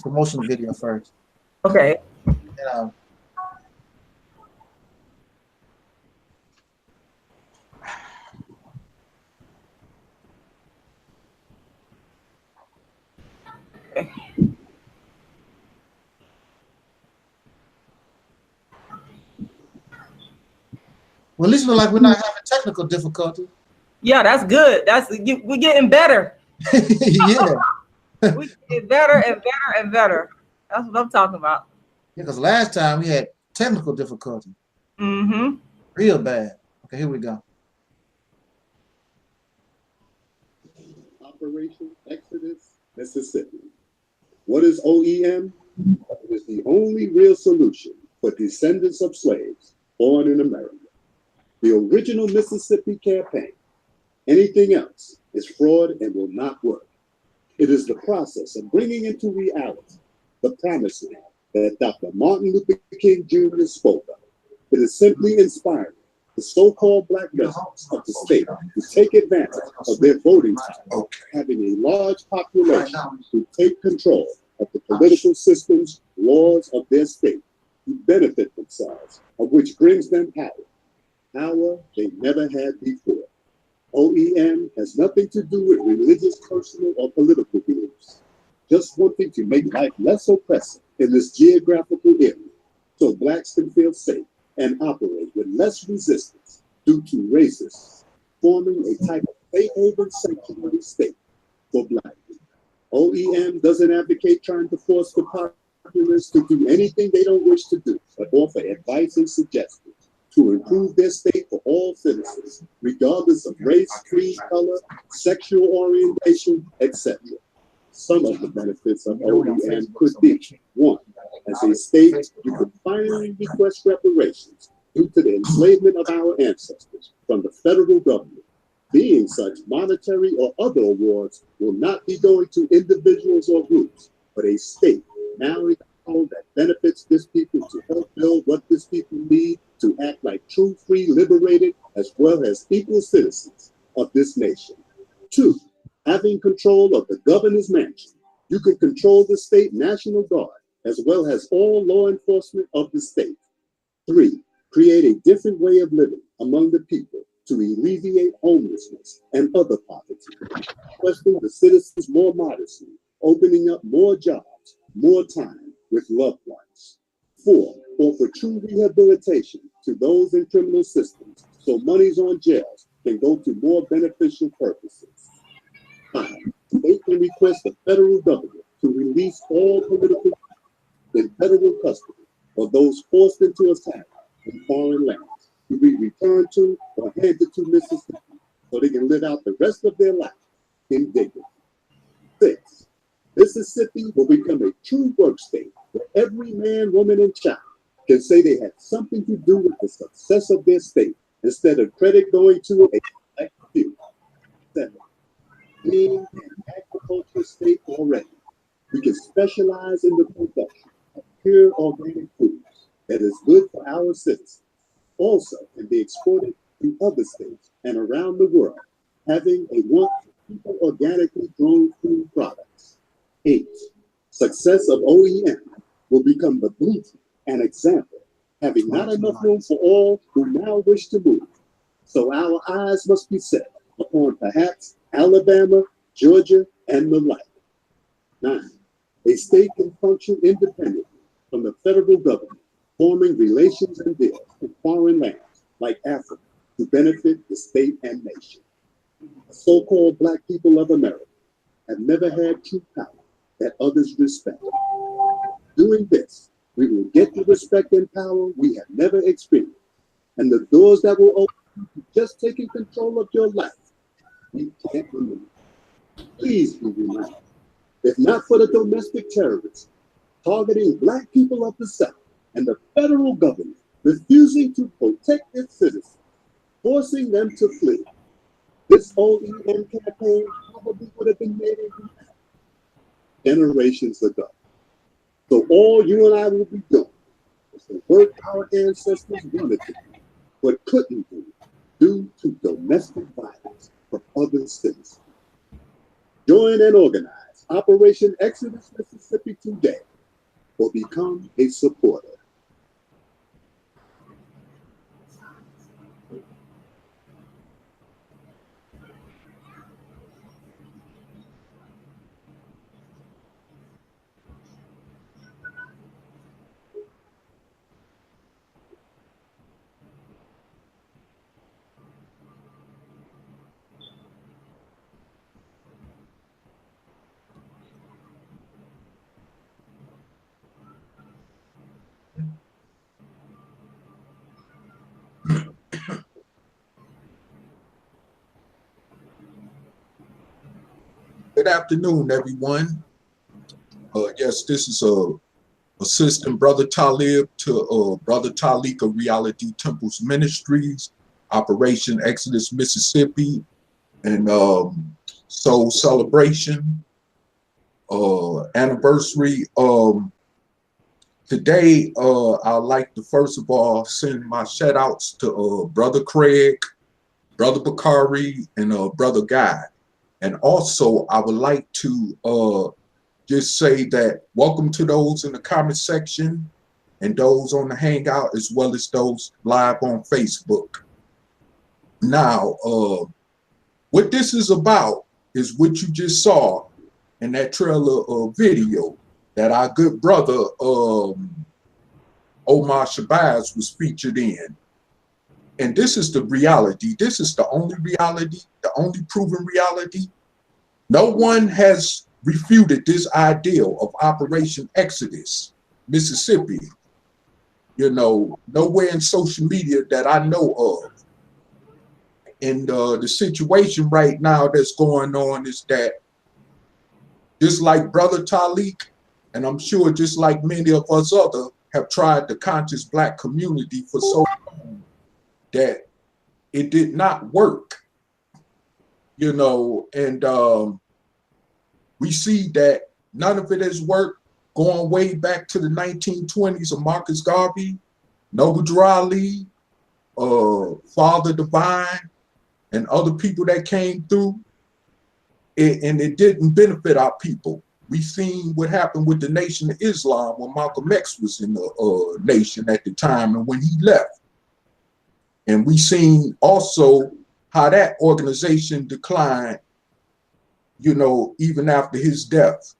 promotion video first. Okay. You Okay. Well, at least we're not having technical difficulty. Yeah, that's good. We're getting better. Yeah. We get better and better and better. That's what I'm talking about. Yeah, because last time we had technical difficulty. Mm-hmm. Real bad. Okay, here we go. Operation Exodus, Mississippi. What is OEM? It is the only real solution for descendants of slaves born in America. The original Mississippi campaign. Anything else is fraud and will not work. It is the process of bringing into reality the promised land that Dr. Martin Luther King Jr. spoke of. It is simply inspiring the so-called black residents of the state to take advantage of their voting time, having a large population to take control of the political systems, laws of their state, to benefit themselves, of which brings them power they never had before. OEM has nothing to do with religious, personal, or political beliefs. Just wanting to make life less oppressive in this geographical area so blacks can feel safe and operate with less resistance due to racists, forming a type of safe haven sanctuary state for black people. OEM doesn't advocate trying to force the populace to do anything they don't wish to do, but offer advice and suggestions to improve their state for all citizens, regardless of race, creed, color, sexual orientation, etc. Some of the benefits of OEM could be: 1. As a state, you could finally request reparations due to the enslavement of our ancestors from the federal government. Being such, monetary or other awards will not be going to individuals or groups, but a state now that benefits this people to help build what this people need to act like true, free, liberated, as well as equal citizens of this nation. 2, having control of the governor's mansion. You can control the state National Guard, as well as all law enforcement of the state. 3, create a different way of living among the people to alleviate homelessness and other poverty. Requesting the citizens more modestly, opening up more jobs, more time with loved ones. 4, offer true rehabilitation to those in criminal systems so monies on jails can go to more beneficial purposes. 5, state can request the federal government to release all political prisoners in federal custody or those forced into asylum in foreign lands to be returned to or handed to Mississippi so they can live out the rest of their life in dignity. 6, Mississippi will become a true work state where every man, woman, and child can say they had something to do with the success of their state instead of credit going to a select few. 7, being an agricultural state already, we can specialize in the production of pure organic foods that is good for our citizens. Also can be exported to other states and around the world, having a want for people organically grown food products. 8, success of OEM will become the blueprint and example, having not enough room for all who now wish to move. So our eyes must be set upon perhaps Alabama, Georgia, and the like. 9, a state can function independently from the federal government, forming relations and deals in foreign lands like Africa to benefit the state and nation. The so-called black people of America have never had true power that others respect. Doing this, we will get the respect and power we have never experienced, and the doors that will open to just taking control of your life, we can't remove. Please be reminded, if not for the domestic terrorists targeting black people of the South and the federal government refusing to protect its citizens, forcing them to flee, this OEM campaign probably would have been made generations ago. So all you and I will be doing is the work our ancestors wanted to do, but couldn't do due to domestic violence from other citizens. Join and organize Operation Exodus Mississippi today or become a supporter. Good afternoon, everyone. Yes, this is Assistant Brother Talib to Brother Taalik of Reality Temples Ministries, Operation Exodus Mississippi, and Soul Celebration anniversary. Today, I'd like to first of all send my shout outs to Brother Craig, Brother Bakari, and Brother Guy. And also, I would like to just say that welcome to those in the comment section and those on the Hangout, as well as those live on Facebook. Now, what this is about is what you just saw in that trailer video that our good brother Omar Shabazz was featured in. And this is the reality. This is the only reality, the only proven reality. No one has refuted this ideal of Operation Exodus, Mississippi. You know, nowhere in social media that I know of. And the situation right now that's going on is that just like Brother Taalik, and I'm sure just like many of us other have tried the conscious Black community for so long, that it did not work, you know, and we see that none of it has worked going way back to the 1920s of Marcus Garvey, Noble Drew Ali, Father Divine, and other people that came through, and it didn't benefit our people. We seen what happened with the Nation of Islam when Malcolm X was in the nation at the time and when he left. And we seen also how that organization declined, you know, even after his death.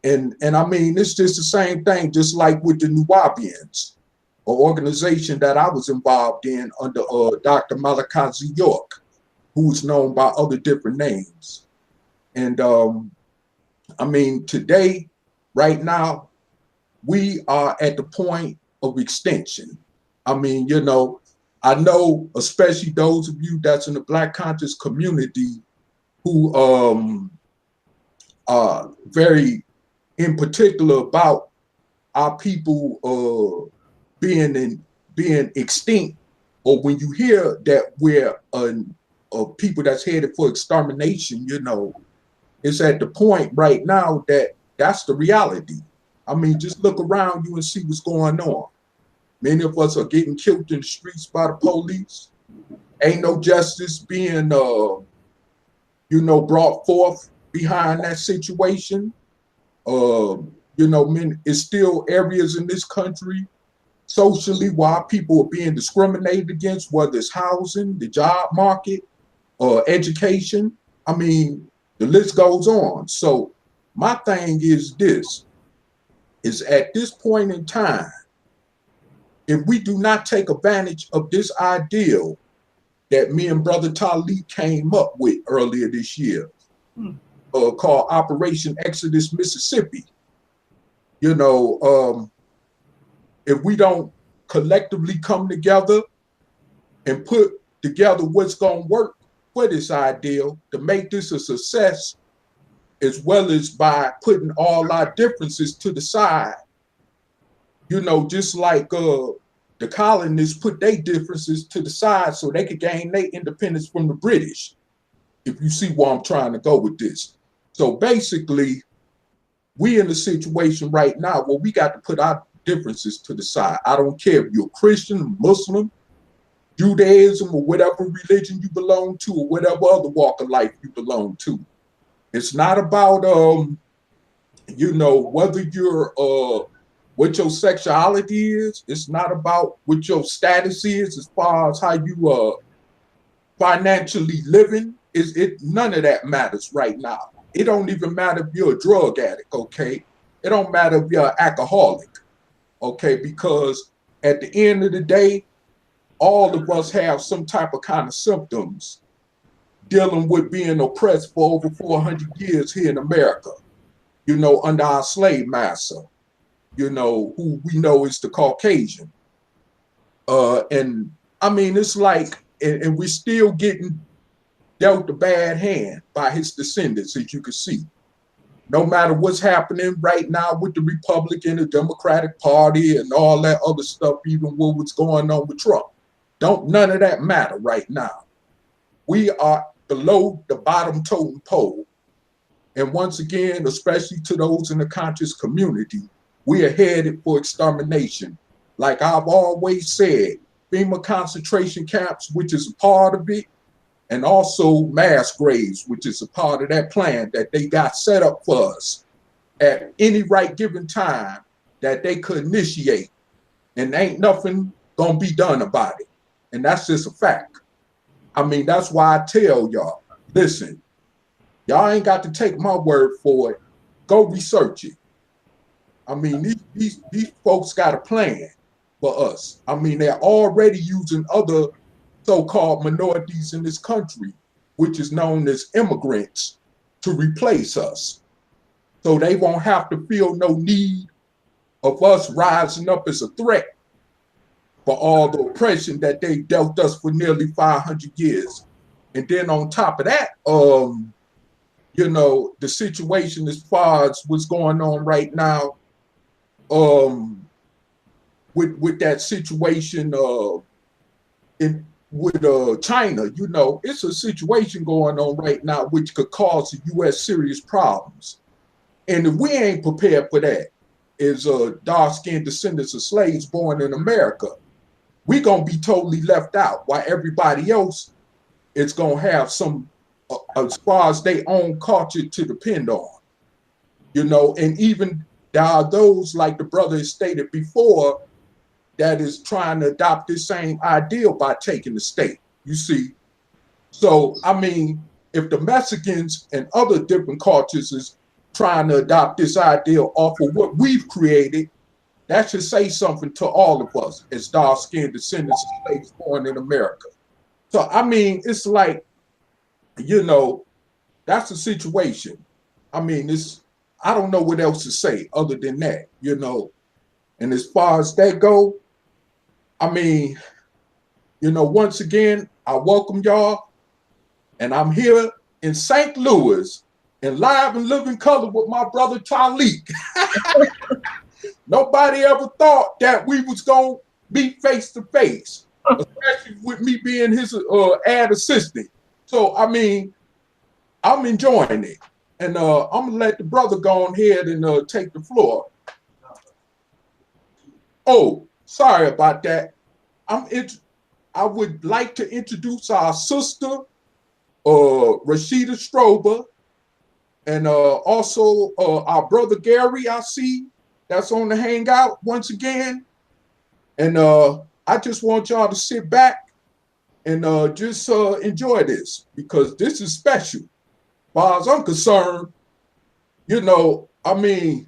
And I mean, it's just the same thing, just like with the Nuwaubians, an organization that I was involved in under Dr. Malachi Z. York, who's known by other different names. And I mean, today, right now, we are at the point of extinction. I mean, you know, I know, especially those of you that's in the Black conscious community who are very in particular about our people being extinct, or when you hear that we're people that's headed for extermination, you know, it's at the point right now that that's the reality. I mean, just look around you and see what's going on. Many of us are getting killed in the streets by the police. Ain't no justice being, you know, brought forth behind that situation. You know, it's still areas in this country socially where people are being discriminated against, whether it's housing, the job market, education. I mean, the list goes on. So my thing is this, is at this point in time, if we do not take advantage of this ideal that me and Brother Taalik came up with earlier this year, called Operation Exodus Mississippi, you know, if we don't collectively come together and put together what's going to work for this ideal to make this a success, as well as by putting all our differences to the side, you know, just like the colonists put their differences to the side so they could gain their independence from the British, if you see where I'm trying to go with this. So basically, we in a situation right now where we got to put our differences to the side. I don't care if you're Christian, Muslim, Judaism, or whatever religion you belong to, or whatever other walk of life you belong to. It's not about you know, whether you're what your sexuality is. It's not about what your status is as far as how you financially living. None of that matters right now. It don't even matter if you're a drug addict, okay? It don't matter if you're an alcoholic, okay? Because at the end of the day, all of us have some type of kind of symptoms dealing with being oppressed for over 400 years here in America, you know, under our slave master, you know, who we know is the Caucasian. And I mean, it's like, and we're still getting dealt a bad hand by his descendants, as you can see. No matter what's happening right now with the Republican, the Democratic Party, and all that other stuff, even with what's going on with Trump. None of that matter right now. We are below the bottom totem pole. And once again, especially to those in the conscious community, we are headed for extermination. Like I've always said, FEMA concentration camps, which is a part of it, and also mass graves, which is a part of that plan that they got set up for us at any right given time that they could initiate. And ain't nothing gonna be done about it. And that's just a fact. I mean, that's why I tell y'all, listen, y'all ain't got to take my word for it. Go research it. I mean, these folks got a plan for us. I mean, they're already using other so-called minorities in this country, which is known as immigrants, to replace us. So they won't have to feel no need of us rising up as a threat for all the oppression that they dealt us for nearly 500 years. And then on top of that, you know, the situation as far as what's going on right now, with that situation with China, you know, it's a situation going on right now which could cause the U.S. serious problems. And if we ain't prepared for that, as dark-skinned descendants of slaves born in America, we gonna be totally left out, while everybody else is gonna have some, as far as their own culture to depend on, you know. And even there are those, like the brother has stated before, that is trying to adopt this same ideal by taking the state, you see. So, I mean, if the Mexicans and other different cultures is trying to adopt this ideal off of what we've created, that should say something to all of us as dark-skinned descendants of slaves born in America. So, I mean, it's like, you know, that's the situation. I mean, I don't know what else to say other than that, you know. And as far as that go, I mean, you know, once again, I welcome y'all. And I'm here in St. Louis in live and living color with my brother Taalik. Nobody ever thought that we was going to be face to face, especially with me being his ad assistant. So, I mean, I'm enjoying it. And I'm going to let the brother go on ahead and take the floor. Oh, sorry about that. I would like to introduce our sister, Rashida Strober, and also our brother Gary, I see, that's on the hangout once again. And I just want y'all to sit back and just enjoy this, because this is special. As far as I'm concerned, you know, I mean,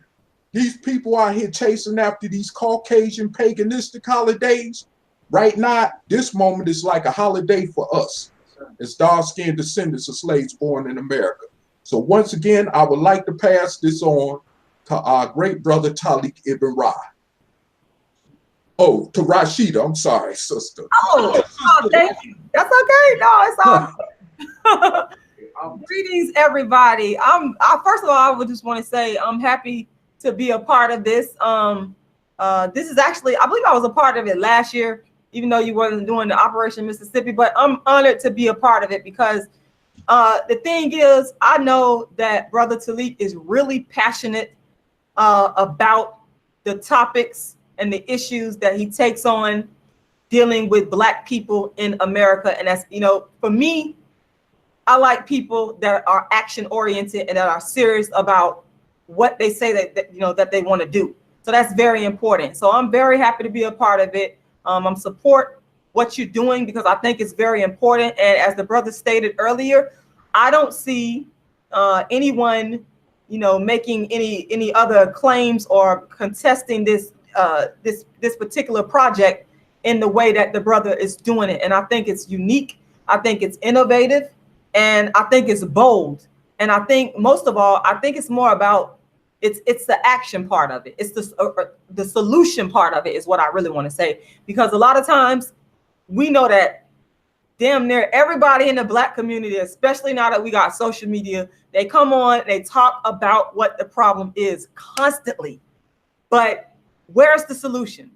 these people out here chasing after these Caucasian paganistic holidays, right now, this moment is like a holiday for us as dark-skinned descendants of slaves born in America. So once again, I would like to pass this on to our great brother Taalik Ibn'rad. Oh, to Rashida, I'm sorry, sister. Oh, thank you. That's okay. No, it's all. Greetings, everybody. First of all, I would just want to say I'm happy to be a part of this. This is actually, I believe I was a part of it last year, even though you wasn't doing the Operation Mississippi, but I'm honored to be a part of it because the thing is, I know that Brother Taalik is really passionate about the topics and the issues that he takes on dealing with Black people in America. And that's, you know, for me, I like people that are action oriented and that are serious about what they say that you know that they want to do. So that's very important. So I'm very happy to be a part of it. I'm support what you're doing because I think it's very important. And as the brother stated earlier, I don't see anyone, you know, making any other claims or contesting this this particular project in the way that the brother is doing it. And I think it's unique. I think it's innovative, and I think it's bold. And I think most of all, I think it's more about it's the action part of it. It's the solution part of it is what I really want to say, because a lot of times we know that damn near everybody in the Black community, especially now that we got social media, they come on, they talk about what the problem is constantly, but where's the solution?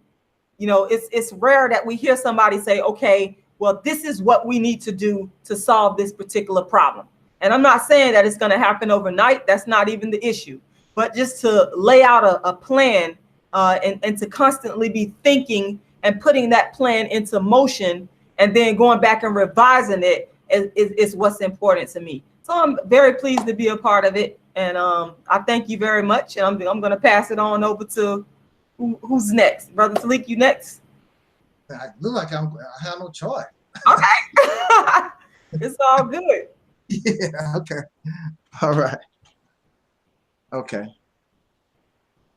You know, it's rare that we hear somebody say, okay, well, this is what we need to do to solve this particular problem. And I'm not saying that it's going to happen overnight. That's not even the issue. But just to lay out a plan and to constantly be thinking and putting that plan into motion and then going back and revising it is what's important to me. So I'm very pleased to be a part of it. And I thank you very much. And I'm going to pass it on over to who's next. Brother Taalik, you next? I look like I have no choice. Okay. It's all good. Yeah, okay. All right. Okay.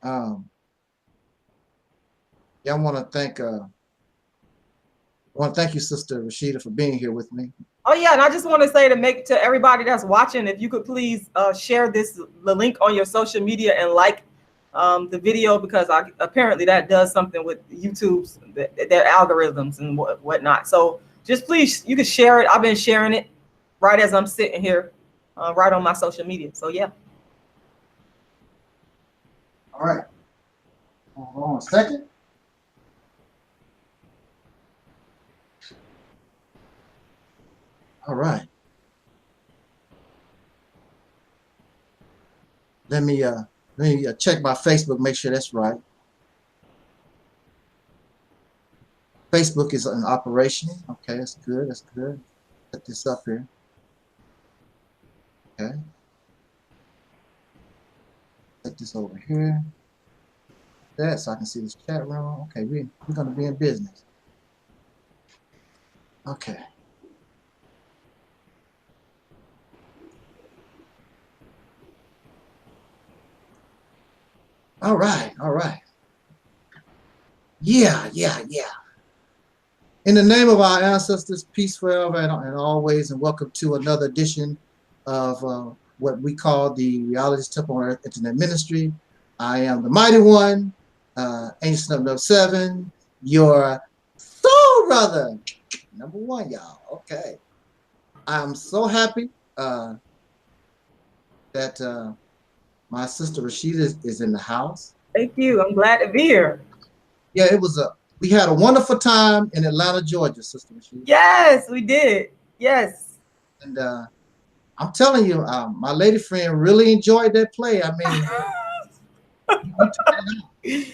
Yeah, I want to thank you, Sister Rashida, for being here with me. Oh yeah, and I just want to say to everybody that's watching, if you could please share the link on your social media and like the video, because apparently that does something with YouTube's their algorithms and whatnot. So just please, you can share it. I've been sharing it right as I'm sitting here, right on my social media. So yeah. All right. Hold on a second. All right. Let me check my Facebook, make sure that's right. Facebook is in operation. Okay, that's good. That's good. Set this up here. Okay. Set this over here. That so I can see this chat room. Okay, we're gonna be in business. Okay. All right, all right. Yeah. In the name of our ancestors, peace forever and always, and welcome to another edition of what we call the Reality's Temple on Earth Internet Ministry. I am the mighty one, Ancient 7, your soul brother, number one, y'all. Okay. I'm so happy that my sister Rashida is in the house. Thank you. I'm glad to be here. Yeah, we had a wonderful time in Atlanta, Georgia, Sister Rashida. Yes, we did. Yes. And I'm telling you, my lady friend really enjoyed that play. I mean, you turned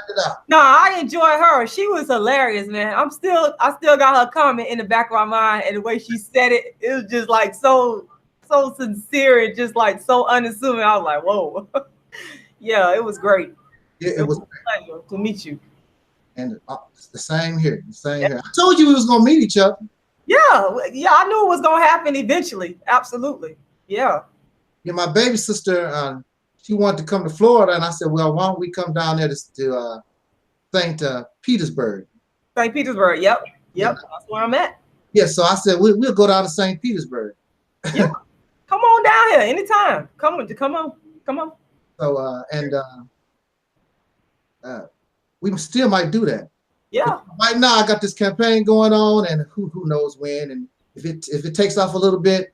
it out. No, I enjoyed her. She was hilarious, man. I still got her comment in the back of my mind, and the way she said it, it was just like so sincere and just like so unassuming. I was like, whoa. Yeah, it was great. Yeah, it was a pleasure to meet you. And it's the same here. The same here. I told you we was gonna meet each other. Yeah, I knew it was gonna happen eventually. Absolutely. Yeah. Yeah, my baby sister, she wanted to come to Florida, and I said, well, why don't we come down there to St. Petersburg? St. Petersburg. Yep. Yeah. That's where I'm at. Yeah. So I said we'll go down to St. Petersburg. Yeah. Come on down here anytime. Come on. So we still might do that. Yeah. But right now, I got this campaign going on, and who knows when, and if it takes off a little bit,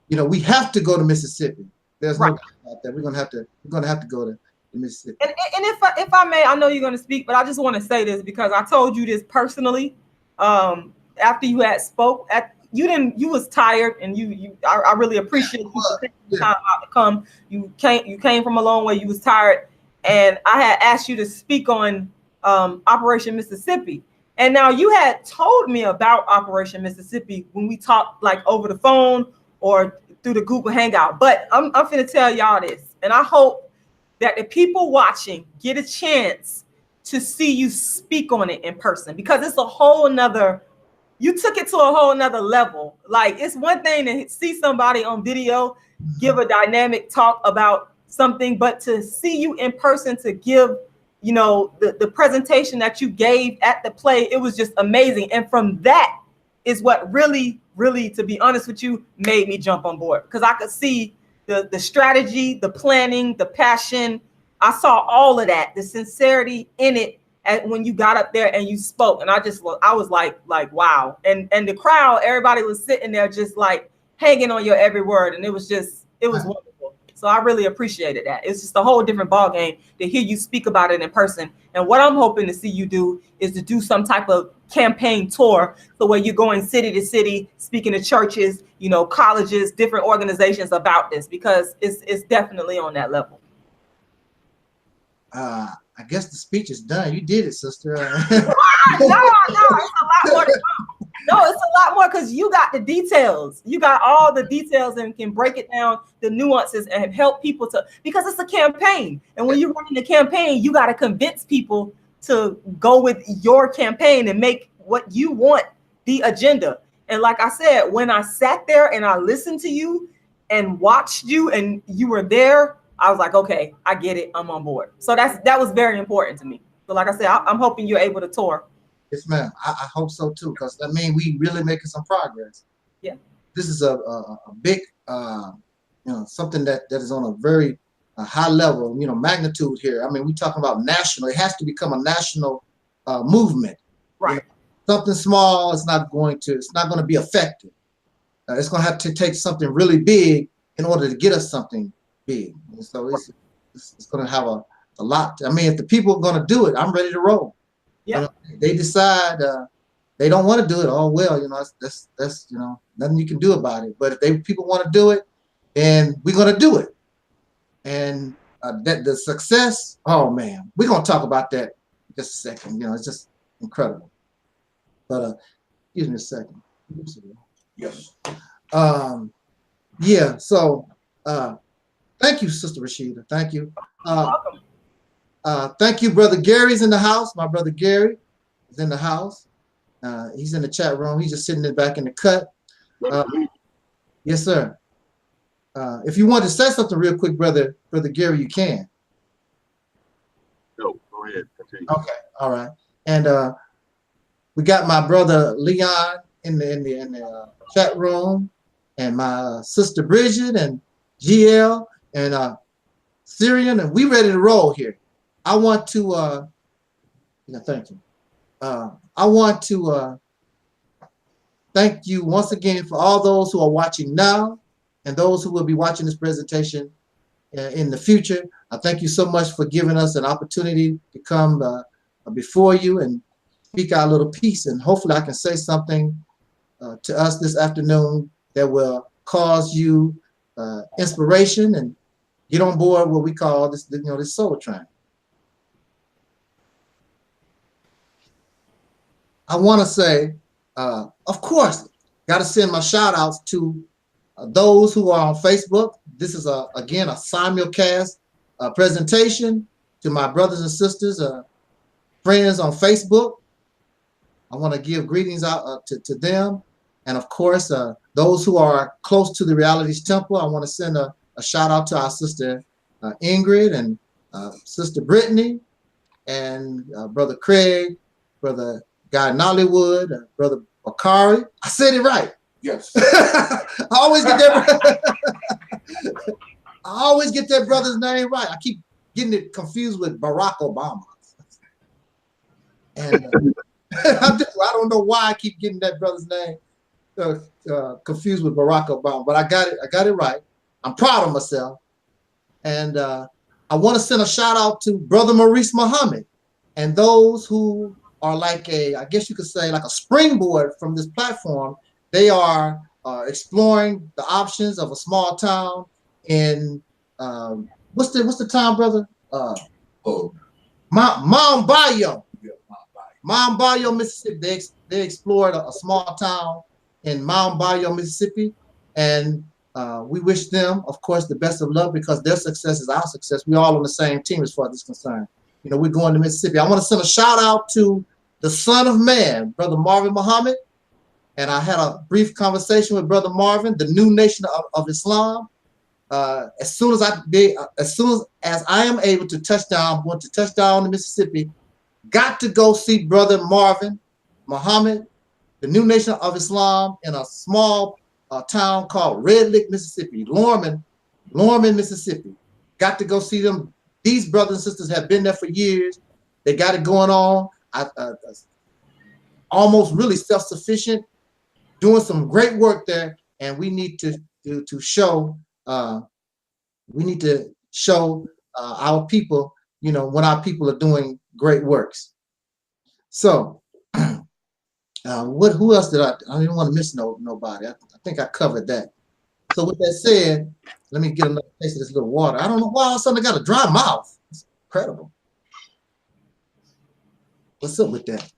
you know, we have to go to Mississippi. There's no doubt about that. We're gonna have to go to Mississippi. And if I may, I know you're gonna speak, but I just want to say this because I told you this personally. After you had spoke, you was tired, and I really appreciate you for taking the time out to come. You came from a long way. You was tired, and I had asked you to speak on Operation Mississippi. And now you had told me about Operation Mississippi when we talked like over the phone or through the Google Hangout. But I'm finna tell y'all this, and I hope that the people watching get a chance to see you speak on it in person, because it's a whole nother, you took it to a whole nother level. Like, it's one thing to see somebody on video give a dynamic talk about something, but to see you in person, to give, you know, the presentation that you gave at the play, it was just amazing. And from that is what really, to be honest with you, made me jump on board, because I could see the strategy, the planning, the passion. I saw all of that, the sincerity in it. And when you got up there and you spoke, and I was like, wow. And the crowd, everybody was sitting there just like hanging on your every word. And it was wonderful. So I really appreciated that. It's just a whole different ballgame to hear you speak about it in person. And what I'm hoping to see you do is to do some type of campaign tour, so where you're going city to city, speaking to churches, you know, colleges, different organizations about this, because it's definitely on that level. I guess the speech is done. You did it, sister. No, it's a lot more to come. No, it's a lot more, because you got the details. You got all the details and can break it down, the nuances, and help people to, because it's a campaign. And when you're running a campaign, you got to convince people to go with your campaign and make what you want the agenda. And like I said, when I sat there and I listened to you and watched you and you were there, I was like, okay, I get it. I'm on board. So that was very important to me. So like I said, I'm hoping you're able to tour. Yes, ma'am. I hope so too, because I mean, we really making some progress. Yeah. This is a big, something that is on a very high level, magnitude here. I mean, we talking about national. It has to become a national movement. Right. Something small is not going to be effective. It's going to have to take something really big in order to get us something big. And so it's going to have a lot. I mean, if the people are going to do it, I'm ready to roll. Yeah. They decide they don't want to do it. Oh well, that's nothing you can do about it. But if people want to do it, then we're going to do it. And that the success. Oh man, we're going to talk about that in just a second. It's just incredible. But excuse me a second. Yes. Yeah. So thank you, Sister Rashida. Thank you. Welcome. Thank you, Brother Gary's in the house. My brother Gary is in the house. He's in the chat room. He's just sitting there back in the cut. Yes, sir. If you want to say something real quick, Brother Gary, you can. No, go ahead. Continue. Okay, all right. And we got my brother Leon in the chat room, and my sister Bridget and GL and Syrian, and we ready to roll here. I want to thank you. I want to thank you once again for all those who are watching now and those who will be watching this presentation in the future. I thank you so much for giving us an opportunity to come before you and speak our little piece, and hopefully I can say something to us this afternoon that will cause you inspiration and get on board what we call this soul train. I want to say, of course, got to send my shout outs to those who are on Facebook. This is again a simulcast presentation to my brothers and sisters, friends on Facebook. I want to give greetings out to them. And of course, those who are close to the Realities Temple, I want to send a shout out to our sister Ingrid and sister Brittany and brother Craig, brother Guy Nollywood, brother Bakari. I said it right. Yes. I always get that brother's name right. I keep getting it confused with Barack Obama. And I don't know why I keep getting that brother's name confused with Barack Obama, but I got it right. I'm proud of myself. And I want to send a shout out to Brother Maurice Muhammad and those who are like I guess you could say like a springboard from this platform. They are exploring the options of a small town in what's the town, brother? Mount Bayou. Mount Bayou, Mississippi. They explored a small town in Mount Bayou, Mississippi, And we wish them, of course, the best of luck, because their success is our success. We're all on the same team as far as this is concerned. You know, we're going to Mississippi. I want to send a shout out to the son of man, Brother Marvin Muhammad. And I had a brief conversation with Brother Marvin, the new nation of Islam. As soon as I am able to touch down, I'm going to touch down to Mississippi. Got to go see Brother Marvin Muhammad, the new nation of Islam, in a small town called Red Lick, Mississippi, Lorman, Mississippi. Got to go see them. These brothers and sisters have been there for years. They got it going on. Almost really self-sufficient, doing some great work there, and we need to show. We need to show our people, you know, when our people are doing great works. So, who else did I didn't want to miss nobody. I think I covered that. So with that said, let me get another taste of this little water. I don't know why all of a sudden I got a dry mouth. It's incredible. What's up with that?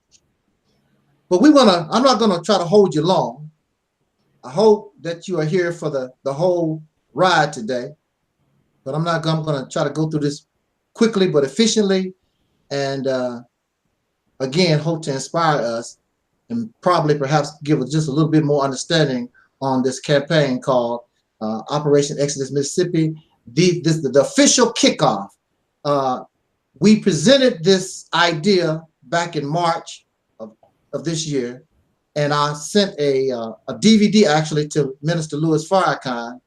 But I'm not gonna try to hold you long. I hope that you are here for the whole ride today. But I'm gonna try to go through this quickly but efficiently, and again, hope to inspire us and probably perhaps give us just a little bit more understanding on this campaign called Operation Exodus Mississippi. The official kickoff. We presented this idea back in March of this year, and I sent a DVD actually to Minister Louis Farrakhan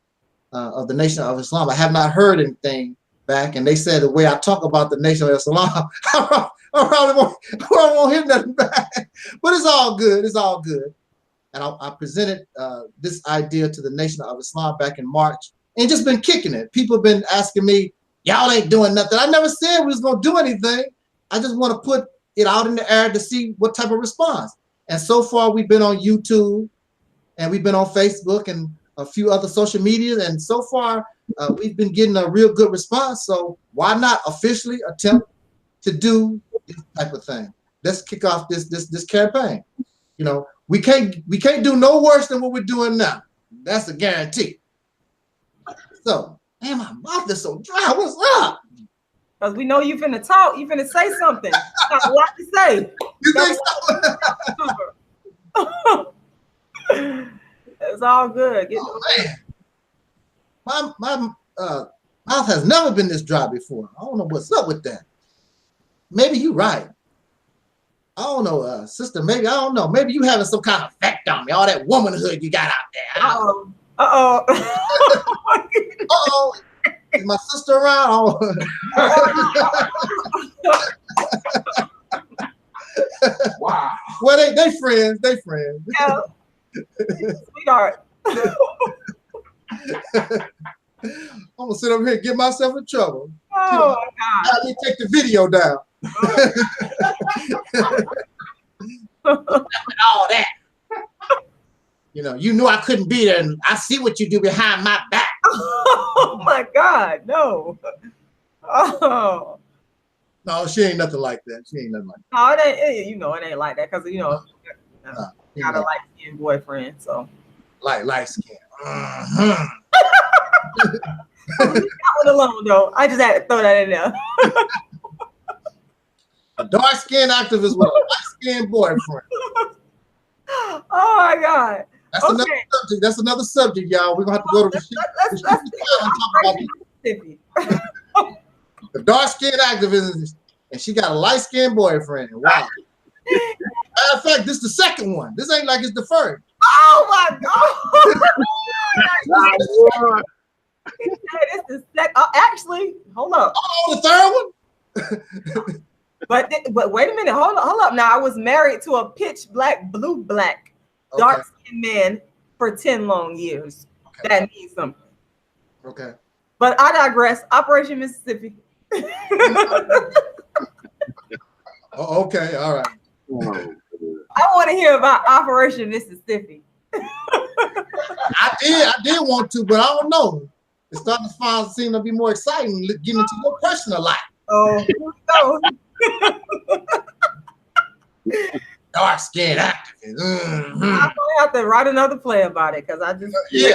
of the Nation of Islam. I have not heard anything back, and they said the way I talk about the Nation of Islam, I probably won't hear nothing back. But it's all good. It's all good. And I presented this idea to the Nation of Islam back in March, and just been kicking it. People have been asking me, y'all ain't doing nothing. I never said we was gonna do anything. I just want to put it out in the air to see what type of response. And so far, we've been on YouTube, and we've been on Facebook and a few other social media, and so far we've been getting a real good response. So why not officially attempt to do this type of thing? Let's kick off this campaign. You know, we can't do no worse than what we're doing now. That's a guarantee. So, man, my mouth is so dry. What's up? Because we know you finna talk, you finna say something. Got a lot to say. You think so? It's all good. Man. My mouth has never been this dry before. I don't know what's up with that. Maybe you're right. I don't know, sister. Maybe I don't know. Maybe you having some kind of effect on me. All that womanhood you got out there. Uh-oh. Uh-oh. Is my sister around? Wow. Well, they friends. They friends. Yeah. Sweetheart. I'm gonna sit over here and get myself in trouble. Oh my God. Let me take the video down. All that. You know, you knew I couldn't be there, and I see what you do behind my back. Oh my God, no. Oh. No, she ain't nothing like that. She ain't nothing like that. Oh, it ain't, you know, it ain't like that, because you know, got a light-skinned boyfriend, so. Light skin. Leave that one alone, though. I just had to throw that in there. A dark-skinned activist with a light-skinned boyfriend. Oh my God. That's another subject. That's another subject, y'all. We're gonna have to go to let's talk about the dark-skinned activist, and she got a light-skinned boyfriend. Wow. Matter of fact, this is the second one. This ain't like it's the first. Oh my God. This is actually, hold up. Oh, the third one? But wait a minute, hold up. Now, I was married to a pitch black, blue black, dark-skinned man for 10 long years. Okay. That means something. Okay. But I digress. Operation Mississippi. Oh, okay, all right. I want to hear about Operation Mississippi. I did want to, but I don't know. It's starting to seem to be more exciting getting into your personal life. Oh, here we go. dark-skinned activist. I might have to write another play about it because I just Yeah.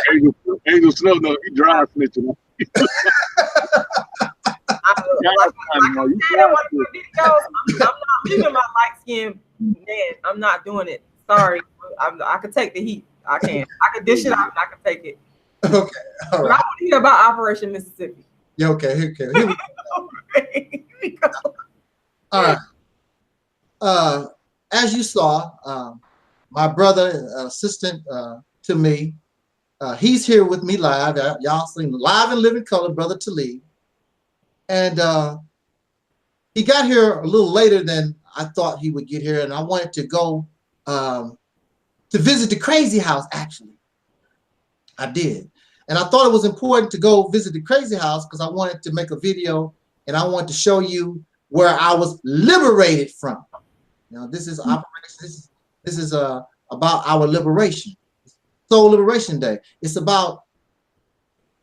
Angel Snow, no, he dry snitching. I'm not leaving my light-skinned man. I'm not doing it. Sorry. I can take the heat. I can dish it out and I can take it. Okay. All But right. I want to hear about Operation Mississippi. Yeah, okay. Here we go. All right. As you saw, my brother, assistant to me, he's here with me live. Y'all seen live and living color, Brother Taalik. And he got here a little later than I thought he would get here. And I wanted to go to visit the crazy house, actually. I did. And I thought it was important to go visit the crazy house because I wanted to make a video and I wanted to show you where I was liberated from. Now, this is Operation. This is about our liberation. Soul Liberation Day. It's about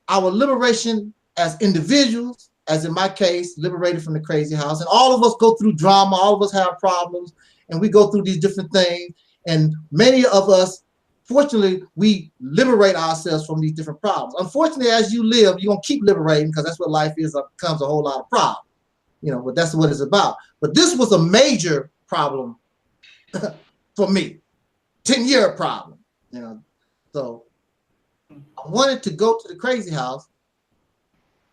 our liberation as individuals, as in my case, liberated from the crazy house. And all of us go through drama. All of us have problems, and we go through these different things. And many of us, fortunately, we liberate ourselves from these different problems. Unfortunately, as you live, you're gonna keep liberating because that's what life is. Comes a whole lot of problems, you know. But that's what it's about. But this was a major problem for me, 10-year problem, you know. So I wanted to go to the crazy house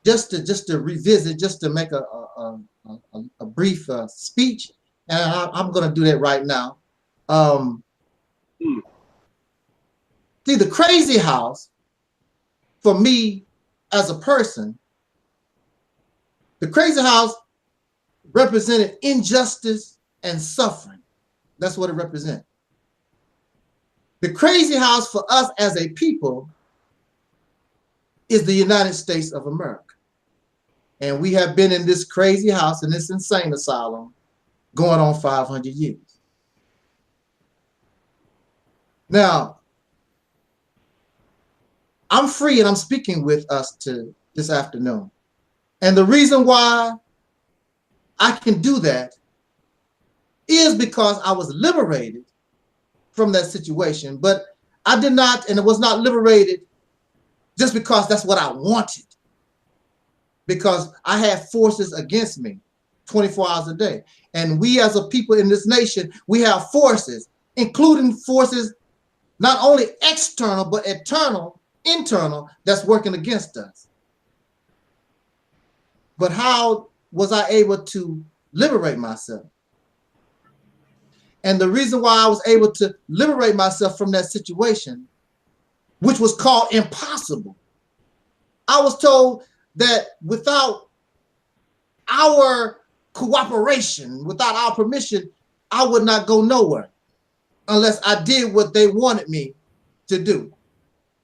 just to revisit, just to make a brief speech, and I'm gonna do that right now. See, the crazy house, for me as a person, the crazy house represented injustice and suffering. That's what it represents. The crazy house for us as a people is the United States of America. And we have been in this crazy house, in this insane asylum, going on 500 years. Now, I'm free and I'm speaking with us this afternoon. And the reason why I can do that is because I was liberated from that situation, but I did not, and it was not liberated just because that's what I wanted, because I had forces against me 24 hours a day. And we as a people in this nation, we have forces, including forces not only external, but internal, that's working against us. But how was I able to liberate myself? And the reason why I was able to liberate myself from that situation, which was called impossible, I was told that without our cooperation, without our permission, I would not go nowhere unless I did what they wanted me to do.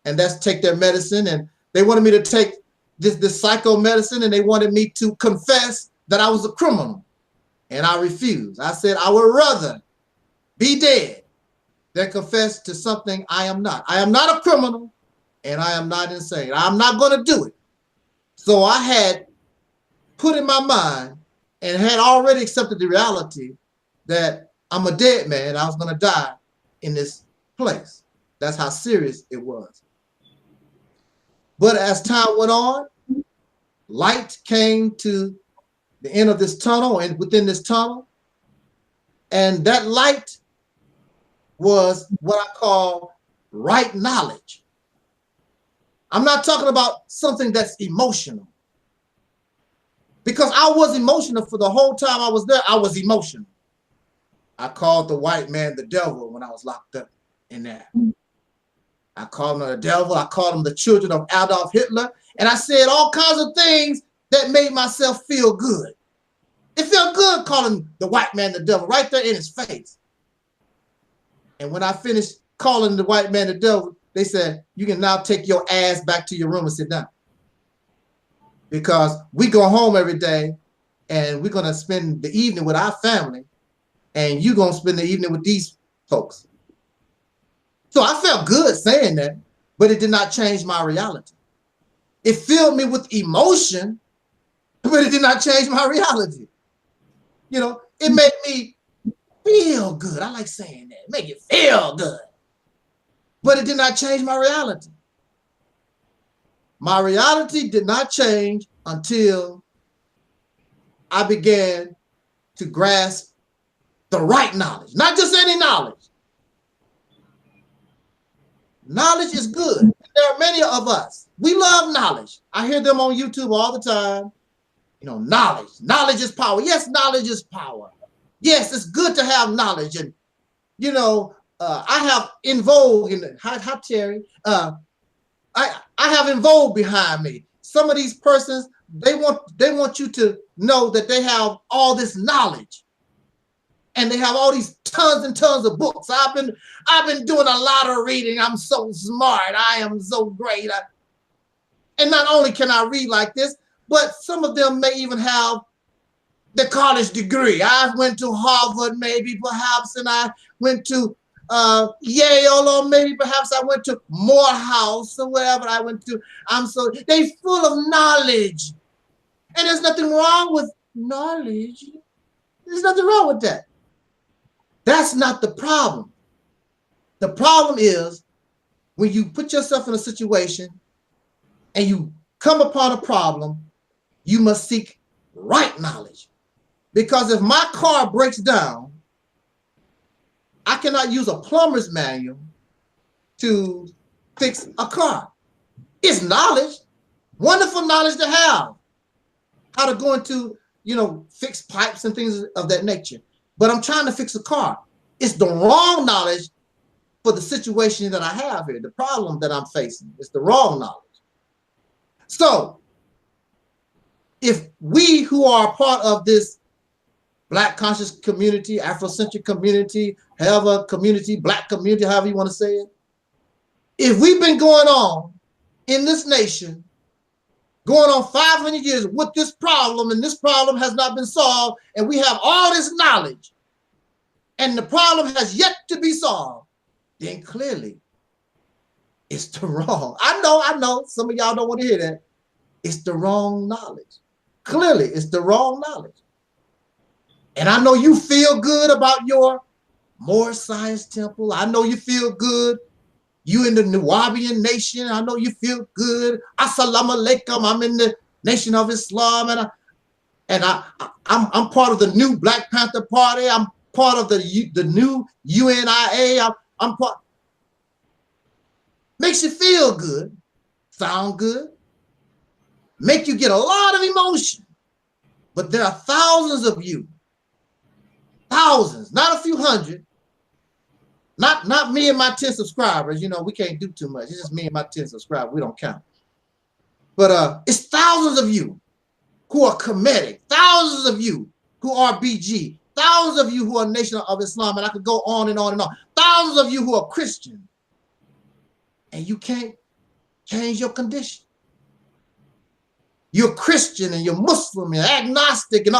And that's take their medicine. And they wanted me to take this psycho medicine, and they wanted me to confess that I was a criminal. And I refused. I said, I would rather be dead than confess to something I am not. I am not a criminal, and I am not insane. I'm not going to do it. So I had put in my mind and had already accepted the reality that I'm a dead man. I was going to die in this place. That's how serious it was. But as time went on, light came to the end of this tunnel and within this tunnel. And that light was what I call right knowledge. I'm not talking about something that's emotional, because I was emotional for the whole time I was there. I was emotional. I called the white man the devil when I was locked up in there. I called him the devil. I called them the children of Adolf Hitler. And I said all kinds of things that made myself feel good. It felt good calling the white man the devil right there in his face. And when I finished calling the white man the devil, they said, you can now take your ass back to your room and sit down. Because we go home every day and we're going to spend the evening with our family, and you're going to spend the evening with these folks. So I felt good saying that, but it did not change my reality. It filled me with emotion, but it did not change my reality. You know, it made me feel good. I like saying that. Make it feel good. But it did not change my reality. My reality did not change until I began to grasp the right knowledge, not just any knowledge. Knowledge is good. There are many of us. We love knowledge. I hear them on YouTube all the time. You know, knowledge. Knowledge is power. Yes, knowledge is power. Yes, it's good to have knowledge. And, you know, I have In Vogue, and hi Terry. I have In Vogue behind me. Some of these persons, they want you to know that they have all this knowledge. And they have all these tons and tons of books. I've been doing a lot of reading. I'm so smart. I am so great. And not only can I read like this, but some of them may even have the college degree. I went to Harvard, maybe perhaps, and I went to Yale, or maybe perhaps I went to Morehouse or wherever I went to. They full of knowledge. And there's nothing wrong with knowledge. There's nothing wrong with that. That's not the problem. The problem is when you put yourself in a situation and you come upon a problem, you must seek right knowledge. Because if my car breaks down, I cannot use a plumber's manual to fix a car. It's knowledge, wonderful knowledge to have, how to go into, you know, fix pipes and things of that nature. But I'm trying to fix a car. It's the wrong knowledge for the situation that I have here, the problem that I'm facing. It's the wrong knowledge. So if we who are part of this Black conscious community, Afrocentric community, however community, Black community, however you want to say it, if we've been going on in this nation, going on 500 years with this problem, and this problem has not been solved, and we have all this knowledge, and the problem has yet to be solved, then clearly it's the wrong. I know, some of y'all don't want to hear that. It's the wrong knowledge. Clearly, it's the wrong knowledge. And I know you feel good about your More Science Temple. I know you feel good. You in the Nubian nation. I know you feel good. Assalamu alaikum. I'm in the Nation of Islam, and I'm part of the new Black Panther Party. I'm part of the new UNIA. I'm part. Makes you feel good, sound good, make you get a lot of emotion. But there are thousands of you, thousands, not a few hundred. Not me and my 10 subscribers. You know, we can't do too much. It's just me and my 10 subscribers. We don't count. But it's thousands of you who are Kemetic, thousands of you who are BG, thousands of you who are Nation of Islam, and I could go on and on and on. Thousands of you who are Christian, and you can't change your condition. You're Christian and you're Muslim and agnostic and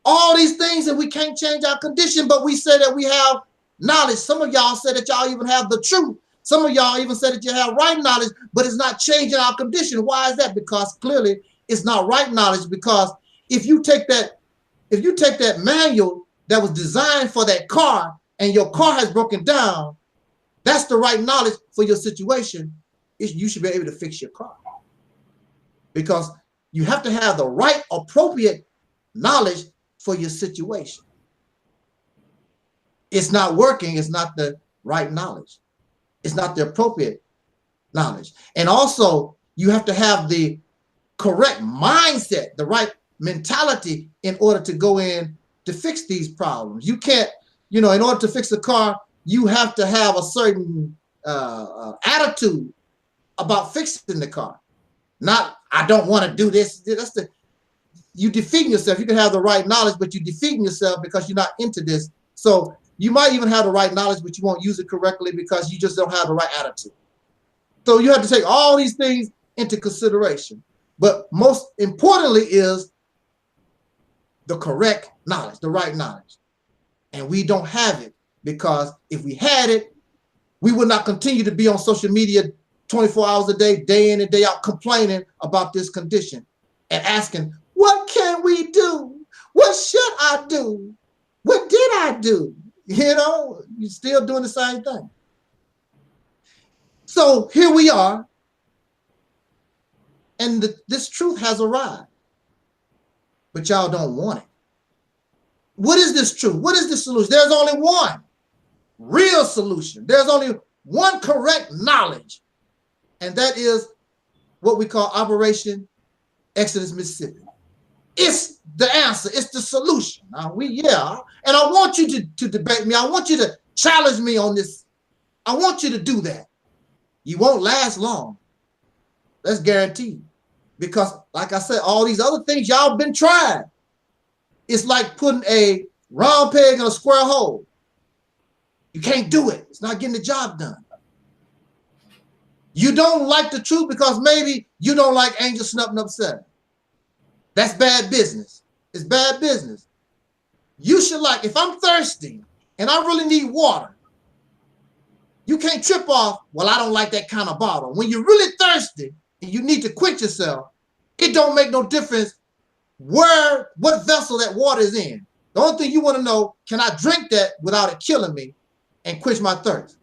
all these things, and we can't change our condition, but we say that we have knowledge. Some of y'all said that y'all even have the truth. Some of y'all even said that you have right knowledge, but it's not changing our condition. Why is that? Because clearly it's not right knowledge. Because if you take that manual that was designed for that car and your car has broken down, that's the right knowledge for your situation. You should be able to fix your car. Because you have to have the right, appropriate knowledge for your situation. It's not working. It's not the right knowledge. It's not the appropriate knowledge. And also, you have to have the correct mindset, the right mentality in order to go in to fix these problems. You can't, you know, in order to fix a car, you have to have a certain attitude about fixing the car. Not, I don't want to do this. You defeating yourself. You can have the right knowledge, but you're defeating yourself because you're not into this. So you might even have the right knowledge, but you won't use it correctly because you just don't have the right attitude. So you have to take all these things into consideration. But most importantly is the correct knowledge, the right knowledge. And we don't have it, because if we had it, we would not continue to be on social media 24 hours a day in and day out, complaining about this condition and asking, what can we do? What should I do? What did I do? You know, you're still doing the same thing. So here we are, and this truth has arrived, but y'all don't want it. What is this truth? What is the solution? There's only one real solution. There's only one correct knowledge, and that is what we call Operation Exodus Mississippi. It's the answer. It's the solution. And I want you to debate me. I want you to challenge me on this. I want you to do that. You won't last long. That's guaranteed. Because, like I said, all these other things y'all been trying. It's like putting a round peg in a square hole. You can't do it. It's not getting the job done. You don't like the truth because maybe you don't like Angel Snuffing Up 7. That's bad business. It's bad business. You should like, if I'm thirsty and I really need water, you can't trip off, well, I don't like that kind of bottle. When you're really thirsty and you need to quench yourself, it don't make no difference what vessel that water is in. The only thing you want to know, can I drink that without it killing me and quench my thirst?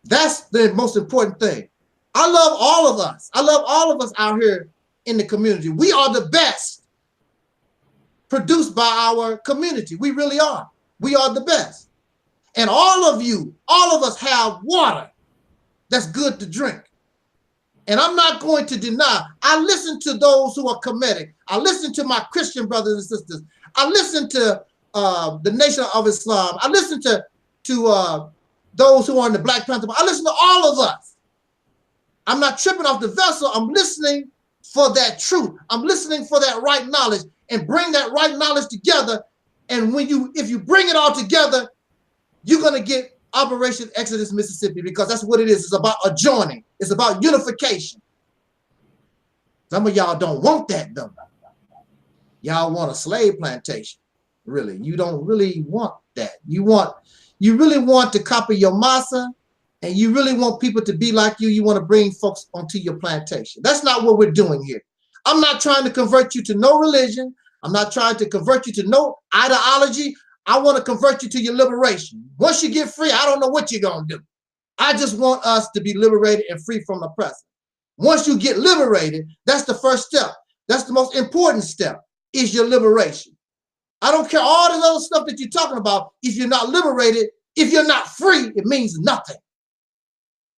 That's the most important thing. I love all of us. I love all of us out here in the community. We are the best produced by our community. We really are. We are the best. And all of you, all of us have water that's good to drink. And I'm not going to deny. I listen to those who are Kemetic. I listen to my Christian brothers and sisters. I listen to the Nation of Islam. I listen to those who are in the Black Panther. I listen to all of us. I'm not tripping off the vessel. I'm listening for that truth. I'm listening for that right knowledge and bring that right knowledge together. And if you bring it all together, you're going to get Operation Exodus Mississippi, because that's what it is. It's about adjoining. It's about unification. Some of y'all don't want that though. Y'all want a slave plantation. Really, you don't really want that. You really want to copy your massa, and you really want people to be like you. You want to bring folks onto your plantation. That's not what we're doing here. I'm not trying to convert you to no religion. I'm not trying to convert you to no ideology. I want to convert you to your liberation. Once you get free, I don't know what you're going to do. I just want us to be liberated and free from oppressor. Once you get liberated, that's the first step. That's the most important step, is your liberation. I don't care all this other stuff that you're talking about. If you're not liberated, if you're not free, it means nothing.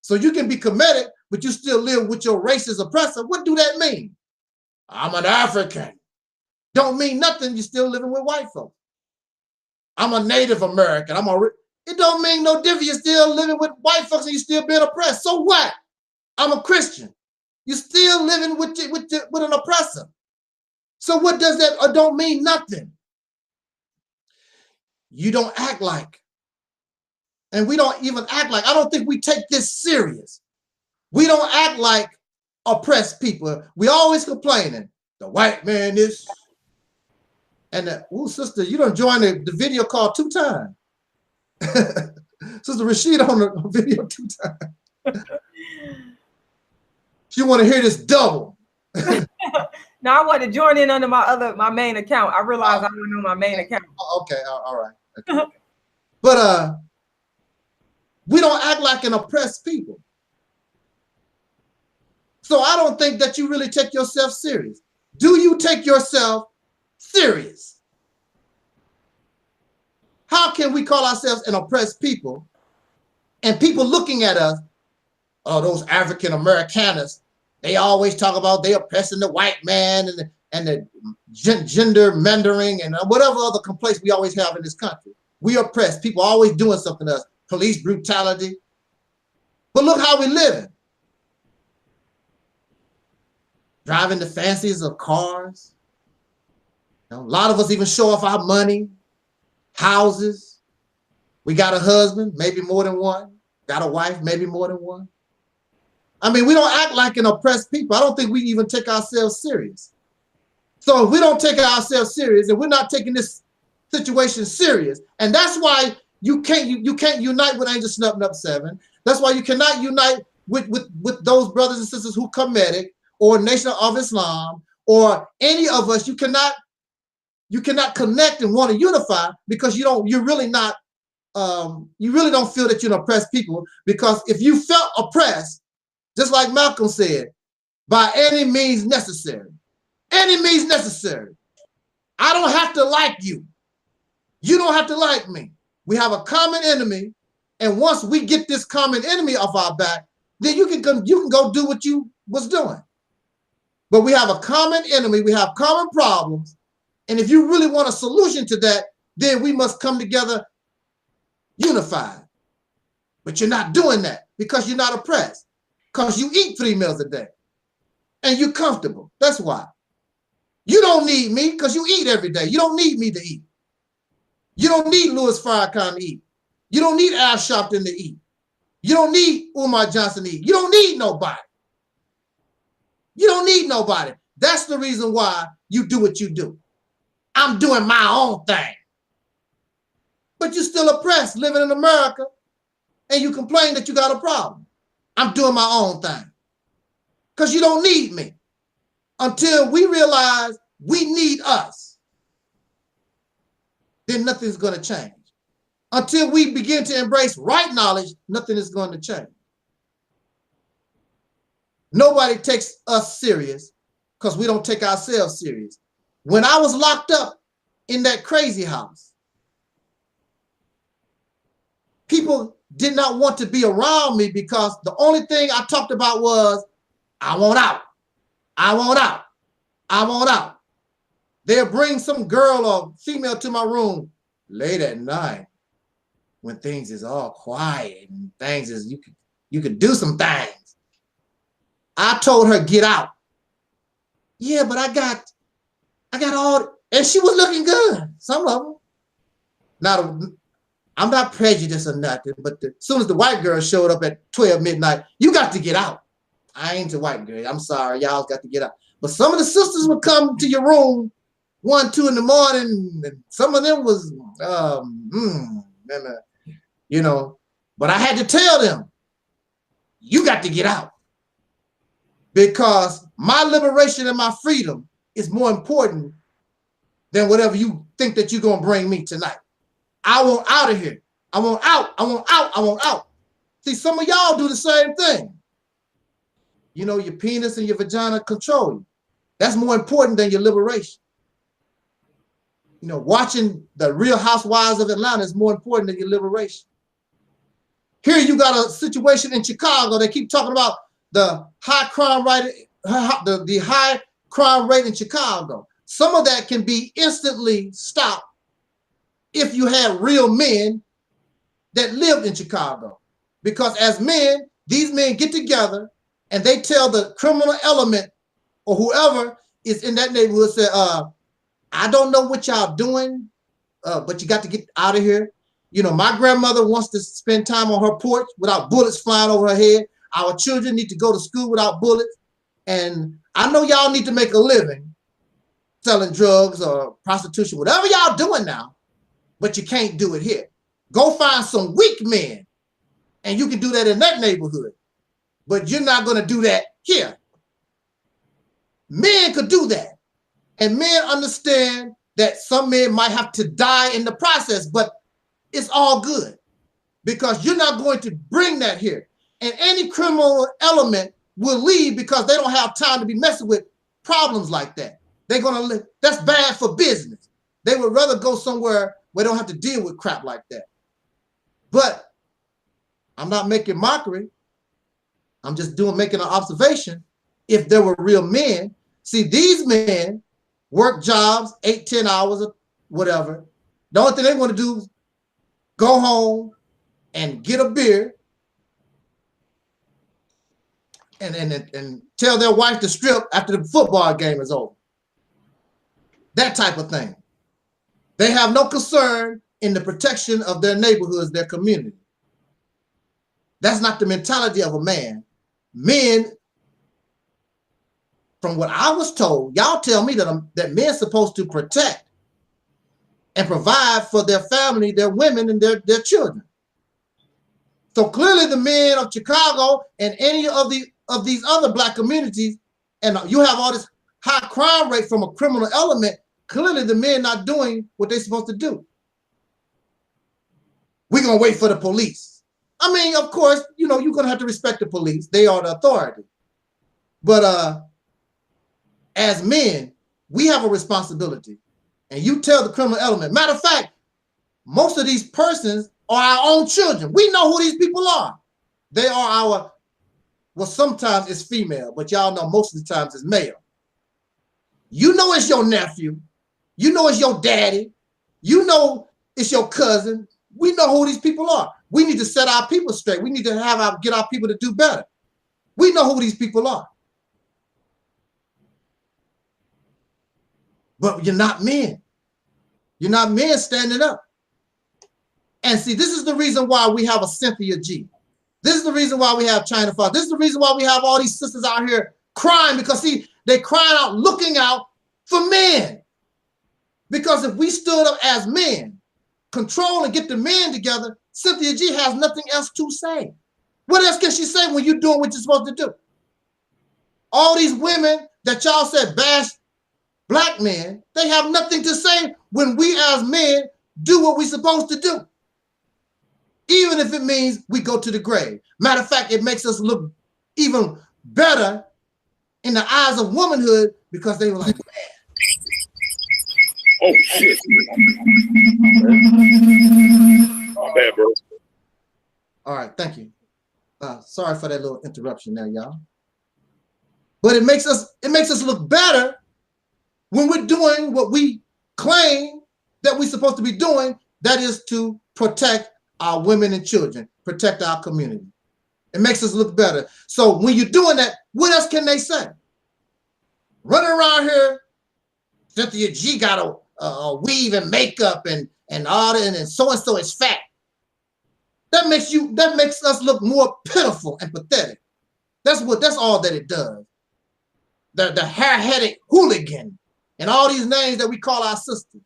So you can be Kemetic, but you still live with your racist oppressor. What do that mean? I'm an African. Don't mean nothing. You're still living with white folks. I'm a Native American. It don't make no difference. You're still living with white folks and you're still being oppressed. So what? I'm a Christian. You're still living with an oppressor. So what does that? Or don't mean nothing. You don't act like, and we don't even act like, I don't think we take this serious. We don't act like oppressed people. We always complaining. The white man is. And sister, you done joined the video call 2 times. Sister Rashida on the video 2 times. She want to hear this double. Now I want to join in under my main account. I realized I went on my main account. Okay, all right. Okay. But we don't act like an oppressed people. So I don't think that you really take yourself serious. Do you take yourself serious? How can we call ourselves an oppressed people and people looking at us, oh, those African Americaners, they always talk about they oppressing the white man and the gender mendering and whatever other complaints we always have in this country. We oppressed. People always doing something to us. Police brutality. But look how we living. Driving the fanciest of cars. You know, a lot of us even show off our money, houses. We got a husband, maybe more than one. Got a wife, maybe more than one. I mean, we don't act like an oppressed people. I don't think we even take ourselves serious. So if we don't take ourselves serious and we're not taking this situation serious, and that's why you can't unite with Angel Snuffing Up 7. That's why you cannot unite with those brothers and sisters who Kemetic or Nation of Islam or any of us. You cannot connect and want to unify because you're really not you really don't feel that you're an oppressed people, because if you felt oppressed, just like Malcolm said, by any means necessary, any means necessary. I don't have to like you. You don't have to like me. We have a common enemy, and once we get this common enemy off our back, then you can go do what you was doing. But we have a common enemy, we have common problems, and if you really want a solution to that, then we must come together unified. But you're not doing that because you're not oppressed, because you eat 3 meals a day and you're comfortable. That's why. You don't need me because you eat every day. You don't need me to eat. You don't need Louis Farrakhan to eat. You don't need Al Sharpton to eat. You don't need Umar Johnson to eat. You don't need nobody. You don't need nobody. That's the reason why you do what you do. I'm doing my own thing. But you're still oppressed living in America, and you complain that you got a problem. I'm doing my own thing. Because you don't need me. Until we realize we need us, then nothing's going to change. Until we begin to embrace right knowledge, nothing is going to change. Nobody takes us serious because we don't take ourselves serious. When I was locked up in that crazy house, people did not want to be around me because the only thing I talked about was, I want out. I want out. I want out. They'll bring some girl or female to my room late at night when things is all quiet and things is, you could do some things. I told her, get out. Yeah, but I got all, and she was looking good, some of them. Now, I'm not prejudiced or nothing, but as soon as the white girl showed up at 12 midnight, you got to get out. I ain't a white girl. I'm sorry, y'all got to get out. But some of the sisters would come to your room 1, 2 in the morning, and some of them was, you know, but I had to tell them, you got to get out. Because my liberation and my freedom is more important than whatever you think that you're going to bring me tonight. I want out of here. I want out. I want out. I want out. See, some of y'all do the same thing. You know, your penis and your vagina control you. That's more important than your liberation. You know, watching the Real Housewives of Atlanta is more important than your liberation. Here you got a situation in Chicago. They keep talking about the high crime rate, the high crime rate in Chicago. Some of that can be instantly stopped if you had real men that lived in Chicago. Because as men, these men get together and they tell the criminal element or whoever is in that neighborhood, say, I don't know what y'all doing, but you got to get out of here. You know, my grandmother wants to spend time on her porch without bullets flying over her head. Our children need to go to school without bullets. And I know y'all need to make a living selling drugs or prostitution, whatever y'all doing now, but you can't do it here. Go find some weak men, and you can do that in that neighborhood, but you're not going to do that here. Men could do that, and men understand that some men might have to die in the process, but it's all good because you're not going to bring that here. And any criminal element will leave because they don't have time to be messing with problems like that. They're going to live. That's bad for business. They would rather go somewhere where they don't have to deal with crap like that. But I'm not making mockery. I'm just making an observation. If there were real men, see, these men work jobs, 8, 10 hours, or whatever. The only thing they want to do is go home and get a beer and tell their wife to strip after the football game is over. That type of thing. They have no concern in the protection of their neighborhoods, their community. That's not the mentality of a man. Men, from what I was told, y'all tell me that men are supposed to protect and provide for their family, their women, and their children. So clearly the men of Chicago and any of these other black communities, and you have all this high crime rate from a criminal element, clearly the men not doing what they're supposed to do. we're going to wait for the police. I mean, of course, you know, you're going to have to respect the police. They are the authority. But as men, we have a responsibility. And you tell the criminal element. Matter of fact, most of these persons are our own children. We know who these people are. They are our, well, sometimes it's female, but y'all know most of the times it's male. You know it's your nephew. You know it's your daddy. You know it's your cousin. We know who these people are. We need to set our people straight. We need to get our people to do better. We know who these people are. But you're not men. You're not men standing up. And see, this is the reason why we have a Cynthia G. This is the reason why we have China Fox. This is the reason why we have all these sisters out here crying, because see, they're crying out, looking out for men. Because if we stood up as men, control and get the men together, Cynthia G has nothing else to say. What else can she say when you're doing what you're supposed to do? All these women that y'all said bash black men, they have nothing to say when we as men do what we're supposed to do. Even if it means we go to the grave. Matter of fact, it makes us look even better in the eyes of womanhood, because they were like, man. Oh, shit. My bad, bro. All right, thank you. Sorry for that little interruption there, y'all. But it makes us look better when we're doing what we claim that we're supposed to be doing, that is to protect our women and children, protect our community. It makes us look better. So when you're doing that, what else can they say? Running around here, Cynthia G got a weave and makeup and all that, and so is fat. That makes us look more pitiful and pathetic. That's all that it does. The hair-headed hooligan and all these names that we call our sisters.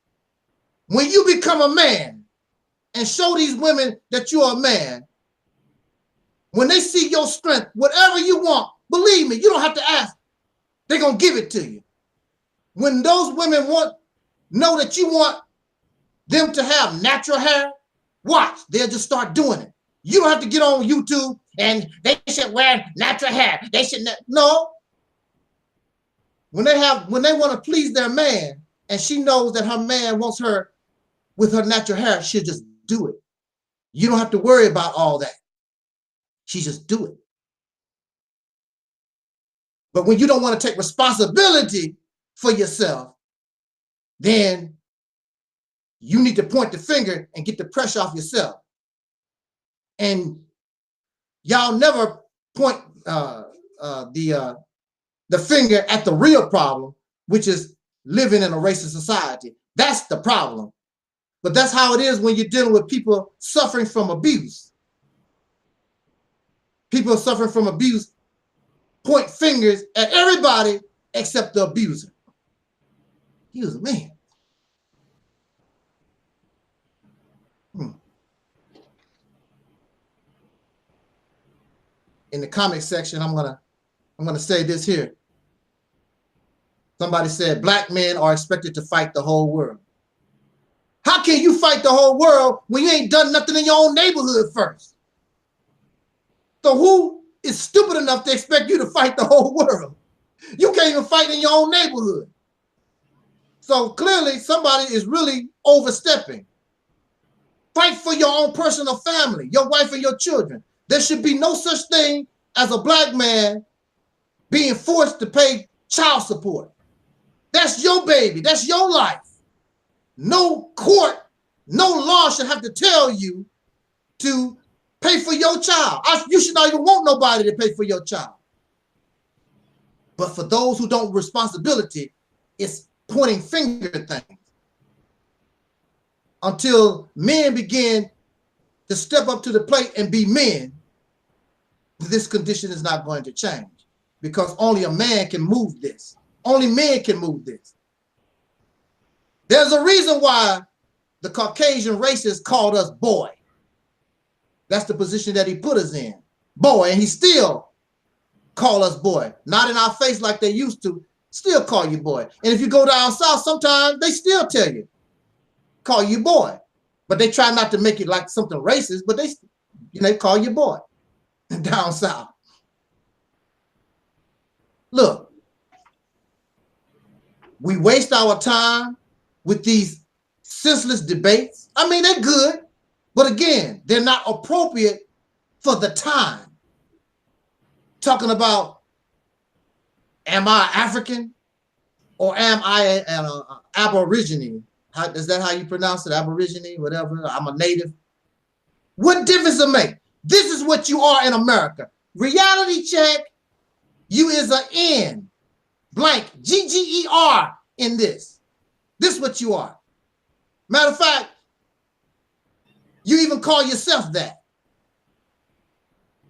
When you become a man and show these women that you're a man, when they see your strength, whatever you want, believe me, you don't have to ask. They're going to give it to you. When those women know that you want them to have natural hair, watch, they'll just start doing it. You don't have to get on YouTube and they should wear natural hair. They should no. When they want to please their man, and she knows that her man wants her with her natural hair, she'll just do it. You don't have to worry about all that. She just do it. But when you don't want to take responsibility for yourself, then you need to point the finger and get the pressure off yourself. And y'all never point the finger at the real problem, which is living in a racist society. That's the problem. But that's how it is when you're dealing with people suffering from abuse. People suffering from abuse point fingers at everybody except the abuser. He was a man. In the comment section, I'm gonna say this here. Somebody said black men are expected to fight the whole world. How can you fight the whole world when you ain't done nothing in your own neighborhood first? So who is stupid enough to expect you to fight the whole world? You can't even fight in your own neighborhood. So clearly somebody is really overstepping. Fight for your own personal family, your wife and your children. There should be no such thing as a black man being forced to pay child support. That's your baby. That's your life. No court, no law should have to tell you to pay for your child. You should not even want nobody to pay for your child. But for those who don't have responsibility, it's pointing finger things. Until men begin to step up to the plate and be men, this condition is not going to change, because only a man can move this. Only men can move this. There's a reason why the Caucasian racists called us boy. That's the position that he put us in, boy, and he still call us boy. Not in our face like they used to, still call you boy. And if you go down south, sometimes they still tell you, call you boy. But they try not to make it like something racist, but they call you boy down south. Look, we waste our time with these senseless debates. I mean, they're good, but again, they're not appropriate for the time. Talking about, am I African or am I an Aborigine? Is that how you pronounce it? Aborigine, whatever. I'm a native. What difference it make? This is what you are in America. Reality check. You is an N blank GGER in this. This is what you are. Matter of fact, you even call yourself that.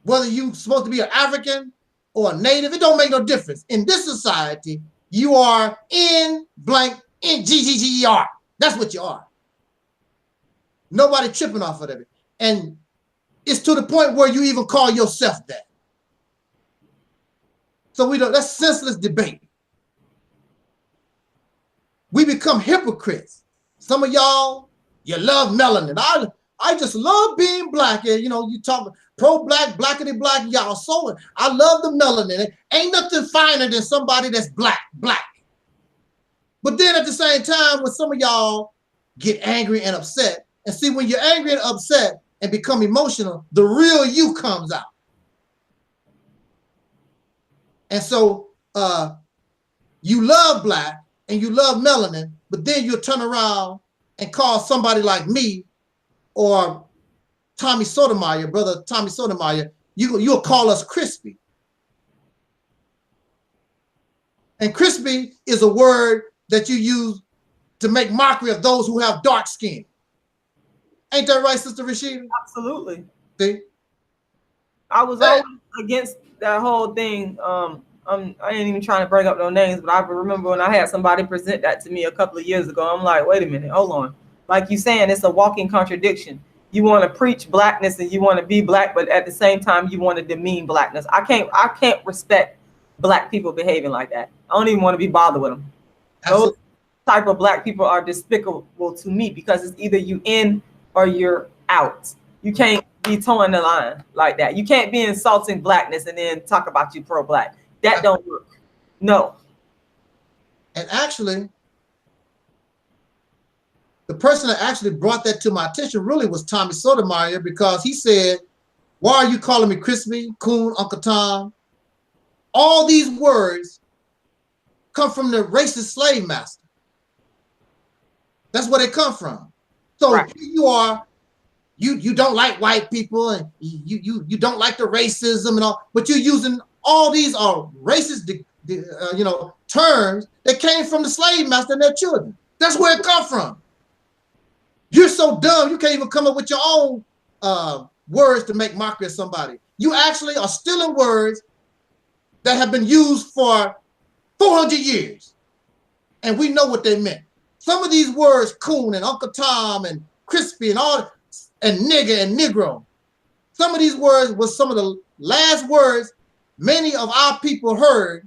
Whether you're supposed to be an African or a native, it don't make no difference. In this society, you are N blank N GGER. That's what you are. Nobody tripping off of it. And it's to the point where you even call yourself that. So that's senseless debate. We become hypocrites. Some of y'all, you love melanin. I just love being black. And you talk pro-black, blackity-black, y'all. So I love the melanin. Ain't nothing finer than somebody that's black. But then at the same time, when some of y'all get angry and upset, and see, when you're angry and upset and become emotional, the real you comes out. And so you love black and you love melanin, but then you'll turn around and call somebody like me or Tommy Sotomayor, brother Tommy Sotomayor, you'll call us crispy. And crispy is a word that you use to make mockery of those who have dark skin. Ain't that right, Sister Rashida? Absolutely. See? I was always against that whole thing. I ain't even trying to bring up no names, but I remember when I had somebody present that to me a couple of years ago. I'm like, wait a minute, hold on. Like you saying, it's a walking contradiction. You want to preach blackness and you want to be black, but at the same time, you want to demean blackness. I can't respect black people behaving like that. I don't even want to be bothered with them. Those type of black people are despicable to me because it's either you in or you're out. You can't be towing the line like that. You can't be insulting blackness and then talk about you pro-black. That don't work. No. And actually, the person that actually brought that to my attention really was Tommy Sotomayor, because he said, why are you calling me crispy, coon, Uncle Tom? All these words come from the racist slave master. That's where they come from. So right. Here you are, you don't like white people and you don't like the racism and all, but you're using all these are racist terms that came from the slave master and their children. That's where it comes from. You're so dumb, you can't even come up with your own words to make mockery of somebody. You actually are stealing words that have been used for 400 years. And we know what they meant. Some of these words, coon and Uncle Tom and crispy and all, and nigger and negro. Some of these words was some of the last words many of our people heard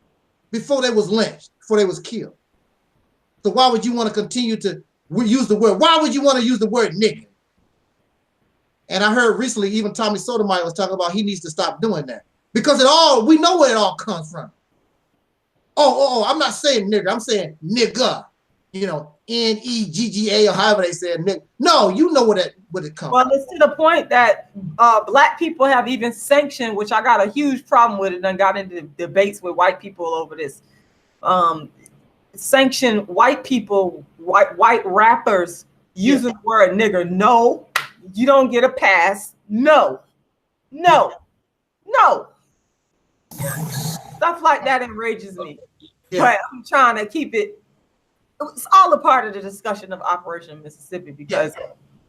before they was lynched, before they was killed. So why would you want to continue to use the word? Why would you want to use the word nigger? And I heard recently, even Tommy Sotomayor was talking about he needs to stop doing that. Because we know where it all comes from. Oh, I'm not saying nigger, I'm saying nigga. N-E-G-G-A or however they say it, nigga. No, you know what it comes from. Well, it's to the point that black people have even sanctioned, which I got a huge problem with it and got into debates with white people over this. Sanction white people, white rappers using the word nigger. No, you don't get a pass. No. Stuff like that enrages me. Yeah. But I'm trying to keep it. It's all a part of the discussion of Operation Mississippi, because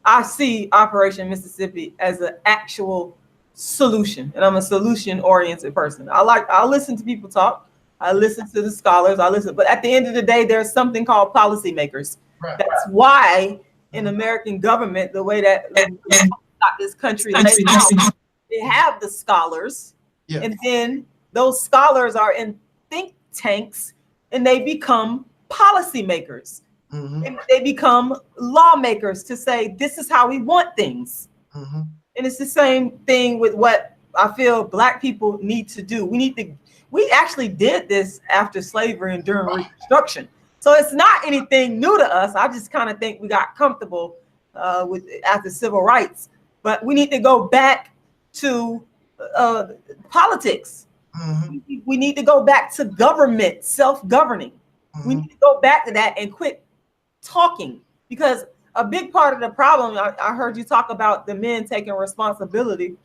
I see Operation Mississippi as an actual solution, and I'm a solution-oriented person. I listen to people talk. I listen to the scholars. But at the end of the day, there's something called policymakers. Right. That's why in American government, the way that this country, they have the scholars, and then those scholars are in think tanks, and they become policymakers. And they become lawmakers to say, this is how we want things. And it's the same thing with what I feel Black people need to do. We actually did this after slavery and during Reconstruction. So it's not anything new to us. I just kind of think we got comfortable with after civil rights. But we need to go back to politics. We need to go back to government, self-governing. We need to go back to that and quit talking, because a big part of the problem, I heard you talk about the men taking responsibility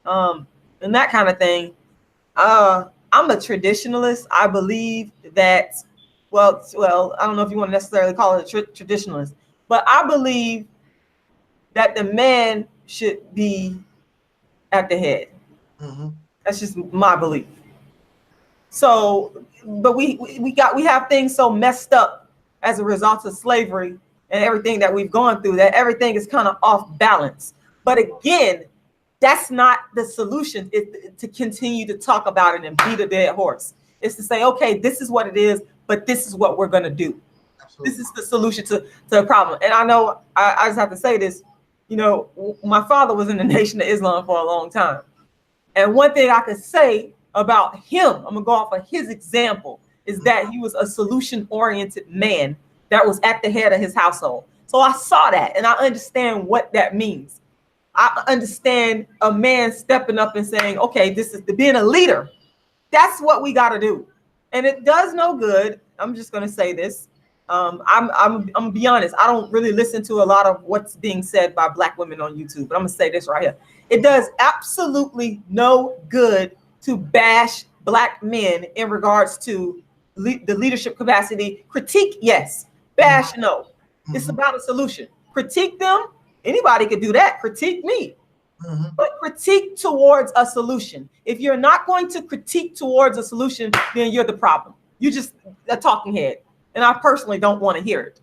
and that kind of thing. I'm a traditionalist. I believe that, well, I don't know if you want to necessarily call it a traditionalist, but I believe that the man should be at the head. That's just my belief. So, but we have things so messed up as a result of slavery and everything that we've gone through, that everything is kind of off balance. But again, that's not the solution, is to continue to talk about it and beat a dead horse. It's to say, okay, this is what it is, but this is what we're going to do. Absolutely. This is the solution to the problem. And I know I just have to say this, you know, my father was in the Nation of Islam for a long time. And one thing I could say about him, I'm gonna go off of his example, is that he was a solution-oriented man that was at the head of his household. So I saw that and I understand what that means. I understand a man stepping up and saying, okay, this is being a leader. That's what we got to do. And it does no good. I'm just going to say this. I'm gonna be honest. I don't really listen to a lot of what's being said by Black women on YouTube, but I'm gonna say this right here. It does absolutely no good to bash Black men in regards to the leadership capacity. Critique, yes. Bash, no. It's about a solution. Critique them. Anybody could do that. Critique me. But critique towards a solution. If you're not going to critique towards a solution, then you're the problem. You're just a talking head. And I personally don't want to hear it.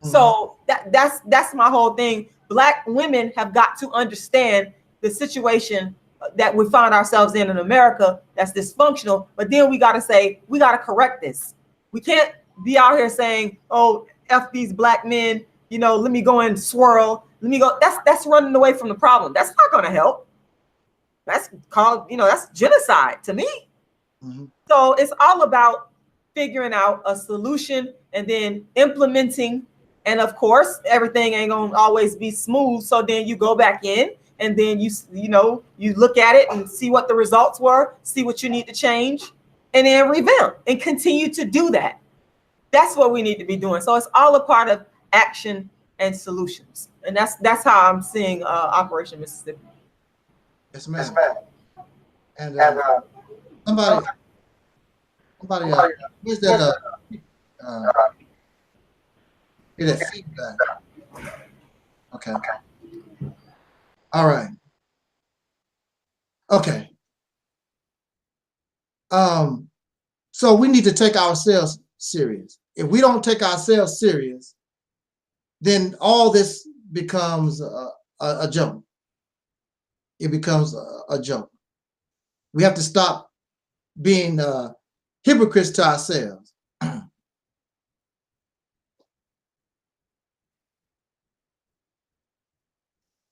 So that's my whole thing. Black women have got to understand the situation that we find ourselves in America that's dysfunctional. But then we got to say, we got to correct this. We can't be out here saying, oh, F these Black men, you know, let me go and swirl. Let me go. That's running away from the problem. That's not going to help. That's called, you know, that's genocide to me. So it's all about figuring out a solution and then implementing. And of course, everything ain't going to always be smooth. So then you go back in and then you look at it and see what the results were, see what you need to change, and then revamp and continue to do that. That's what we need to be doing. So it's all a part of action and solutions. And that's how I'm seeing Operation Mississippi. Yes, ma'am. And somebody, where's that? Get that feedback. Okay. All right. Okay. So we need to take ourselves serious. If we don't take ourselves serious, then all this becomes a joke. It becomes a joke. We have to stop being hypocrites to ourselves.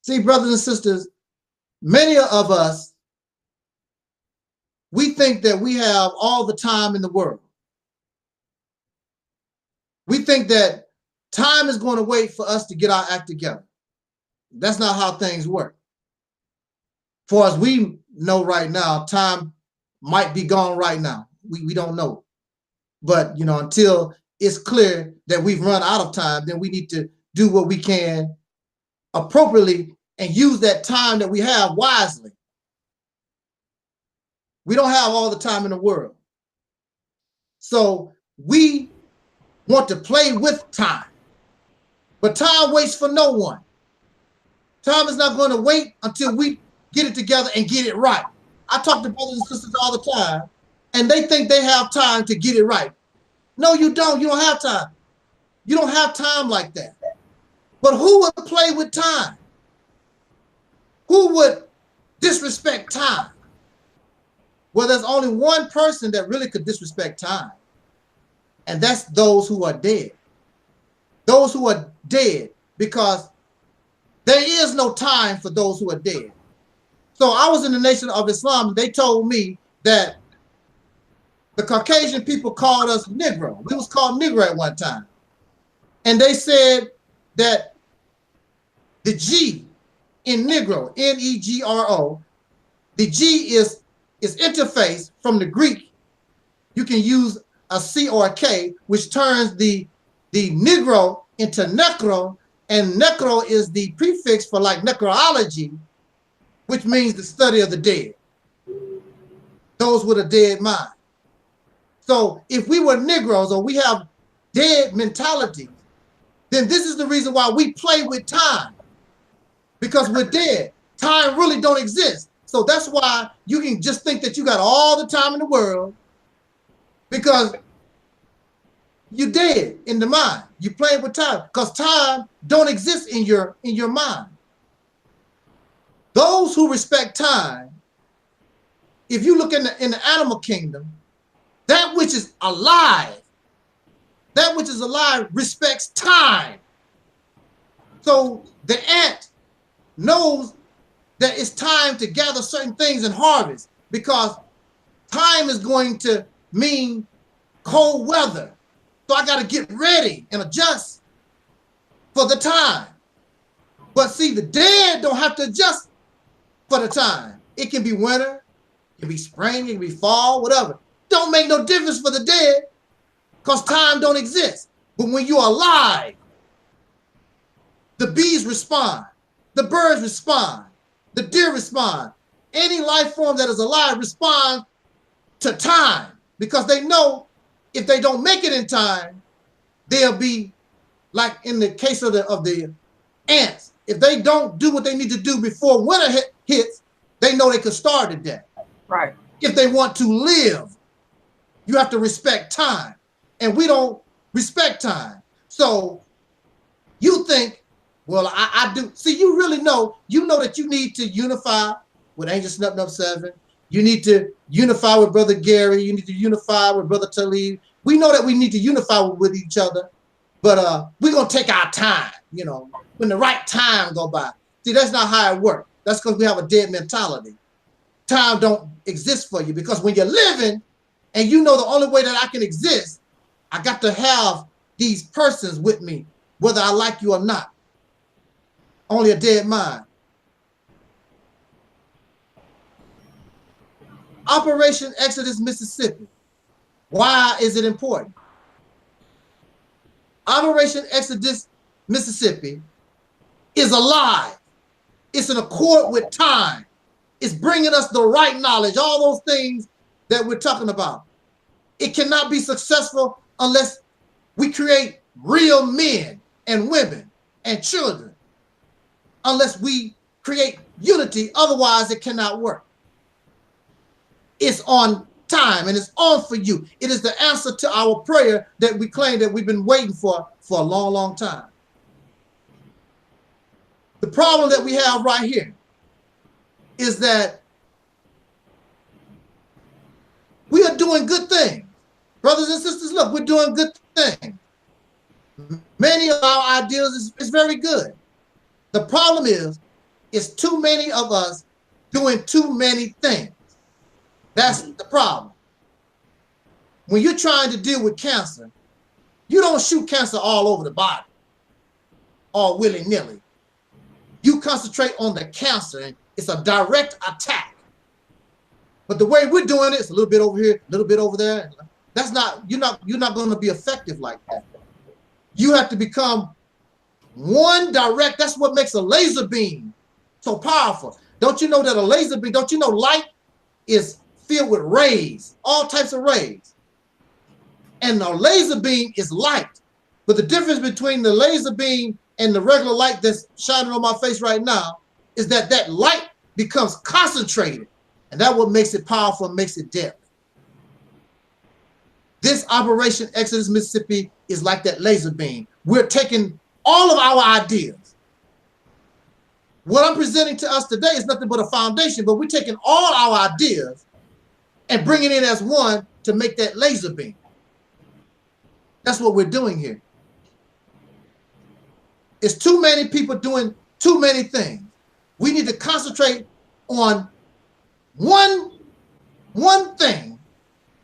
See, brothers and sisters, many of us, we think that we have all the time in the world. We think that time is going to wait for us to get our act together. That's not how things work. For as we know right now, time might be gone right now. We don't know. But, you know, until it's clear that we've run out of time, then we need to do what we can appropriately and use that time that we have wisely. We don't have all the time in the world. So we want to play with time. But time waits for no one. Time is not going to wait until we get it together and get it right. I talk to brothers and sisters all the time, and they think they have time to get it right. No, you don't. You don't have time. You don't have time like that. But who would play with time? Who would disrespect time? Well, there's only one person that really could disrespect time, and that's those who are dead. those who are dead, because there is no time for those who are dead. So I was in the Nation of Islam, and they told me that the Caucasian people called us Negro. We was called Negro at one time. And they said that the G in Negro, N-E-G-R-O, the G is interface from the Greek. You can use a C or a K, which turns the Negro into necro, and necro is the prefix for like necrology, which means the study of the dead. Those with a dead mind. So if we were Negroes or we have dead mentality, then this is the reason why we play with time. Because we're dead. Time really don't exist. So that's why you can just think that you got all the time in the world, because you're dead in the mind. You're playing with time because time don't exist in your mind. Those who respect time, if you look in the animal kingdom, that which is alive respects time. So the ant knows that it's time to gather certain things and harvest, because time is going to mean cold weather. So I got to get ready and adjust for the time. But see, the dead don't have to adjust for the time. It can be winter, it can be spring, it can be fall, whatever. Don't make no difference for the dead, because time don't exist. But when you're alive, the bees respond, the birds respond, the deer respond. Any life form that is alive responds to time, because they know if they don't make it in time, they'll be like in the case of the ants. If they don't do what they need to do before winter hits, they know they could starve to death. Right. If they want to live, you have to respect time. And we don't respect time. So you think, well, I do. See, you really know, that you need to unify with Angel Snub Nub 7. You need to unify with Brother Gary. You need to unify with Brother Taalik. We know that we need to unify with each other, but we're going to take our time, when the right time go by. See, that's not how it works. That's because we have a dead mentality. Time don't exist for you, because when you're living and you know the only way that I can exist, I got to have these persons with me, whether I like you or not. Only a dead mind. Operation Exodus Mississippi. Why is it important? Operation Exodus Mississippi is alive. It's in accord with time. It's bringing us the right knowledge, all those things that we're talking about. It cannot be successful unless we create real men and women and children. Unless we create unity, otherwise it cannot work. It's on time and it's on for you. It is the answer to our prayer that we claim that we've been waiting for a long, long time. The problem that we have right here is that we are doing good things. Brothers and sisters, look, we're doing good things. Many of our ideas is very good. The problem is, it's too many of us doing too many things. That's the problem. When you're trying to deal with cancer, you don't shoot cancer all over the body, all willy-nilly. You concentrate on the cancer, and it's a direct attack. But the way we're doing it, it's a little bit over here, a little bit over there. That's not, you're not going to be effective like that. You have to become one direct. That's what makes a laser beam so powerful. Don't you know that a laser beam, don't you know light is filled with rays, all types of rays. And a laser beam is light. But the difference between the laser beam and the regular light that's shining on my face right now is that that light becomes concentrated. And that's what makes it powerful and makes it deadly. This Operation Exodus Mississippi is like that laser beam. We're taking all of our ideas. What I'm presenting to us today is nothing but a foundation, but we're taking all our ideas and bringing it as one to make that laser beam. That's what we're doing here. It's too many people doing too many things. We need to concentrate on one thing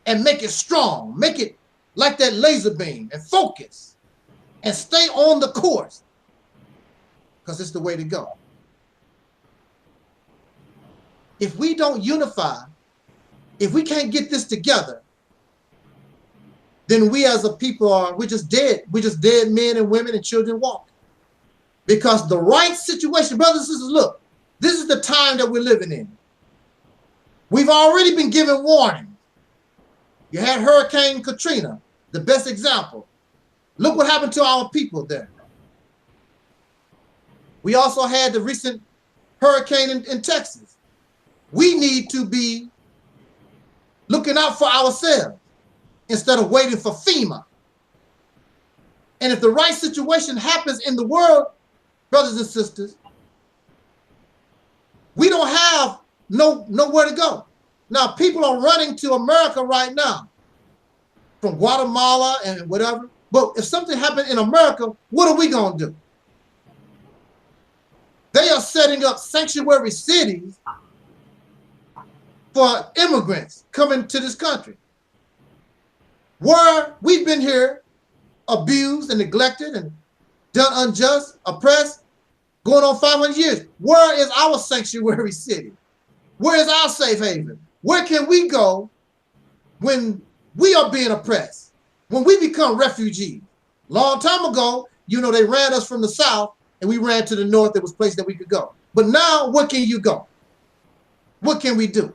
and make it strong. Make it like that laser beam and focus and stay on the course, because it's the way to go. If we don't unify, if we can't get this together, then we as a people we're just dead. We're just dead men and women and children walking. Because the right situation, brothers and sisters, look, this is the time that we're living in. We've already been given warning. You had Hurricane Katrina, the best example. Look what happened to our people there. We also had the recent hurricane in Texas. We need to be looking out for ourselves instead of waiting for FEMA. And if the right situation happens in the world, brothers and sisters, we don't have nowhere to go. Now, people are running to America right now from Guatemala and whatever. But if something happened in America, what are we going to do? They are setting up sanctuary cities for immigrants coming to this country, where we've been here abused and neglected and done unjust, oppressed, going on 500 years. Where is our sanctuary city? Where is our safe haven? Where can we go when we are being oppressed, when we become refugees? Long time ago, you know, they ran us from the south and we ran to the north. There was a place that we could go. But now, where can you go? What can we do?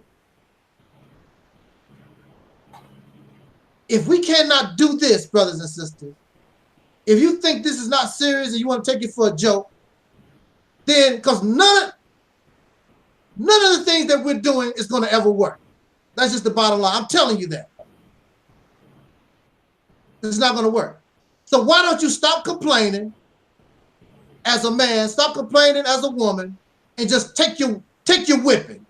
If we cannot do this, brothers and sisters, if you think this is not serious and you want to take it for a joke, then, because none of the things that we're doing is going to ever work. That's just the bottom line. I'm telling you that. It's not going to work. So why don't you stop complaining as a man, stop complaining as a woman, and just take your whipping.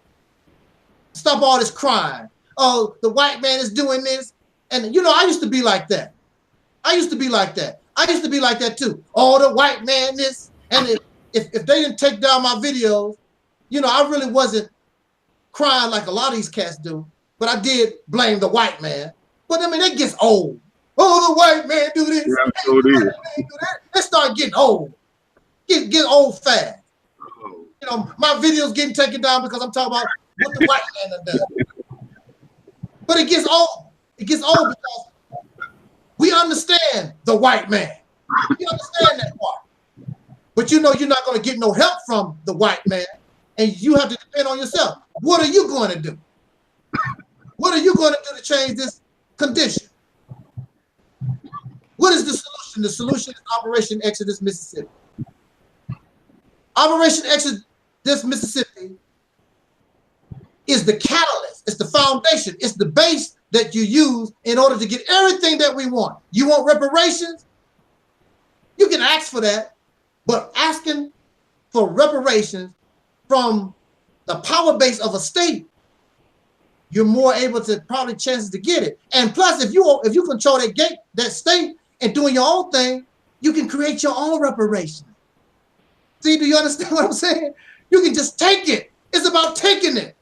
Stop all this crying. Oh, the white man is doing this. And, you know, I used to be like that. I used to be like that. I used to be like that too. Oh, the white man this. And if they didn't take down my videos, you know, I really wasn't crying like a lot of these cats do. But I did blame the white man. But, I mean, that gets old. Oh, the white man do this. Yeah, so it is. That start getting old. Get old fast. Oh. You know, my videos getting taken down because I'm talking about what the white man has done. But it gets old. It gets old because we understand the white man. We understand that part. But you know you're not going to get no help from the white man, and you have to depend on yourself. What are you going to do? What are you going to do to change this condition? What is the solution? The solution is Operation Exodus Mississippi. Operation Exodus Mississippi is the catalyst. It's the foundation. It's the base that you use in order to get everything that we want. You want reparations? You can ask for that, but asking for reparations from the power base of a state, you're more able to probably chances to get it. And plus, if you control that state and doing your own thing, you can create your own reparations. See, do you understand what I'm saying? You can just take it. It's about taking it.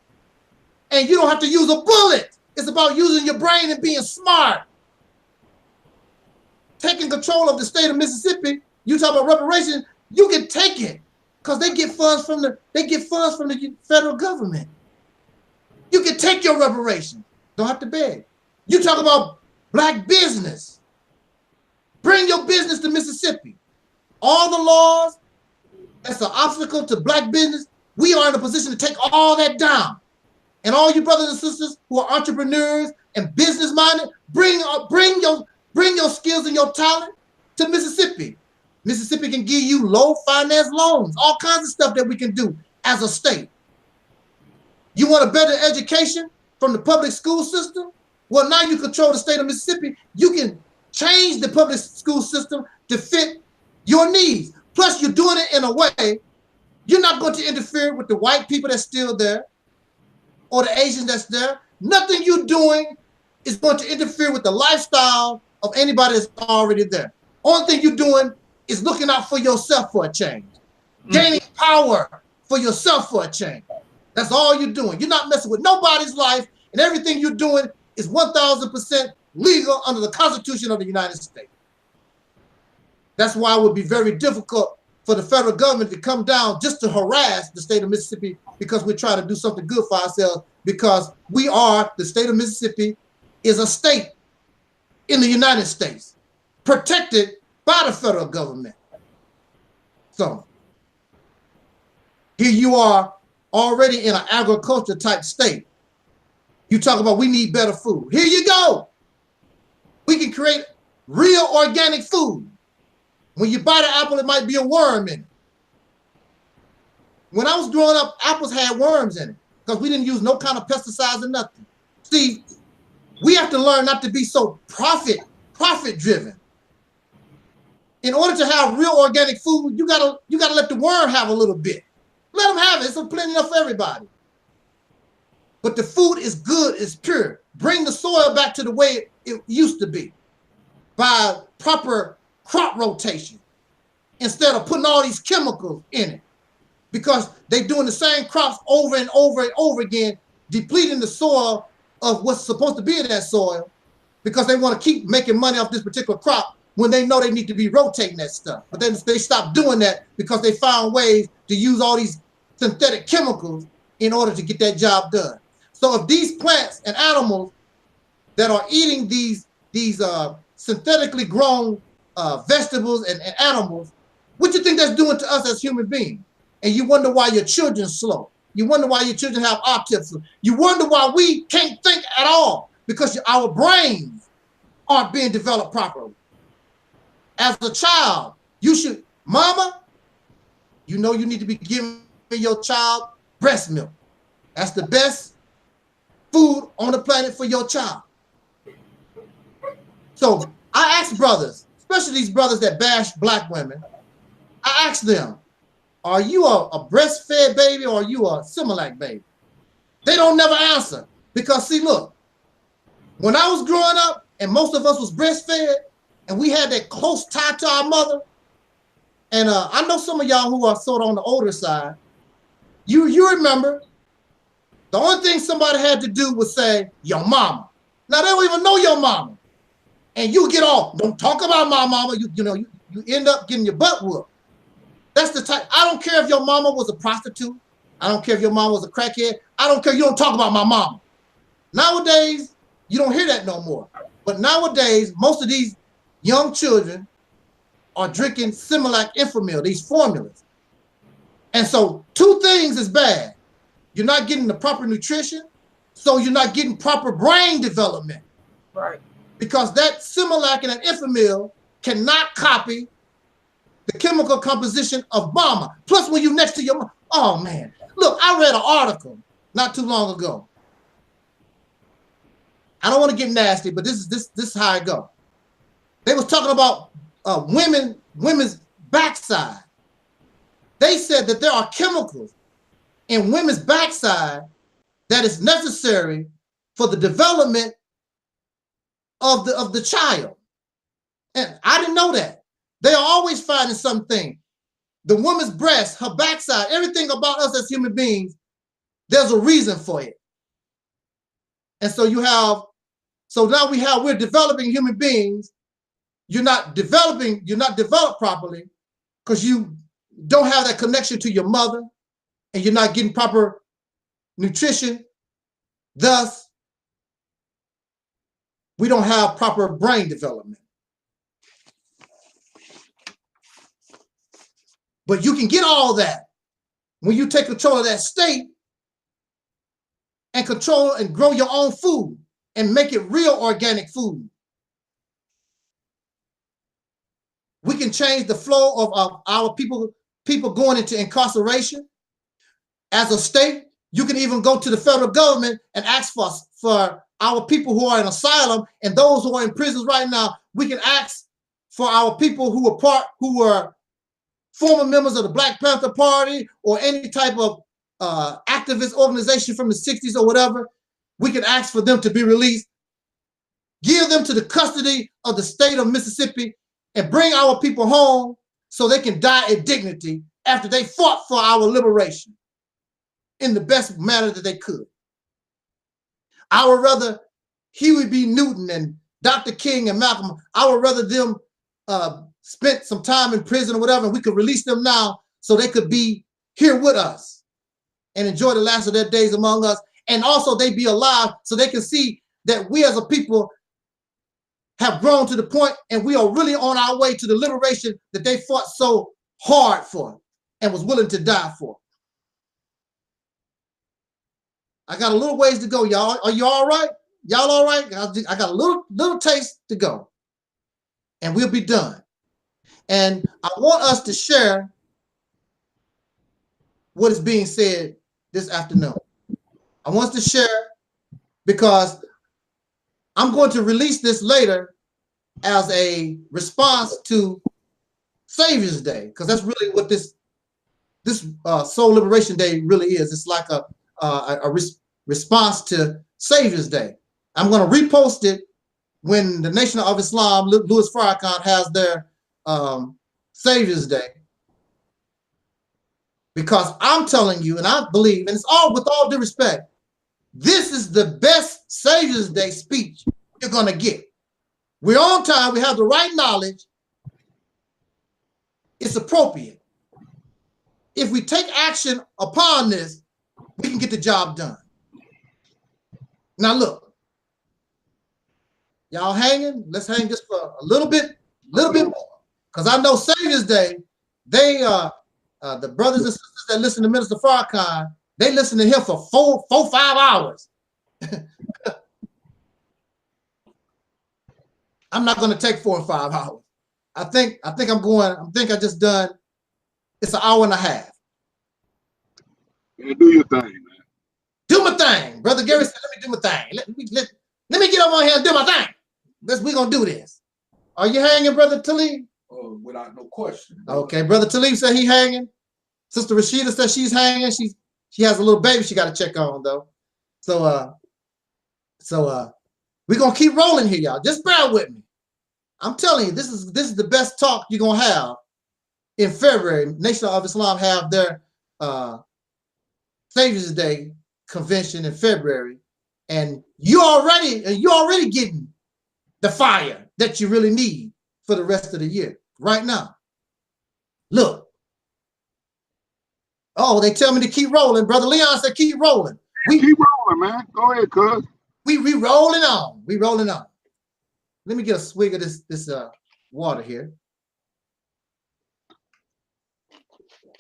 And you don't have to use a bullet. It's about using your brain and being smart. Taking control of the state of Mississippi, you talk about reparations, you can take it. Because they get funds from the federal government. You can take your reparations. Don't have to beg. You talk about black business. Bring your business to Mississippi. All the laws that's an obstacle to black business, we are in a position to take all that down. And all you brothers and sisters who are entrepreneurs and business-minded, bring your skills and your talent to Mississippi. Mississippi can give you low finance loans, all kinds of stuff that we can do as a state. You want a better education from the public school system? Well, now you control the state of Mississippi. You can change the public school system to fit your needs. Plus, you're doing it in a way, you're not going to interfere with the white people that's still there or the Asians that's there. Nothing you're doing is going to interfere with the lifestyle of anybody that's already there. Only thing you're doing is looking out for yourself for a change. Gaining power for yourself for a change. That's all you're doing. You're not messing with nobody's life, and everything you're doing is 1,000% legal under the Constitution of the United States. That's why it would be very difficult for the federal government to come down just to harass the state of Mississippi, because we're trying to do something good for ourselves, because we are, the state of Mississippi is a state in the United States, protected by the federal government. So here you are already in an agriculture type state. You talk about we need better food. Here you go. We can create real organic food. When you buy the apple, it might be a worm in it. When I was growing up, apples had worms in it because we didn't use no kind of pesticides or nothing. See, we have to learn not to be so profit driven. In order to have real organic food, you gotta let the worm have a little bit. Let them have it. It's plenty enough for everybody. But the food is good, it's pure. Bring the soil back to the way it used to be by proper crop rotation instead of putting all these chemicals in it, because they're doing the same crops over and over and over again, depleting the soil of what's supposed to be in that soil, because they want to keep making money off this particular crop when they know they need to be rotating that stuff. But then they stop doing that because they found ways to use all these synthetic chemicals in order to get that job done. So if these plants and animals that are eating these synthetically grown vegetables and animals, what do you think that's doing to us as human beings? And you wonder why your children slow. You wonder why your children have autism. You wonder why we can't think at all, because our brains aren't being developed properly. As a child, you should, mama, you know you need to be giving your child breast milk. That's the best food on the planet for your child. So I ask brothers, especially these brothers that bash black women, I ask them, are you a breastfed baby or are you a Similac baby? They don't never answer, because see, look, when I was growing up and most of us was breastfed and we had that close tie to our mother, and I know some of y'all who are sort of on the older side, you remember the only thing somebody had to do was say, your mama. Now they don't even know your mama. And you get off, don't talk about my mama, you end up getting your butt whooped. That's the type. I don't care if your mama was a prostitute. I don't care if your mama was a crackhead. I don't care. You don't talk about my mama. Nowadays, you don't hear that no more. But nowadays, most of these young children are drinking Similac Infamil, these formulas. And so 2 things is bad. You're not getting the proper nutrition, so you're not getting proper brain development. Right. Because that Similac and that Infamil cannot copy the chemical composition of mama. Plus, when you're next to your mama, oh man. Look, I read an article not too long ago. I don't want to get nasty, but this is how it go. They was talking about women's backside. They said that there are chemicals in women's backside that is necessary for the development of the child. And I didn't know that. They are always finding something. The woman's breast, her backside, everything about us as human beings, there's a reason for it. And so we're developing human beings. You're not developed properly because you don't have that connection to your mother and you're not getting proper nutrition. Thus, we don't have proper brain development. But you can get all that when you take control of that state and control and grow your own food and make it real organic food. We can change the flow of our people going into incarceration. As a state, you can even go to the federal government and ask for our people who are in asylum and those who are in prisons right now. We can ask for our people who were former members of the Black Panther Party or any type of activist organization from the 60s or whatever. We can ask for them to be released, give them to the custody of the state of Mississippi, and bring our people home so they can die in dignity after they fought for our liberation in the best manner that they could. I would rather Huey B. Newton and Dr. King and Malcolm, I would rather them spent some time in prison or whatever, and we could release them now so they could be here with us and enjoy the last of their days among us. And also they be alive so they can see that we as a people have grown to the point and we are really on our way to the liberation that they fought so hard for and was willing to die for. I got a little ways to go, y'all. Are you all right? Y'all all right? I got a little taste to go and we'll be done. And I want us to share what is being said this afternoon. I want us to share because I'm going to release this later as a response to Savior's Day, because that's really what this Soul Liberation Day really is. It's like a response to Savior's Day. I'm going to repost it when the Nation of Islam, Louis Farrakhan, has their Savior's Day, because I'm telling you, and I believe, and it's all with all due respect, this is the best Savior's Day speech you're going to get. We're on time. We have the right knowledge. It's appropriate. If we take action upon this, we can get the job done. Now look, y'all hanging? Let's hang just for a little bit more, because I know Savior's Day, they the brothers and sisters that listen to Minister Farrakhan, they listen to him for 4-5 hours. I'm not going to take 4 or 5 hours. I think I just done. It's an hour and a half. Yeah, do your thing, man. Do my thing, Brother Gary said. Let me do my thing. Let me get over here and do my thing. We're gonna do this. Are you hanging, Brother Taalik? Without no question. Okay, Brother Taalik said he hanging. Sister Rashida said she's hanging. She has a little baby she got to check on though. So we're gonna keep rolling here, y'all. Just bear with me. I'm telling you, this is the best talk you're gonna have in February. Nation of Islam have their Savior's Day convention in February, and you're already getting the fire that you really need for the rest of the year right now. Look. Oh, they tell me to keep rolling. Brother Leon said keep rolling. Keep rolling, man. Go ahead, cuz. We rolling on. We rolling on. Let me get a swig of this water here.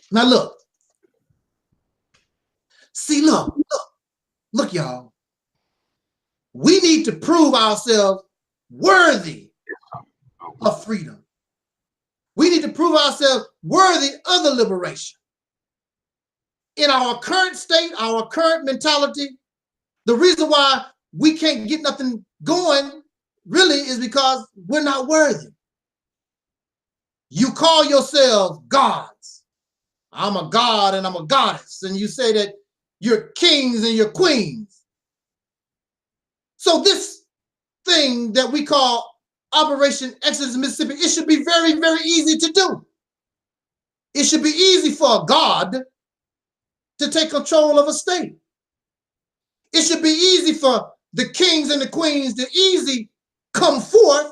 Now look. See, look, y'all. We need to prove ourselves worthy of freedom. We need to prove ourselves worthy of the liberation. In our current state, our current mentality, the reason why we can't get nothing going really is because we're not worthy. You call yourselves gods. I'm a god and I'm a goddess. And you say that you're kings and you're queens. So this thing that we call Operation Exodus Mississippi, it should be very, very easy to do. It should be easy for a god to take control of a state. It should be easy for the kings and the queens to easily come forth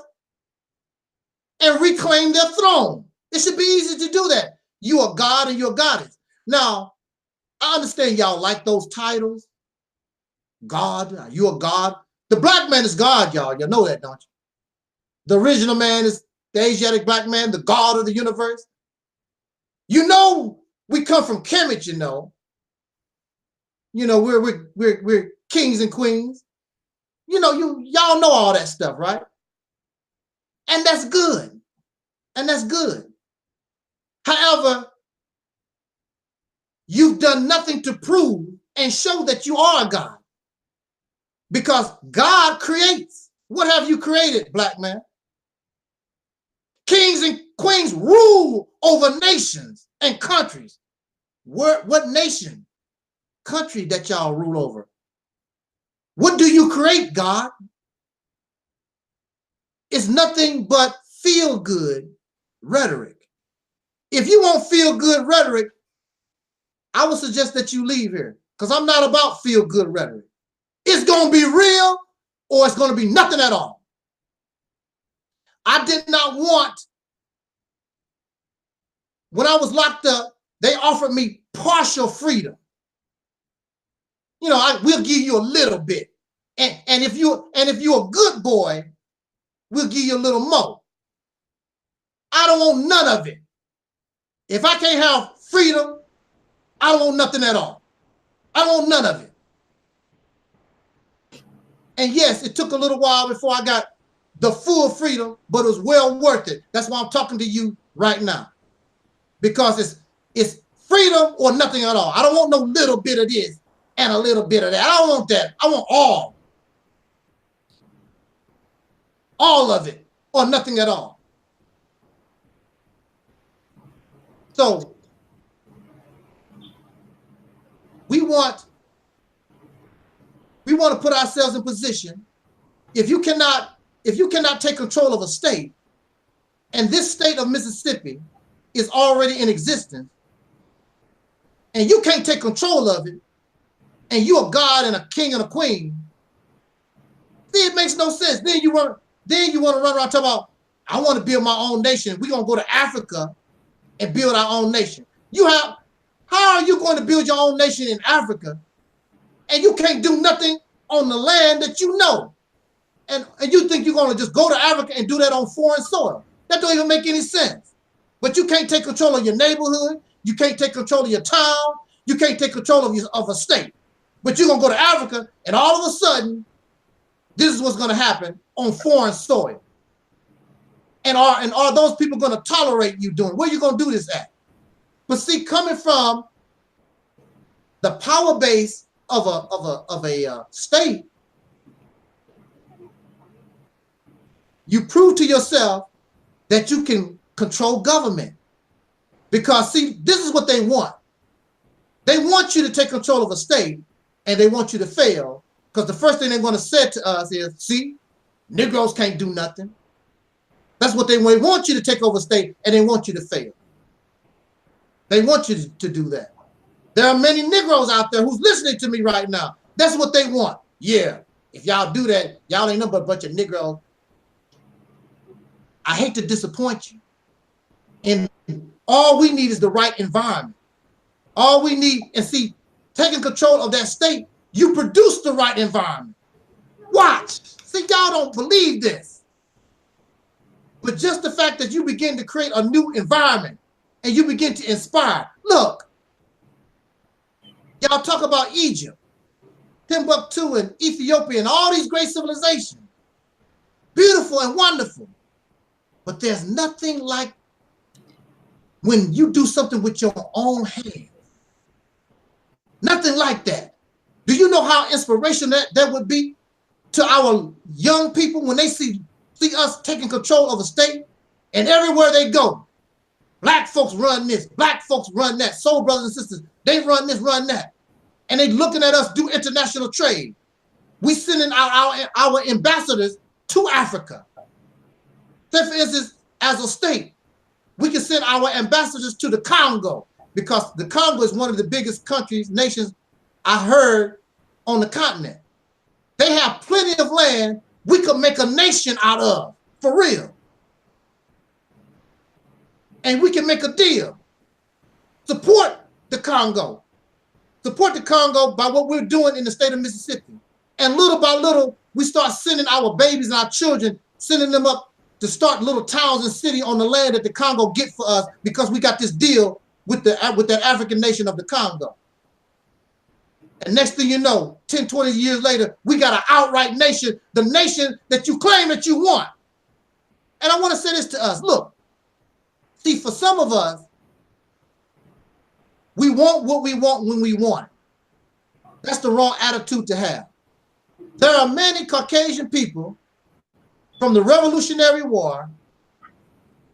and reclaim their throne. It should be easy to do that. You are God and you're goddess. Now, I understand y'all like those titles. God, you a God. The black man is God, y'all. You know that, don't you? The original man is the Asiatic black man, the God of the universe. You know, we come from Kemet, you know. You know, we're kings and queens. You know, y'all know all that stuff, right? And that's good. And that's good. However, you've done nothing to prove and show that you are a God. Because God creates. What have you created, black man? Kings and queens rule over nations and countries. What nation? Country that y'all rule over. What do you create, God? It's nothing but feel-good rhetoric. if you want feel-good rhetoric, I would suggest that you leave here, because I'm not about feel-good rhetoric. It's going to be real or it's going to be nothing at all. I did not want, when I was locked up, they offered me partial freedom. You know, we'll give you a little bit. And if you're a good boy, we'll give you a little more. I don't want none of it. If I can't have freedom, I don't want nothing at all. I don't want none of it. And yes, it took a little while before I got the full freedom, but it was well worth it. That's why I'm talking to you right now. Because it's freedom or nothing at all. I don't want no little bit of this and a little bit of that. I don't want that. I want all. All of it or nothing at all. So we want to put ourselves in position. If you cannot take control of a state, and this state of Mississippi is already in existence, and you can't take control of it, and you're a god and a king and a queen, then it makes no sense. Then you want to run around talking about, I want to build my own nation. We're gonna go to Africa and build our own nation. How are you going to build your own nation in Africa and you can't do nothing on the land that you know? And you think you're going to just go to Africa and do that on foreign soil? That don't even make any sense. But you can't take control of your neighborhood. You can't take control of your town. You can't take control of a state. But you're going to go to Africa and all of a sudden, this is what's going to happen on foreign soil. And are those people going to tolerate you doing? Where are you going to do this at? But see, coming from the power base of a state, you prove to yourself that you can control government. Because see, this is what they want. They want you to take control of a state and they want you to fail. Because the first thing they're going to say to us is, see, Negroes can't do nothing. That's what they want you to take over state and they want you to fail. They want you to do that. There are many Negroes out there who's listening to me right now. That's what they want. Yeah, if y'all do that, y'all ain't nothing but a bunch of Negroes. I hate to disappoint you. And all we need is the right environment. All we need, and see, taking control of that state, you produce the right environment. Watch. See, y'all don't believe this. But just the fact that you begin to create a new environment and you begin to inspire. Look, y'all talk about Egypt, Timbuktu and Ethiopia and all these great civilizations. Beautiful and wonderful. But there's nothing like when you do something with your own hands. Nothing like that. Do you know how inspirational that would be to our young people when they see us taking control of a state? And everywhere they go, black folks run this, black folks run that, soul brothers and sisters, they run this, run that. And they looking at us do international trade. We sending out our ambassadors to Africa. Say, for instance, as a state, we can send our ambassadors to the Congo because the Congo is one of the biggest countries, nations I heard on the continent. They have plenty of land we could make a nation out of, for real. And we can make a deal. Support the Congo. Support the Congo by what we're doing in the state of Mississippi. And little by little, we start sending our babies and our children, sending them up to start little towns and cities on the land that the Congo get for us because we got this deal with that African nation of the Congo. And next thing you know, 10, 20 years later, we got an outright nation, the nation that you claim that you want. And I want to say this to us. Look, see, for some of us, we want what we want when we want it. That's the wrong attitude to have. There are many Caucasian people from the Revolutionary War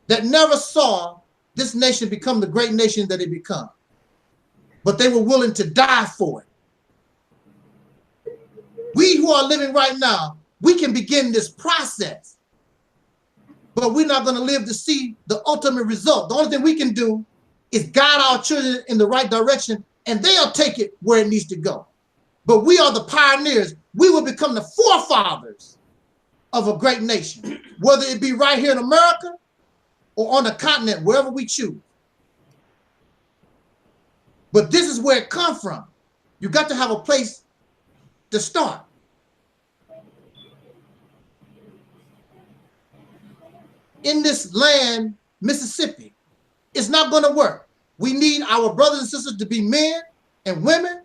that never saw this nation become the great nation that it became. But they were willing to die for it. We who are living right now, we can begin this process, but we're not going to live to see the ultimate result. The only thing we can do is guide our children in the right direction, and they'll take it where it needs to go. But we are the pioneers. We will become the forefathers of a great nation, whether it be right here in America or on the continent, wherever we choose. But this is where it comes from. You got to have a place to start. In this land, Mississippi, it's not going to work. We need our brothers and sisters to be men and women,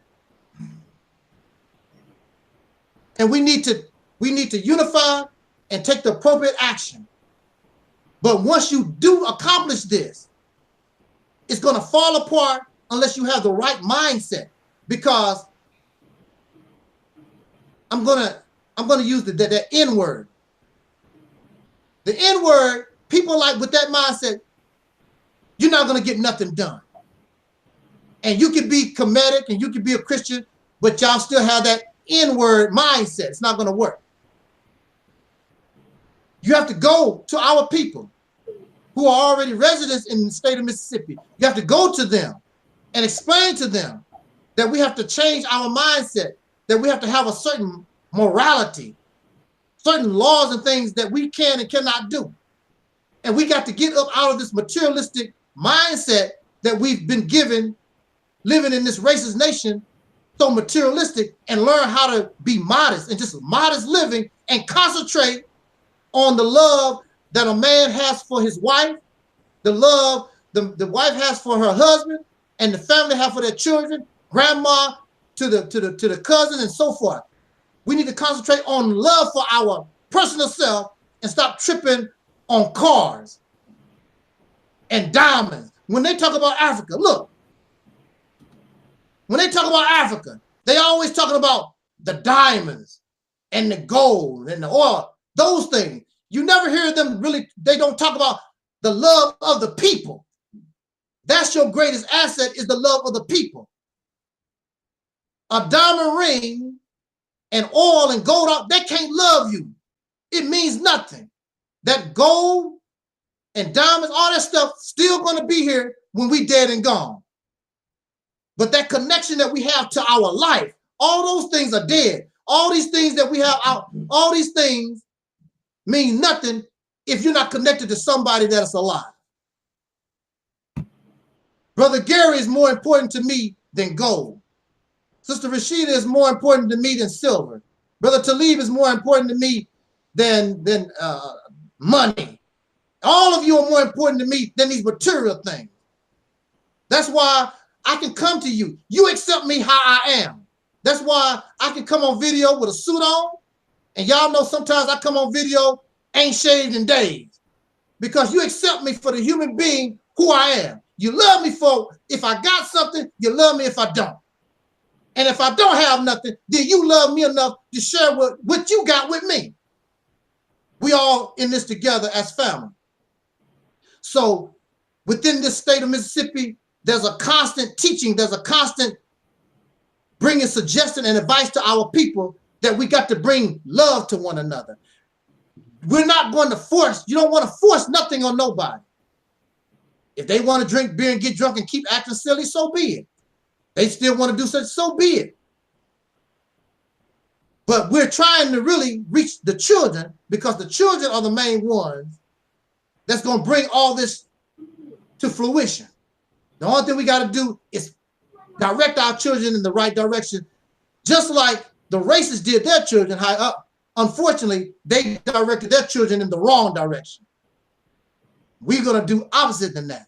and we need to unify and take the appropriate action. But once you do accomplish this, it's going to fall apart unless you have the right mindset. Because I'm gonna use the N word. The N word, people like with that mindset, you're not gonna get nothing done. And you can be comedic and you can be a Christian, but y'all still have that N word mindset. It's not gonna work. You have to go to our people who are already residents in the state of Mississippi. You have to go to them and explain to them that we have to change our mindset, that we have to have a certain morality, certain laws and things that we can and cannot do. And we got to get up out of this materialistic mindset that we've been given living in this racist nation, so materialistic, and learn how to be modest and just modest living and concentrate on the love that a man has for his wife, the love the wife has for her husband, and the family have for their children, grandma to the cousin and so forth. We need to concentrate on love for our personal self and stop tripping on cars and diamonds. When they talk about Africa, look, when they talk about Africa, they always talking about the diamonds and the gold and the oil, those things. You never hear them really, they don't talk about the love of the people. That's your greatest asset, is the love of the people. A diamond ring and oil and gold, they can't love you. It means nothing. That gold and diamonds, all that stuff, still going to be here when we dead and gone. But that connection that we have to our life, all those things are dead. All these things that we have out, all these things mean nothing if you're not connected to somebody that's alive. Brother Gary is more important to me than gold. Sister Rashida is more important to me than silver. Brother Talib is more important to me than money. All of you are more important to me than these material things. That's why I can come to you. You accept me how I am. That's why I can come on video with a suit on. And y'all know sometimes I come on video, ain't shaved in days. Because you accept me for the human being who I am. You love me for, if I got something, you love me if I don't. And if I don't have nothing, then you love me enough to share what you got with me. We all in this together as family. So within this state of Mississippi, there's a constant teaching, there's a constant bringing suggestion and advice to our people that we got to bring love to one another. We're not going to force, you don't want to force nothing on nobody. If they want to drink beer and get drunk and keep acting silly, so be it. They still want to do such, so be it. But we're trying to really reach the children, because the children are the main ones that's going to bring all this to fruition. The only thing we got to do is direct our children in the right direction, just like the racists did their children high up. Unfortunately, they directed their children in the wrong direction. We're going to do opposite than that.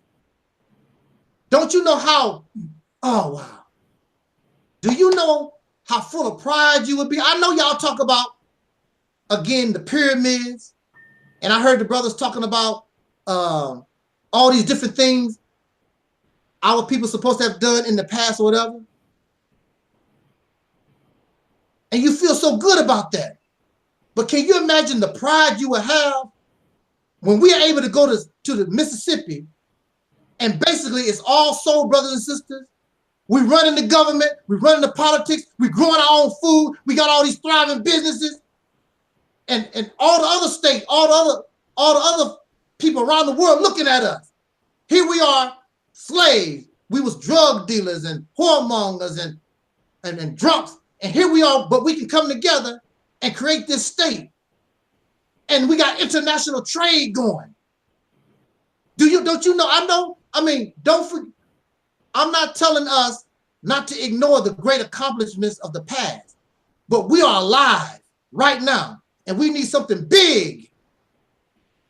Don't you know how, oh, wow. Do you know how full of pride you would be? I know y'all talk about, again, the pyramids, and I heard the brothers talking about all these different things our people supposed to have done in the past or whatever. And you feel so good about that. But can you imagine the pride you would have when we are able to go to the Mississippi, and basically it's all soul brothers and sisters? We running the government, we running the politics, we growing our own food, we got all these thriving businesses, and all the other states, all the other people around the world looking at us. Here we are slaves. We was drug dealers and whoremongers and drunks. And here we are, but we can come together and create this state. And we got international trade going. Don't you know? I mean, I'm not telling us not to ignore the great accomplishments of the past, but we are alive right now. And we need something big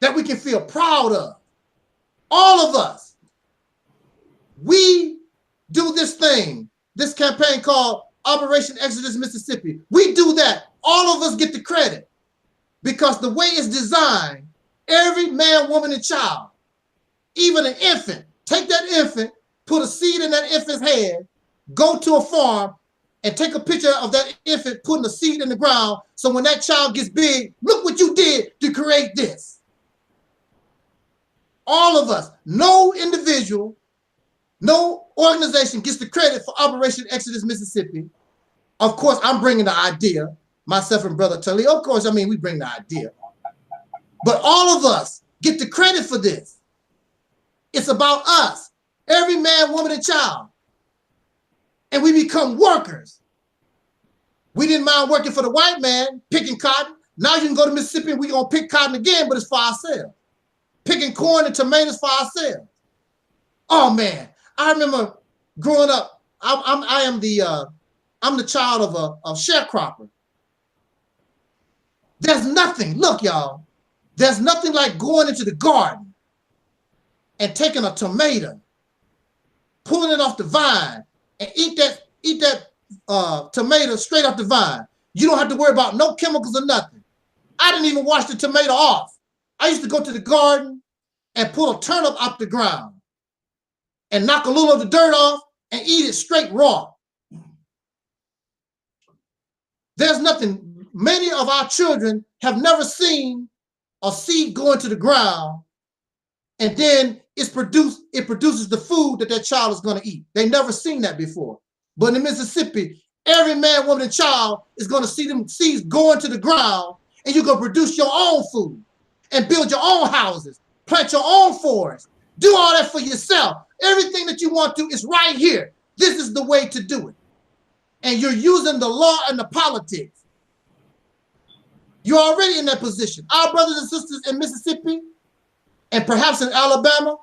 that we can feel proud of. All of us. We do this thing, this campaign called Operation Exodus Mississippi. We do that. All of us get the credit because the way it's designed, every man, woman, and child, even an infant, take that infant, put a seed in that infant's head, go to a farm and take a picture of that infant putting a seed in the ground. So when that child gets big, look what you did to create this. All of us, no individual, no organization gets the credit for Operation Exodus Mississippi. Of course, I'm bringing the idea, myself and Brother Taalik. Of course, I mean, we bring the idea. But all of us get the credit for this. It's about us, every man, woman, and child. And we become workers. We didn't mind working for the white man, picking cotton. Now you can go to Mississippi and we're going to pick cotton again, but it's for ourselves. Picking corn and tomatoes for ourselves. Oh, man. I remember growing up, I'm the child of a sharecropper. There's nothing, look, y'all, there's nothing like going into the garden and taking a tomato, pulling it off the vine, and eat that tomato straight off the vine. You don't have to worry about no chemicals or nothing. I didn't even wash the tomato off. I used to go to the garden and pull a turnip off the ground and knock a little of the dirt off and eat it straight raw. There's nothing, many of our children have never seen a seed go into the ground and then it produces the food that child is going to eat. They never seen that before. But in Mississippi, every man, woman, and child is going to see them seeds go into the ground and you're going to produce your own food and build your own houses, plant your own forests, do all that for yourself. Everything that you want to is right here. This is the way to do it. And you're using the law and the politics. You're already in that position. Our brothers and sisters in Mississippi and perhaps in Alabama,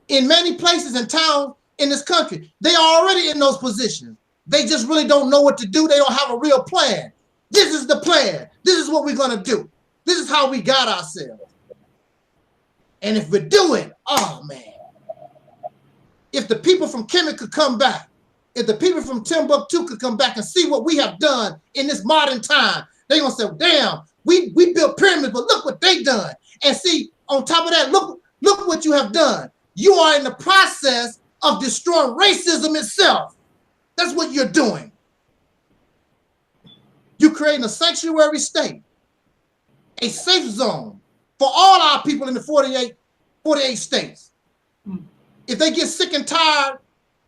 in many places and towns in this country, they are already in those positions. They just really don't know what to do. They don't have a real plan. This is the plan. This is what we're going to do. This is how we got ourselves. And if we do it, oh man, if the people from Kemet could come back, if the people from Timbuktu could come back and see what we have done in this modern time, they're going to say, damn, we built pyramids, but look what they done. And see, on top of that, look what you have done. You are in the process of destroying racism itself. That's what you're doing. You're creating a sanctuary state, a safe zone for all our people in the 48 states. If they get sick and tired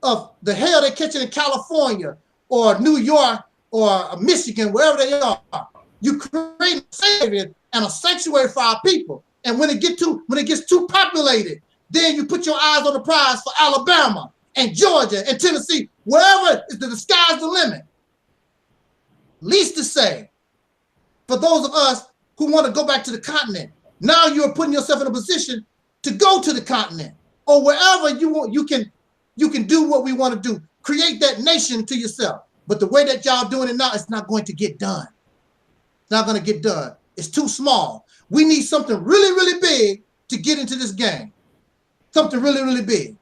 of the hell they're catching in California or New York or Michigan, wherever they are, you create a savior and a sanctuary for our people. And when it gets too populated, then you put your eyes on the prize for Alabama and Georgia and Tennessee, wherever the sky's the limit. Least to say, for those of us who want to go back to the continent, now you're putting yourself in a position to go to the continent or wherever you want. You can do what we want to do. Create that nation to yourself. But the way that y'all doing it now, it's not going to get done. It's not going to get done. It's too small. We need something really, really big to get into this game. Something really, really big.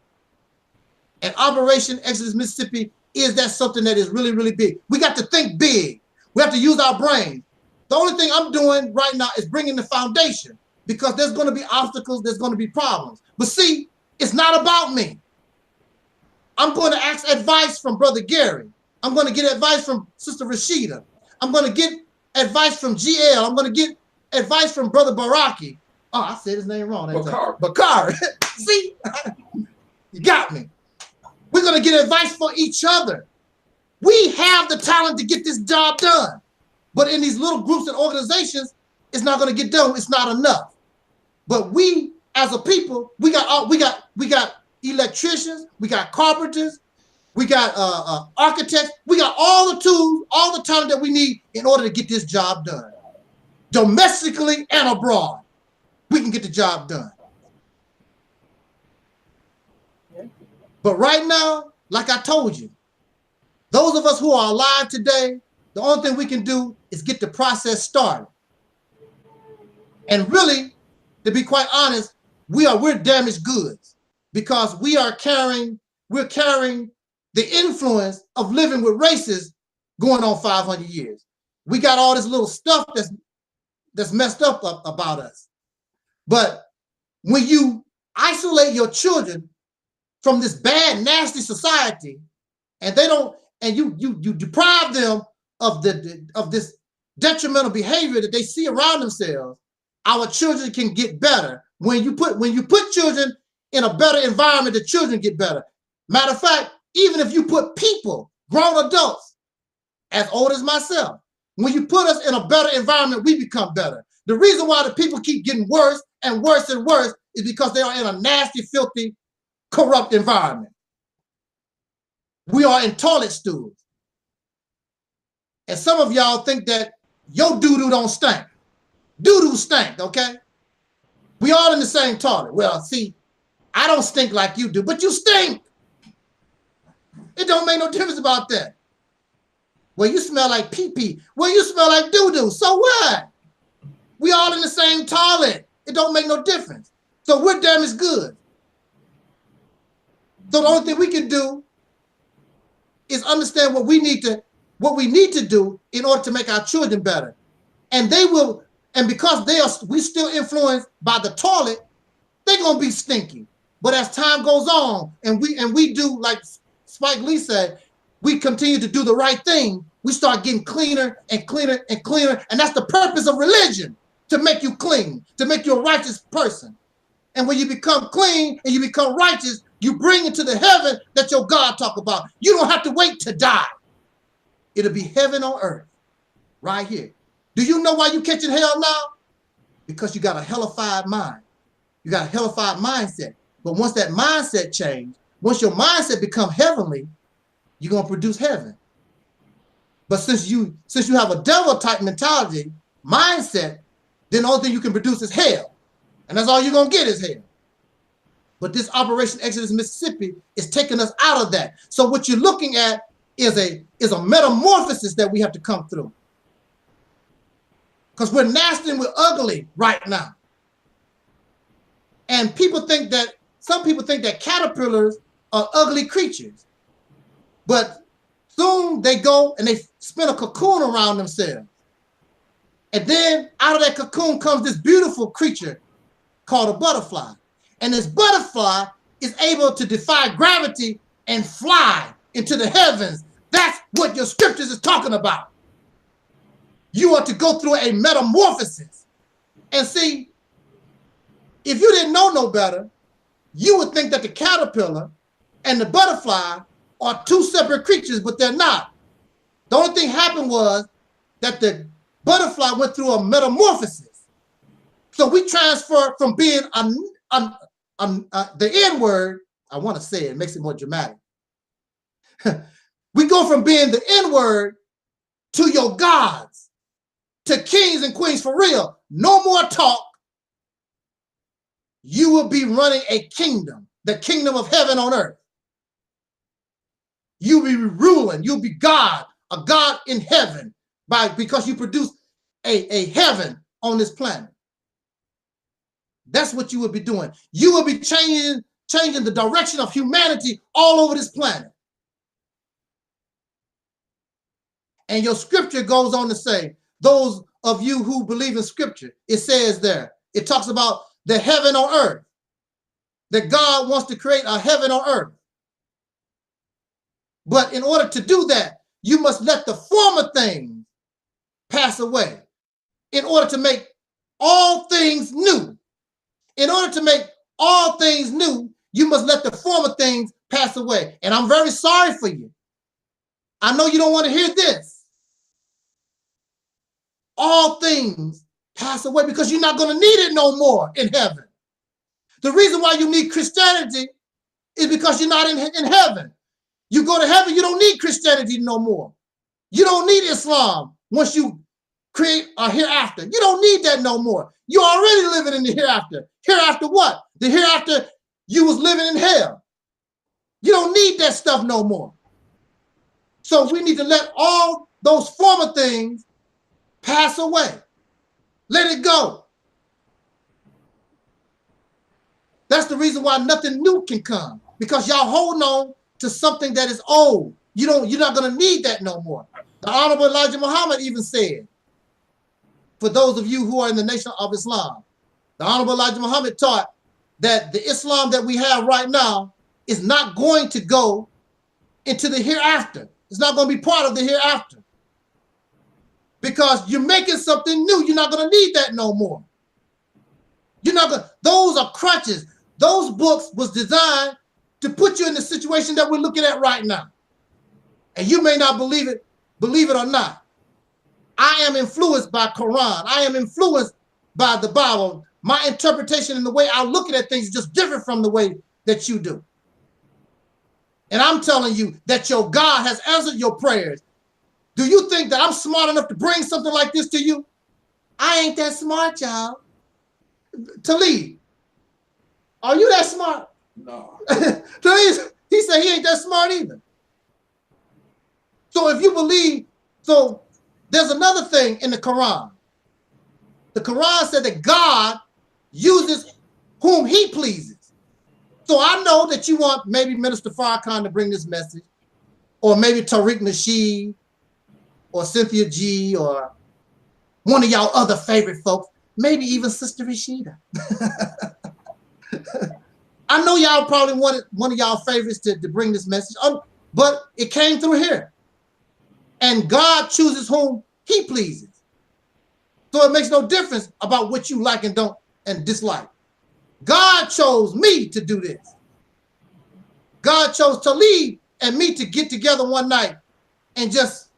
And Operation Exodus Mississippi is that something that is really, really big. We got to think big. We have to use our brains. The only thing I'm doing right now is bringing the foundation because there's going to be obstacles, there's going to be problems. But see, it's not about me. I'm going to ask advice from Brother Gary. I'm going to get advice from Sister Rashida. I'm going to get advice from GL. I'm going to get advice from Brother Baraki. Oh, I said his name wrong. Bakar. See? You got me. We're going to get advice for each other. We have the talent to get this job done. But in these little groups and organizations, it's not going to get done. It's not enough. But we, as a people, we got electricians, we got carpenters, we got architects, we got all the tools, all the talent that we need in order to get this job done. Domestically and abroad, we can get the job done. But right now, like I told you, those of us who are alive today, the only thing we can do is get the process started. And really, to be quite honest, we're damaged goods because we're carrying the influence of living with races going on 500 years. We got all this little stuff that's messed up about us. But when you isolate your children from this bad, nasty society, and you deprive them of this detrimental behavior that they see around themselves, our children can get better. When you put children in a better environment, the children get better. Matter of fact, even if you put people, grown adults, as old as myself, when you put us in a better environment, we become better. The reason why the people keep getting worse and worse and worse is because they are in a nasty, filthy, corrupt environment. We are in toilet stools. And some of y'all think that your doo-doo don't stink. Doo-doo stink, okay? We all in the same toilet. Well, see, I don't stink like you do, but you stink. It don't make no difference about that. Well, you smell like pee-pee. Well, you smell like doo-doo. So what? We all in the same toilet. It don't make no difference. So we're damaged goods. So the only thing we can do is understand what we need to do in order to make our children better. And they will, and because we still influenced by the toilet, they're gonna be stinky. But as time goes on, and we do, like Spike Lee said, we continue to do the right thing, we start getting cleaner and cleaner and cleaner. And that's the purpose of religion, to make you clean, to make you a righteous person. And when you become clean and you become righteous, you bring into the heaven that your God talk about. You don't have to wait to die. It'll be heaven on earth right here. Do you know why you catching hell now? Because you got a hellified mind. You got a hellified mindset. But once that mindset change, once your mindset become heavenly, you're going to produce heaven. But since you have a devil type mentality, mindset, then the only thing you can produce is hell. And that's all you're going to get is hell. But this Operation Exodus Mississippi is taking us out of that. So what you're looking at is a metamorphosis that we have to come through. Because we're nasty and we're ugly right now. And some people think that caterpillars are ugly creatures. But soon they go and they spin a cocoon around themselves. And then out of that cocoon comes this beautiful creature called a butterfly. And this butterfly is able to defy gravity and fly into the heavens. That's what your scriptures is talking about. You are to go through a metamorphosis. And see, if you didn't know no better, you would think that the caterpillar and the butterfly are two separate creatures, but they're not. The only thing happened was that the butterfly went through a metamorphosis. So we transfer from being the N word, I want to say it makes it more dramatic. We go from being the N word to your gods, to kings and queens for real. No more talk. You will be running a kingdom, the kingdom of heaven on earth. You'll be ruling. You'll be God, a God in heaven, because you produce a heaven on this planet. That's what you will be doing. You will be changing the direction of humanity all over this planet. And your scripture goes on to say, those of you who believe in scripture, it says there, it talks about the heaven on earth, that God wants to create a heaven on earth. But in order to do that, you must let the former things pass away in order to make all things new. In order to make all things new, you must let the former things pass away. And I'm very sorry for you. I know you don't want to hear this. All things pass away because you're not going to need it no more in heaven. The reason why you need Christianity is because you're not in heaven. You go to heaven, you don't need Christianity no more. You don't need Islam once you create a hereafter. You don't need that no more. You're already living in the hereafter. Hereafter what? The hereafter you was living in hell. You don't need that stuff no more. So we need to let all those former things pass away. Let it go. That's the reason why nothing new can come, because y'all hold on to something that is old. You're not going to need that no more. The Honorable Elijah Muhammad even said, for those of you who are in the Nation of Islam, the Honorable Elijah Muhammad taught that the Islam that we have right now is not going to go into the hereafter. It's not going to be part of the hereafter. Because you're making something new. You're not going to need that no more. You're not going to, those are crutches. Those books was designed to put you in the situation that we're looking at right now. And you may not believe it or not. I am influenced by Quran. I am influenced by the Bible. My interpretation and the way I look at things is just different from the way that you do. And I'm telling you that your God has answered your prayers. Do you think that I'm smart enough to bring something like this to you? I ain't that smart, y'all. Taalik, are you that smart? No. Taalik, he said he ain't that smart either. So if you believe, so there's another thing in the Quran. The Quran said that God uses whom he pleases. So I know that you want maybe Minister Farrakhan to bring this message, or maybe Tariq Nasheed, or Cynthia G, or one of y'all other favorite folks, maybe even Sister Rashida. I know y'all probably wanted one of y'all favorites to bring this message, but it came through here. And God chooses whom he pleases. So it makes no difference about what you like and don't and dislike. God chose me to do this. God chose Taalik and me to get together one night and just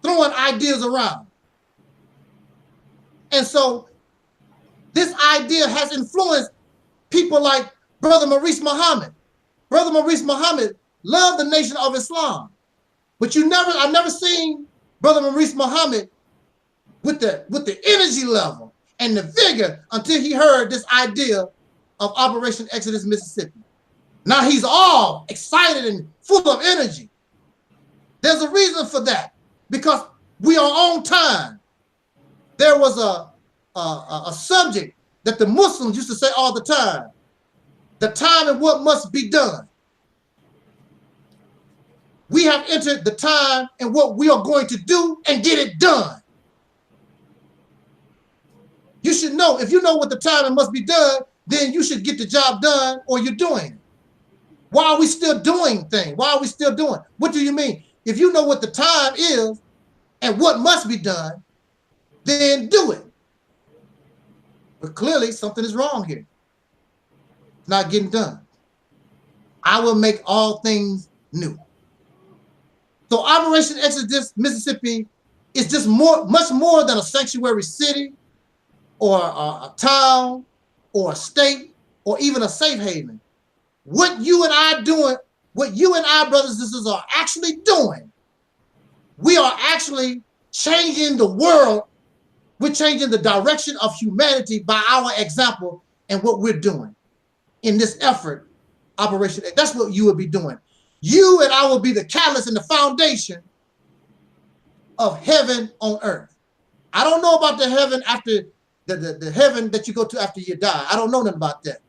throwing ideas around. And so this idea has influenced people like Brother Maurice Muhammad. Brother Maurice Muhammad loved the Nation of Islam. But I've never seen Brother Maurice Muhammad with the energy level and the vigor until he heard this idea of Operation Exodus Mississippi. Now he's all excited and full of energy. There's a reason for that, because we are on time. There was a subject that the Muslims used to say all the time: the time and what must be done. We have entered the time and what we are going to do and get it done. You should know, if you know what the time and must be done, then you should get the job done, or you're doing it. Why are we still doing things? Why are we still doing? What do you mean? If you know what the time is and what must be done, then do it. But clearly something is wrong here. It's not getting done. I will make all things new. So Operation Exodus Mississippi is just much more than a sanctuary city or a town or a state or even a safe haven. What you and I doing, what you and I, brothers and sisters, are actually doing, we are actually changing the world. We're changing the direction of humanity by our example and what we're doing in this effort, Operation. That's what you will be doing. You and I will be the catalyst and the foundation of heaven on earth. I don't know about the heaven after the heaven that you go to after you die. I don't know nothing about that.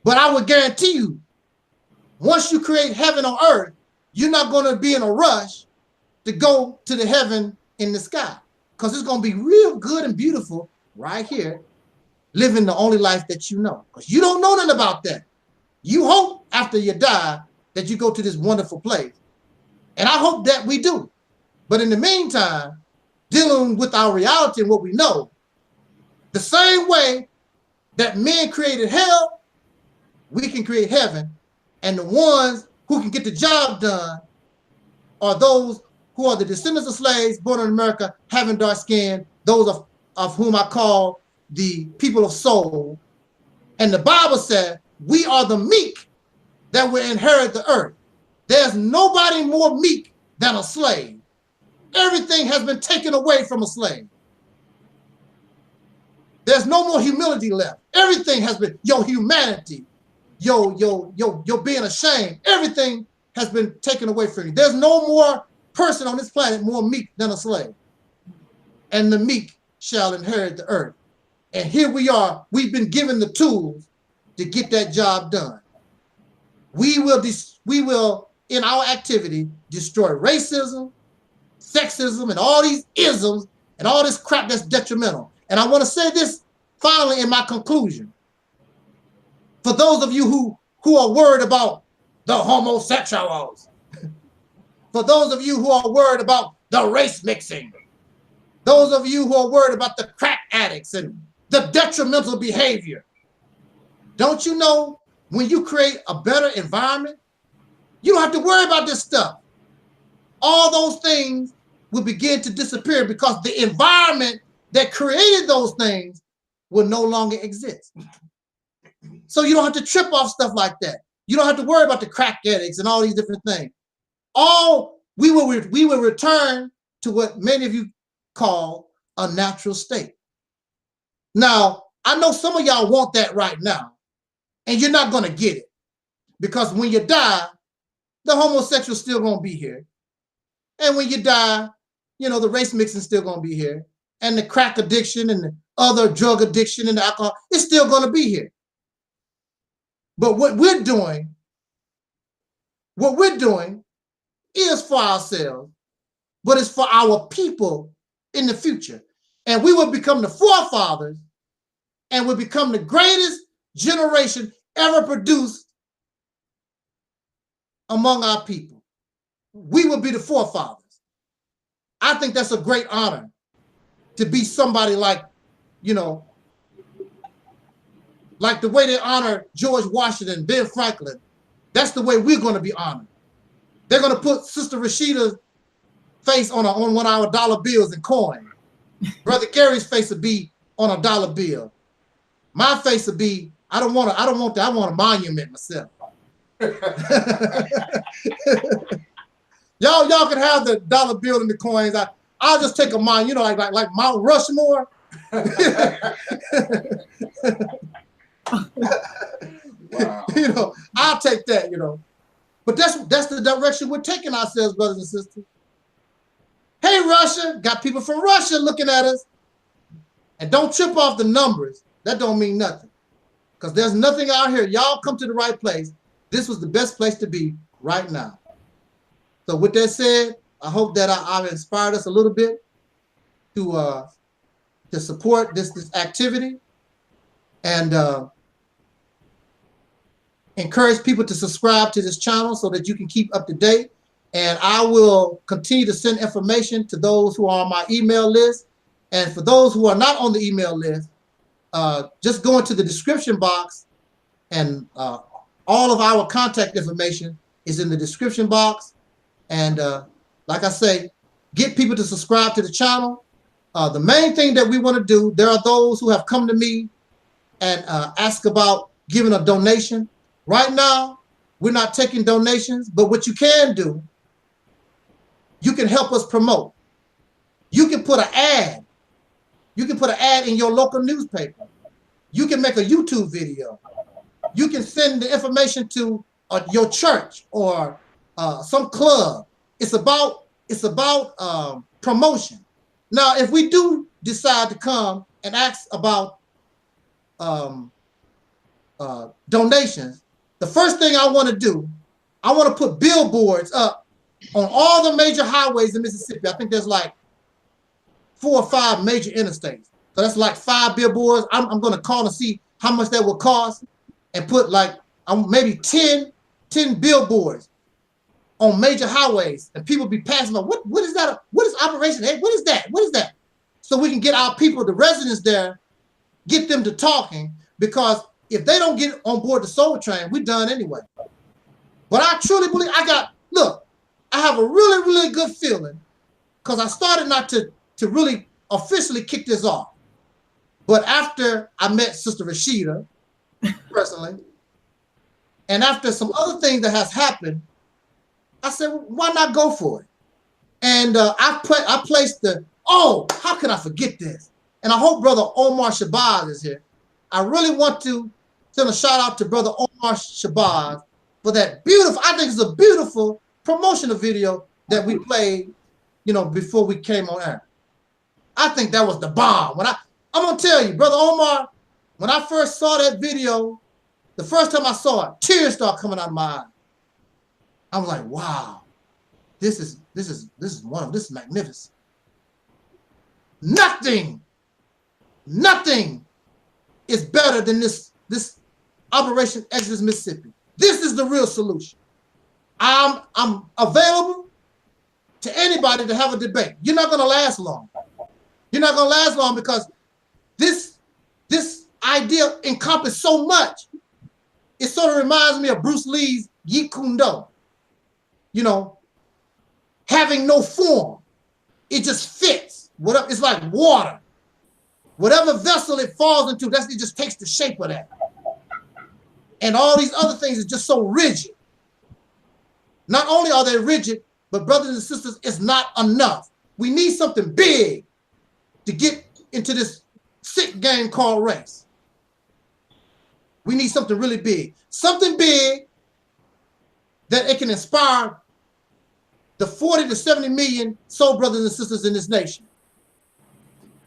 But I would guarantee you, once you create heaven on earth, you're not going to be in a rush to go to the heaven in the sky, because it's going to be real good and beautiful right here, living the only life that you know, because you don't know nothing about that. You hope after you die that you go to this wonderful place. And I hope that we do. But in the meantime, dealing with our reality and what we know, the same way that men created hell, we can create heaven. And the ones who can get the job done are those who are the descendants of slaves born in America, having dark skin, those of whom I call the people of soul. And the Bible said we are the meek that will inherit the earth. There's nobody more meek than a slave. Everything has been taken away from a slave. There's no more humility left. Everything has been, your humanity, your being ashamed, everything has been taken away from you. There's no more person on this planet more meek than a slave. And the meek shall inherit the earth. And here we are, we've been given the tools to get that job done. We will in our activity, destroy racism, sexism, and all these isms and all this crap that's detrimental. And I want to say this finally in my conclusion. For those of you who are worried about the homosexuals, for those of you who are worried about the race mixing, those of you who are worried about the crack addicts and the detrimental behavior, don't you know when you create a better environment, you don't have to worry about this stuff. All those things will begin to disappear because the environment that created those things will no longer exist. So you don't have to trip off stuff like that. You don't have to worry about the crack addicts and all these different things. We will return to what many of you call a natural state. Now, I know some of y'all want that right now, and you're not going to get it because when you die, the homosexual still going to be here. And when you die, you know, the race mixing still going to be here. And the crack addiction and the other drug addiction and the alcohol, it's still going to be here. But what we're doing is for ourselves, but it's for our people in the future. And we will become the forefathers and will become the greatest generation ever produced among our people. We will be the forefathers. I think that's a great honor to be somebody like, you know, like the way they honor George Washington, Ben Franklin. That's the way we're going to be honored. They're going to put Sister Rashida's face on one of our dollar bills and coin. Brother Gary's face would be on a dollar bill. My face would be, I want that. I want a monument myself. Y'all can have the dollar bill and the coins. I'll just take a monument, you know, like Mount Rushmore. Wow. You know, I'll take that, you know. But that's the direction we're taking ourselves, brothers and sisters. Hey, Russia, got people from Russia looking at us. And don't trip off the numbers. That don't mean nothing. Because there's nothing out here. Y'all come to the right place. This was the best place to be right now. So with that said, I hope that I've inspired us a little bit to support this activity and encourage people to subscribe to this channel so that you can keep up to date. And I will continue to send information to those who are on my email list. And for those who are not on the email list, just go into the description box and all of our contact information is in the description box. And like I say, get people to subscribe to the channel. The main thing that we want to do, there are those who have come to me and ask about giving a donation. Right now, we're not taking donations, but what you can do, you can help us promote. You can put an ad. You can put an ad in your local newspaper. You can make a YouTube video. You can send the information to your church or some club. It's about promotion. Now, if we do decide to come and ask about donations, the first thing I want to do, I want to put billboards up on all the major highways in Mississippi. I think there's like 4 or 5 major interstates. So that's like 5 billboards. I'm going to call and see how much that will cost and put like maybe 10 billboards on major highways, and people be passing by. What is that? What is Operation? Hey, what is that? What is that? So we can get our people, the residents there, get them to talking, because if they don't get on board the soul train, we're done anyway. But I truly believe I have a really, really good feeling because I started not to really officially kick this off. But after I met Sister Rashida personally, And after some other things that has happened, I said, well, why not go for it? And I placed the, oh, how can I forget this? And I hope Brother Omar Shabazz is here. I really want to send a shout out to Brother Omar Shabazz for that beautiful, I think it's a beautiful promotional video that we played, you know, before we came on air. I think that was the bomb. I'm gonna tell you, Brother Omar, when I first saw that video, the first time I saw it, tears started coming out of my eyes. I was like, wow, this is magnificent. Nothing is better than this Operation Exodus Mississippi. This is the real solution. I'm available to anybody to have a debate. You're not gonna last long. You're not gonna last long because this idea encompasses so much. It sort of reminds me of Bruce Lee's Yeet Kune Do. You know, having no form. It just fits. Whatever, it's like water. Whatever vessel it falls into, it just takes the shape of that. And all these other things are just so rigid. Not only are they rigid, but brothers and sisters, it's not enough. We need something big to get into this sick game called race. We need something really big. Something big that it can inspire the 40 to 70 million soul brothers and sisters in this nation.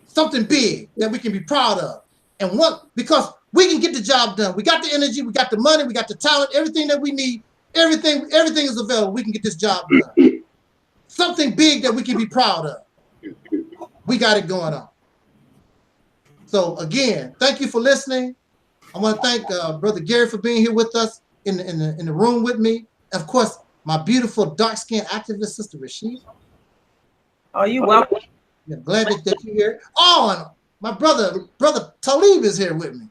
Something big that we can be proud of. And because we can get the job done. We got the energy, we got the money, we got the talent, everything that we need, everything is available. We can get this job done. Something big that we can be proud of. We got it going on. So again, thank you for listening. I want to thank Brother Gary for being here with us in the room with me. Of course, my beautiful dark-skinned activist sister Rashid. Oh, you welcome. Yeah, glad that you're here. Oh, and my brother Taalik is here with me.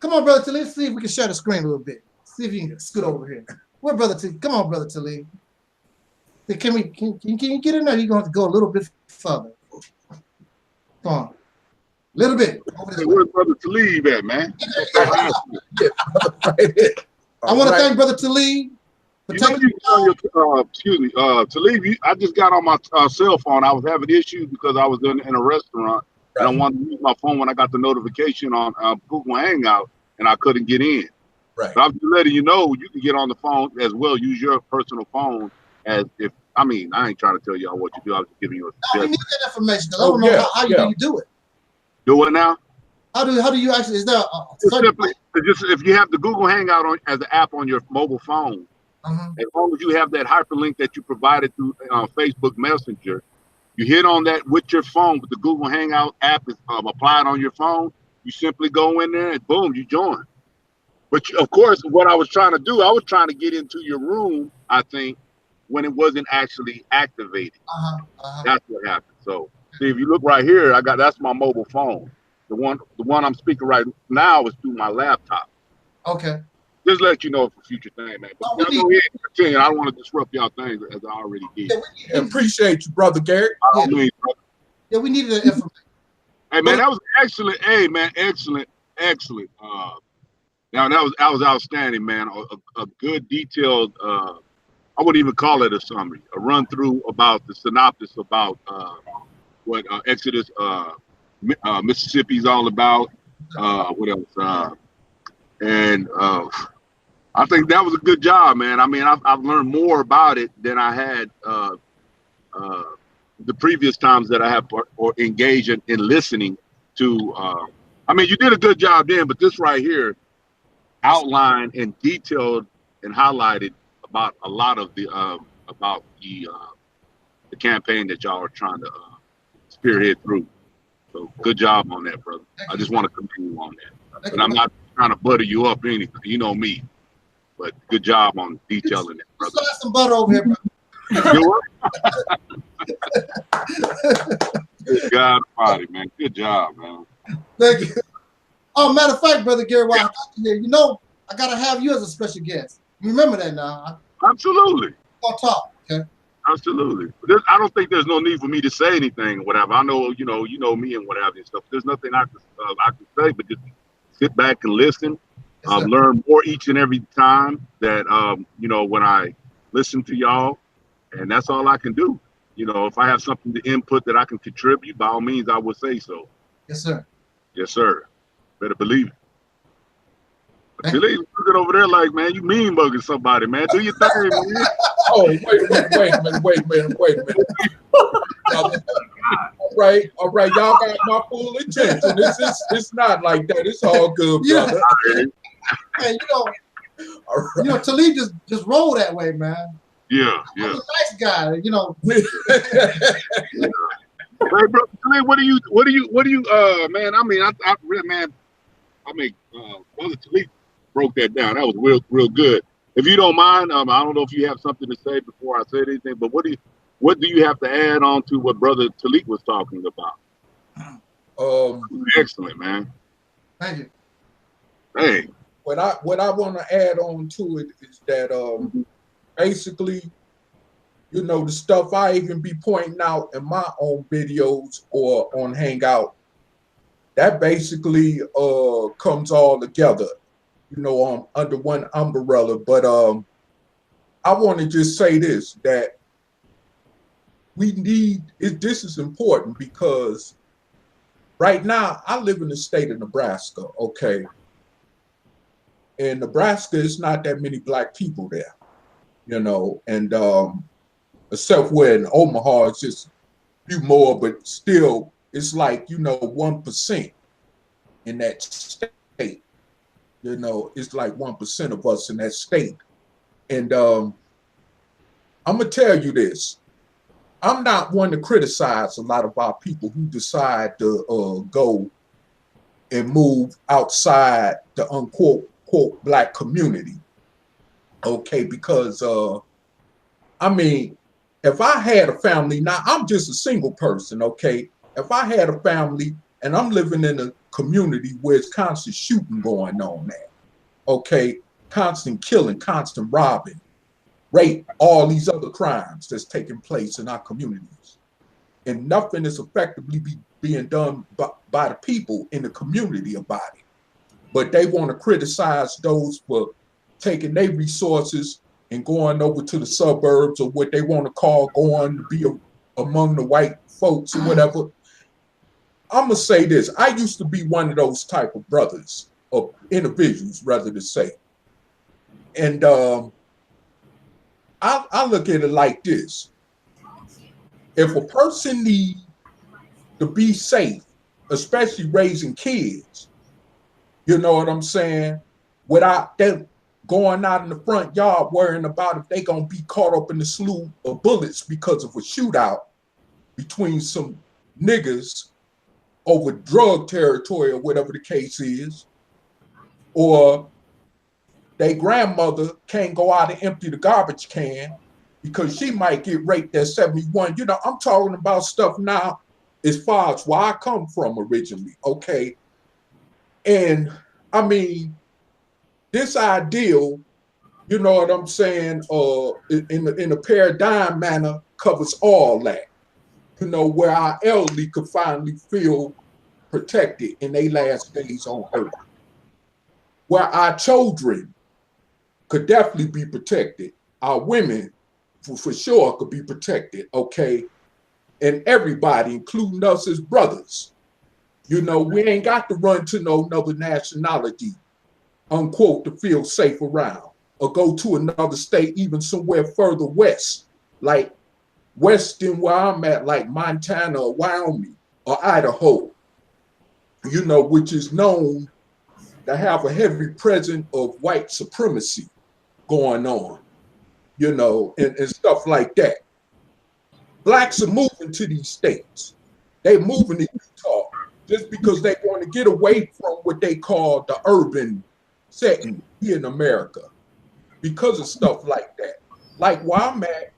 Come on, Brother Taalik. See if we can share the screen a little bit. See if you can scoot over here. Where, Brother Taalik? Come on, Brother Taalik. Can you get in there? You're going to have to go a little bit further. Come on. A little bit. Hey, where's Brother Taalik at, man? I want to thank Brother Taalik for taking Taalik, I just got on my cell phone. I was having issues because I was in a restaurant and I wanted to use my phone when I got the notification on Google Hangout and I couldn't get in. Right. So I'm just letting you know you can get on the phone as well. Use your personal phone as if, I mean, I ain't trying to tell y'all what you do. I was just giving you a suggestion. No, we need that information because I don't know how you do it. Do what now? How do you actually, is there if you have the Google Hangout as an app on your mobile phone, as long as you have that hyperlink that you provided through Facebook Messenger, you hit on that with your phone, with the Google Hangout app is applied on your phone, you simply go in there and boom, you join. But of course, what I was trying to do, I was trying to get into your room, I think, when it wasn't actually activated. That's what happened. So see, if you look right here, that's my mobile phone. The one I'm speaking right now is through my laptop. Okay. Just let you know for future thing, man. But go ahead and continue. I don't want to disrupt y'all things as I already did. Yeah, appreciate you, Brother Gary. Yeah, we needed that information. Hey man, that was excellent. Hey man, excellent. Now that was outstanding, man. A good detailed I wouldn't even call it a summary, a run through about the synopsis about what Exodus Mississippi is all about. What else? And I think that was a good job, man. I mean, I've learned more about it than I had the previous times that I have or engaged in listening to. I mean, you did a good job then, but this right here outlined and detailed and highlighted about a lot of the campaign that y'all are trying to spearhead through. So good job on that, brother. I just want to continue on that. But I'm not trying to butter you up or anything. You know me. But good job on detailing it, brother. You still have some butter over here, brother. Good God Almighty, man. Good job, man. Thank you. Oh, matter of fact, Brother Gary, while I got you here, you know, I got to have you as a special guest. You remember that now? Absolutely. I'll talk, okay? Absolutely. I don't think there's no need for me to say anything or whatever. I know, you know me and whatever and stuff. There's nothing I can say, but just sit back and listen. Learn more each and every time that, you know, when I listen to y'all, and that's all I can do. You know, if I have something to input that I can contribute, by all means, I would say so. Yes, sir. Yes, sir. Better believe it. Billy looking over there like, man, you mean bugging somebody, man. Do your thing, man. Oh, wait a minute. All right, y'all got my full attention. It's not like that. It's all good, brother. Hey, you know, Taalik just roll that way, man. Yeah. I'm a nice guy, you know. Hey, bro, what do you, man? I mean, Brother Taalik broke that down. That was real good. If you don't mind, I don't know if you have something to say before I say anything, but what do you have to add on to what Brother Taalik was talking about? Excellent, man. Thank you. Hey. What I want to add on to it is that basically, you know, the stuff I even be pointing out in my own videos or on Hangout, that basically comes all together, you know, under one umbrella. But I want to just say this, that this is important because right now I live in the state of Nebraska, okay? In Nebraska, it's not that many Black people there, you know, and except where in Omaha, it's just a few more, but still, it's like, you know, 1% in that state. You know, it's like 1% of us in that state. And I'm going to tell you this. I'm not one to criticize a lot of our people who decide to go and move outside the unquote, quote, Black community. Okay, because, I mean, if I had a family, now I'm just a single person, okay? If I had a family and I'm living in a community where it's constant shooting going on there, okay? Constant killing, constant robbing, rape, all these other crimes that's taking place in our communities. And nothing is effectively being done by the people in the community about it. But they want to criticize those for taking their resources and going over to the suburbs or what they want to call going to be among the white folks or whatever. I'm going to say this. I used to be one of those type of brothers, or individuals, rather to say. And I look at it like this. If a person needs to be safe, especially raising kids, you know what I'm saying, without them going out in the front yard worrying about if they gonna be caught up in the slew of bullets because of a shootout between some niggas over drug territory or whatever the case is, or their grandmother can't go out and empty the garbage can because she might get raped at 71. You know, I'm talking about stuff now as far as where I come from originally, okay? And I mean, this ideal, you know what I'm saying, in a paradigm manner covers all that, you know, where our elderly could finally feel protected in their last days on earth, where our children could definitely be protected, our women for sure could be protected, okay, and everybody, including us as brothers. You know, we ain't got to run to no another nationality, unquote, to feel safe around, or go to another state, even somewhere further west, like western where I'm at, like Montana or Wyoming or Idaho, you know, which is known to have a heavy presence of white supremacy going on, you know, and stuff like that. Blacks are moving to these states. They moving to Utah just because they want to get away from what they call the urban setting here in America because of stuff like that. Like where I'm at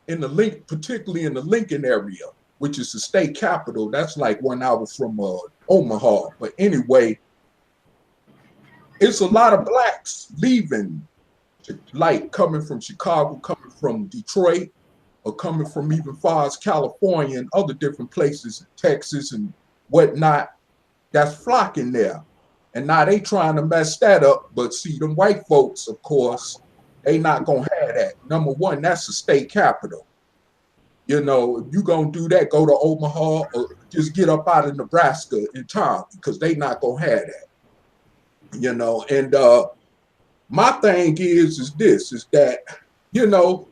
in the particularly in the Lincoln area, which is the state capital, that's like 1 hour from Omaha. But anyway, it's a lot of blacks leaving, like coming from Chicago, coming from Detroit, or coming from even far as California and other different places, Texas and whatnot, that's flocking there. And now they trying to mess that up. But see, them white folks, of course, they not going to have that. Number one, that's the state capital. You know, if you going to do that, go to Omaha or just get up out of Nebraska in town, because they not going to have that. You know, and my thing is this, is that, you know,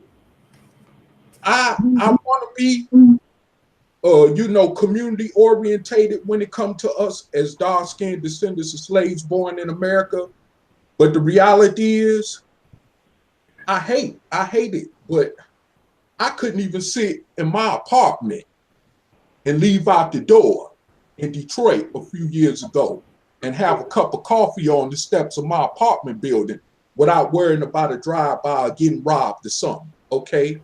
I want to be, you know, community orientated when it comes to us as dark-skinned descendants of slaves born in America. But the reality is, I hate it. But I couldn't even sit in my apartment and leave out the door in Detroit a few years ago and have a cup of coffee on the steps of my apartment building without worrying about a drive-by or getting robbed or something, okay?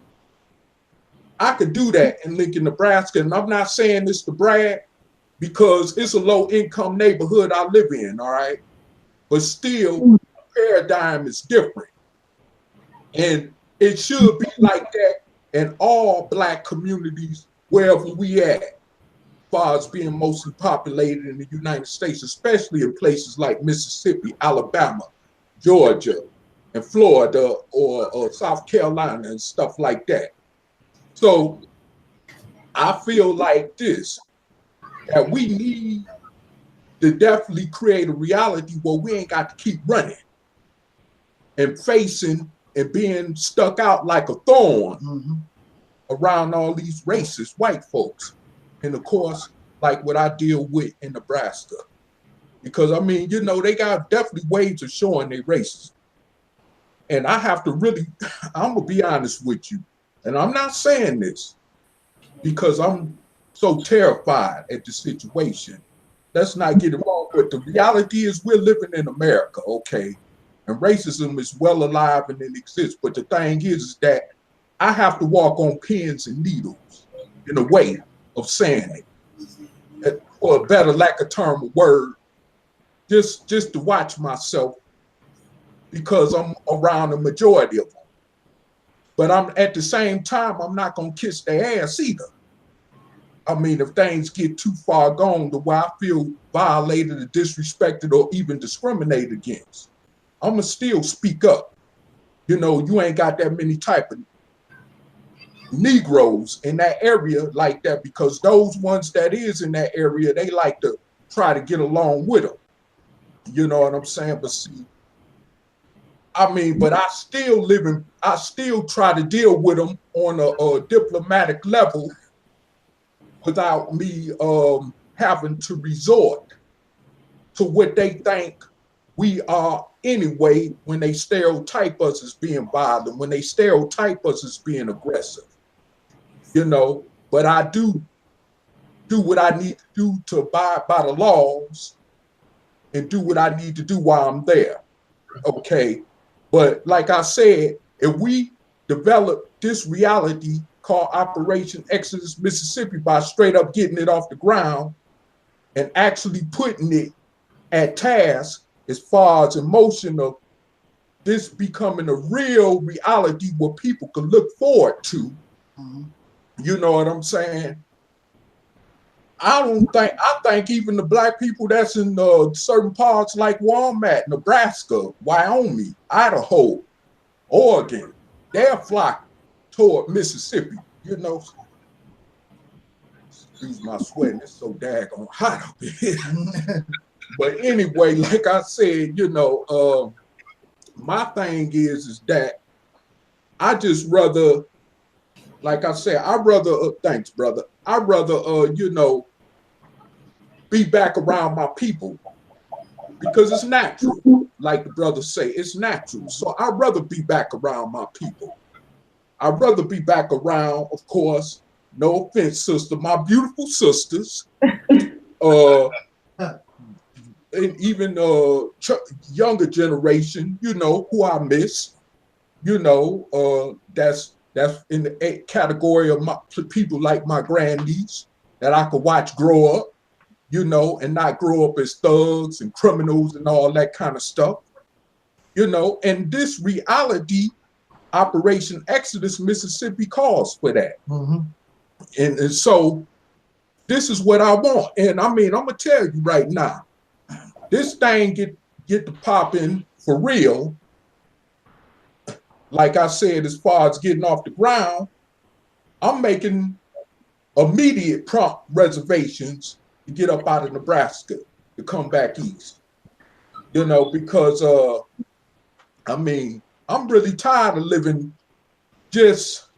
I could do that in Lincoln, Nebraska, and I'm not saying this to brag, because it's a low-income neighborhood I live in, all right? But still, the paradigm is different. And it should be like that in all Black communities, wherever we at, as far as being mostly populated in the United States, especially in places like Mississippi, Alabama, Georgia, and Florida, or South Carolina and stuff like that. So I feel like this, that we need to definitely create a reality where we ain't got to keep running and facing and being stuck out like a thorn around all these racist white folks. And of course, like what I deal with in Nebraska. Because I mean, you know, they got definitely ways of showing their racism. And I have to really, I'm gonna be honest with you. And I'm not saying this because I'm so terrified at the situation. Let's not get it wrong, but the reality is we're living in America, okay? And racism is well alive and it exists. But the thing is that I have to walk on pins and needles in a way of saying it, for a better lack of term of word, just to watch myself, because I'm around the majority of them. But I'm at the same time, I'm not gonna kiss their ass either. I mean, if things get too far gone to where I feel violated or disrespected or even discriminated against, I'm gonna still speak up. You know, you ain't got that many type of Negroes in that area like that, because those ones that is in that area, they like to try to get along with them. You know what I'm saying? But see, I mean, but I still try to deal with them on a diplomatic level without me having to resort to what they think we are anyway, when they stereotype us as being violent, when they stereotype us as being aggressive, you know. But I do what I need to do to abide by the laws and do what I need to do while I'm there, okay? But like I said, if we develop this reality called Operation Exodus Mississippi by straight up getting it off the ground and actually putting it at task as far as emotion of this becoming a real reality where people can look forward to, you know what I'm saying? I think even the Black people that's in certain parts like Walmart, Nebraska, Wyoming, Idaho, Oregon, they'll flock toward Mississippi, you know. Excuse my sweating, it's so daggone hot up here. But anyway, like I said, you know, my thing is that I just rather, like I said, thanks, brother. I'd rather, you know, be back around my people, because it's natural, like the brothers say, it's natural. So I'd rather be back around my people. I'd rather be back around, of course, no offense, sister, my beautiful sisters, and even younger generation, you know, who I miss, you know, that's in the category of my people like my grandniece that I could watch grow up, you know, and not grow up as thugs and criminals and all that kind of stuff, you know. And this reality, Operation Exodus Mississippi, calls for that. And so this is what I want. And I mean, I'm gonna tell you right now, this thing get to popping for real, like I said, as far as getting off the ground, I'm making immediate prompt reservations to get up out of Nebraska to come back east. You know, because I mean, I'm really tired of living just,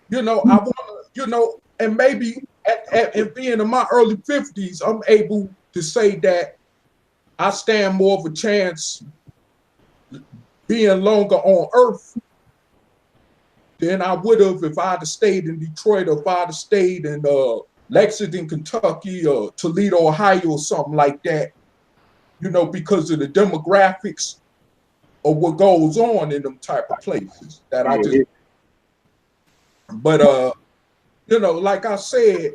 you know, I want to, you know, and maybe and being in my early 50s, I'm able to say that I stand more of a chance being longer on Earth than I would have if I'd have stayed in Detroit, or if I'd have stayed in Lexington, Kentucky, or Toledo, Ohio, or something like that, you know, because of the demographics of what goes on in them type of places that I just, but you know, like I said,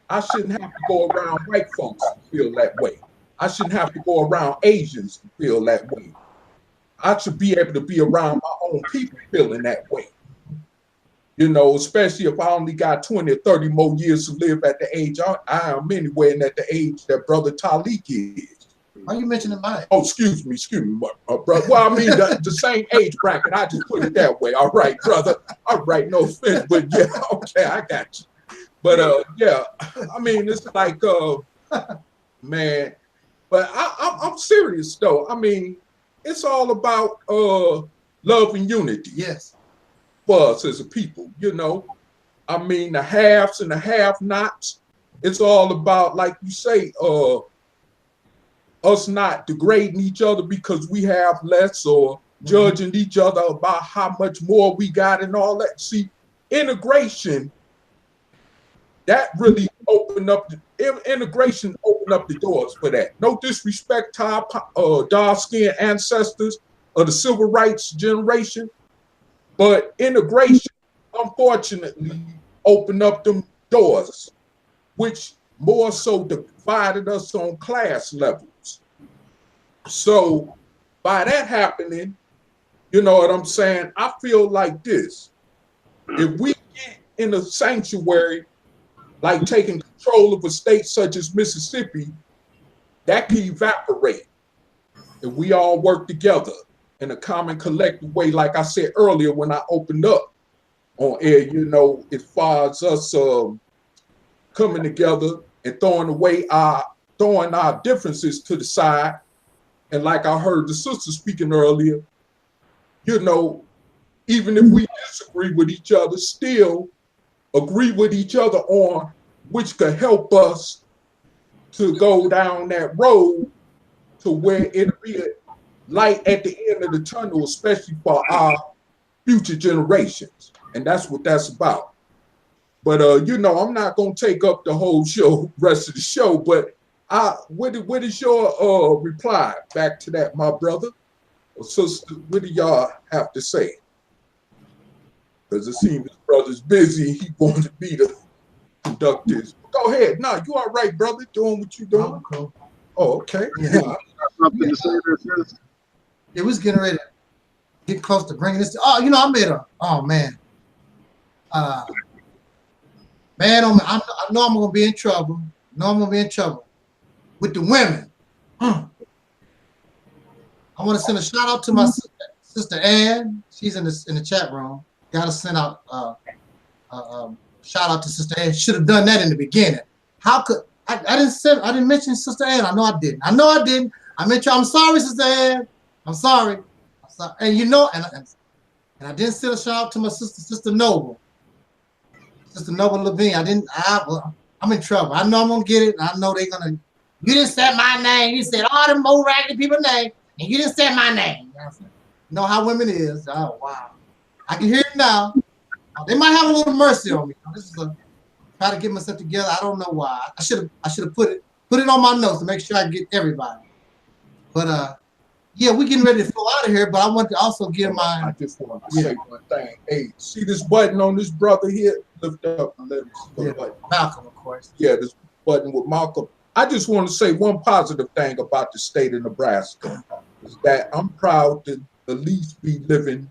I shouldn't have to go around white folks to feel that way. I shouldn't have to go around Asians to feel that way. I should be able to be around my own people feeling that way. You know, especially if I only got 20 or 30 more years to live at the age I am anyway, and at the age that Brother Taalik is. Why are you mentioning mine? Oh, excuse me, brother. Well, I mean, the same age bracket. I just put it that way. All right, brother. All right, no offense, but yeah, okay, I got you. But yeah, I mean, it's like, man, but I'm serious though. I mean, it's all about love and unity. Yes. For us as a people, you know. I mean, the haves and the have-nots. It's all about, like you say, us not degrading each other because we have less, or judging each other about how much more we got and all that. See, integration, that really opened up, integration opened up the doors for that. No disrespect to our dark-skinned ancestors of the civil rights generation, but integration, unfortunately, opened up them doors, which more so divided us on class levels. So by that happening, you know what I'm saying? I feel like this. If we get in a sanctuary, like taking control of a state such as Mississippi, that can evaporate if we all work together in a common collective way. Like I said earlier when I opened up on air, you know, as far as us coming together and throwing our differences to the side. And like I heard the sister speaking earlier, you know, even if we disagree with each other, still agree with each other on which could help us to go down that road to where it'll be a light at the end of the tunnel, especially for our future generations. And that's what that's about. But, you know, I'm not going to take up the whole show, rest of the show, but what is your reply back to that, my brother or sister? What do y'all have to say? Because it seems his brother's busy. He wanted me to conduct this. Go ahead. No, you all right, brother, doing what you doing? Cool. Oh, okay. Yeah. Something to say there, sis? It was getting ready to get close to bringing this to, you know, I made man. Man, I know I'm going to be in trouble. With the women. I want to send a shout out to my sister Ann. She's in the chat room. Got to send out shout out to Sister Ann. Should have done that in the beginning. How could I didn't mention Sister Ann. I know I didn't. I meant you. I'm sorry, Sister Ann. I'm sorry. And you know, and I didn't send a shout out to my Sister Noble. Sister Noble Levine. I'm in trouble. I know I'm gonna get it. And I know they're gonna. You didn't say my name. You said all them old raggedy people name, and you didn't say my name. You know how women is. Oh wow. I can hear it now. They might have a little mercy on me. This is try to get myself together. I don't know why. I should have put it on my notes to make sure I get everybody. But yeah, we're getting ready to flow out of here. But I want to also give my. I just want to say one thing. Hey, see this button on this brother here? Lift up and let me see the button. Malcolm, of course. Yeah, this button with Malcolm. I just want to say one positive thing about the state of Nebraska is that I'm proud to at least be living,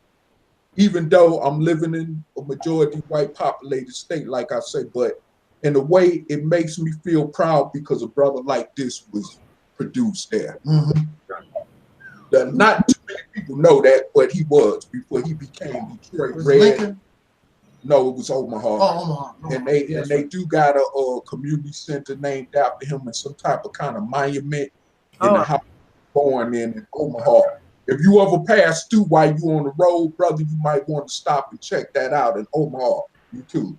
even though I'm living in a majority white populated state, like I say, but in a way it makes me feel proud because a brother like this was produced there. Not too many people know that, but he was before he became Detroit Red. Lincoln? No, it was Omaha. Oh, Omaha. And they do got a community center named after him and some type of kind of monument in the house born in Omaha. If you ever pass through while you on the road, brother, you might want to stop and check that out in Omaha. You too.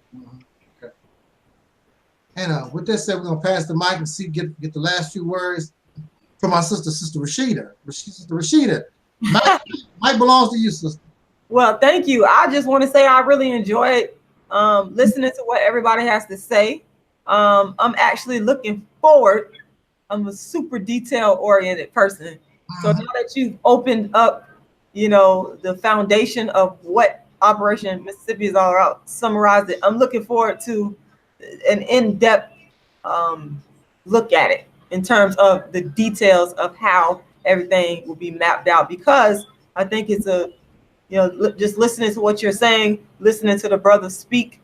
Okay. And with that said, we're gonna pass the mic and see get the last few words from my sister Rashida. Sister Rashida, mic belongs to you, sister. Well, thank you. I just want to say I really enjoyed listening to what everybody has to say. I'm actually looking forward. I'm a super detail-oriented person. So now that you've opened up, you know, the foundation of what Operation Mississippi is all about, summarized it, I'm looking forward to an in-depth look at it in terms of the details of how everything will be mapped out, because I think it's a, you know, just listening to what you're saying, listening to the brothers speak.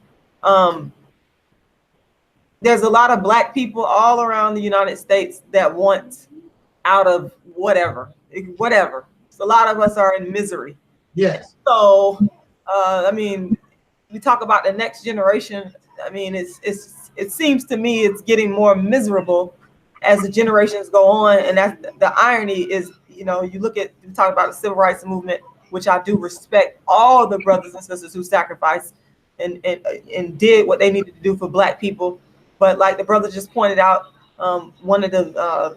There's a lot of Black people all around the United States that want out of whatever. So a lot of us are in misery. Yes. So, I mean, we talk about the next generation. I mean, it seems to me it's getting more miserable as the generations go on. And that's the irony is, you know, you talk about the civil rights movement, which I do respect all the brothers and sisters who sacrificed and did what they needed to do for Black people. But like the brother just pointed out, one of the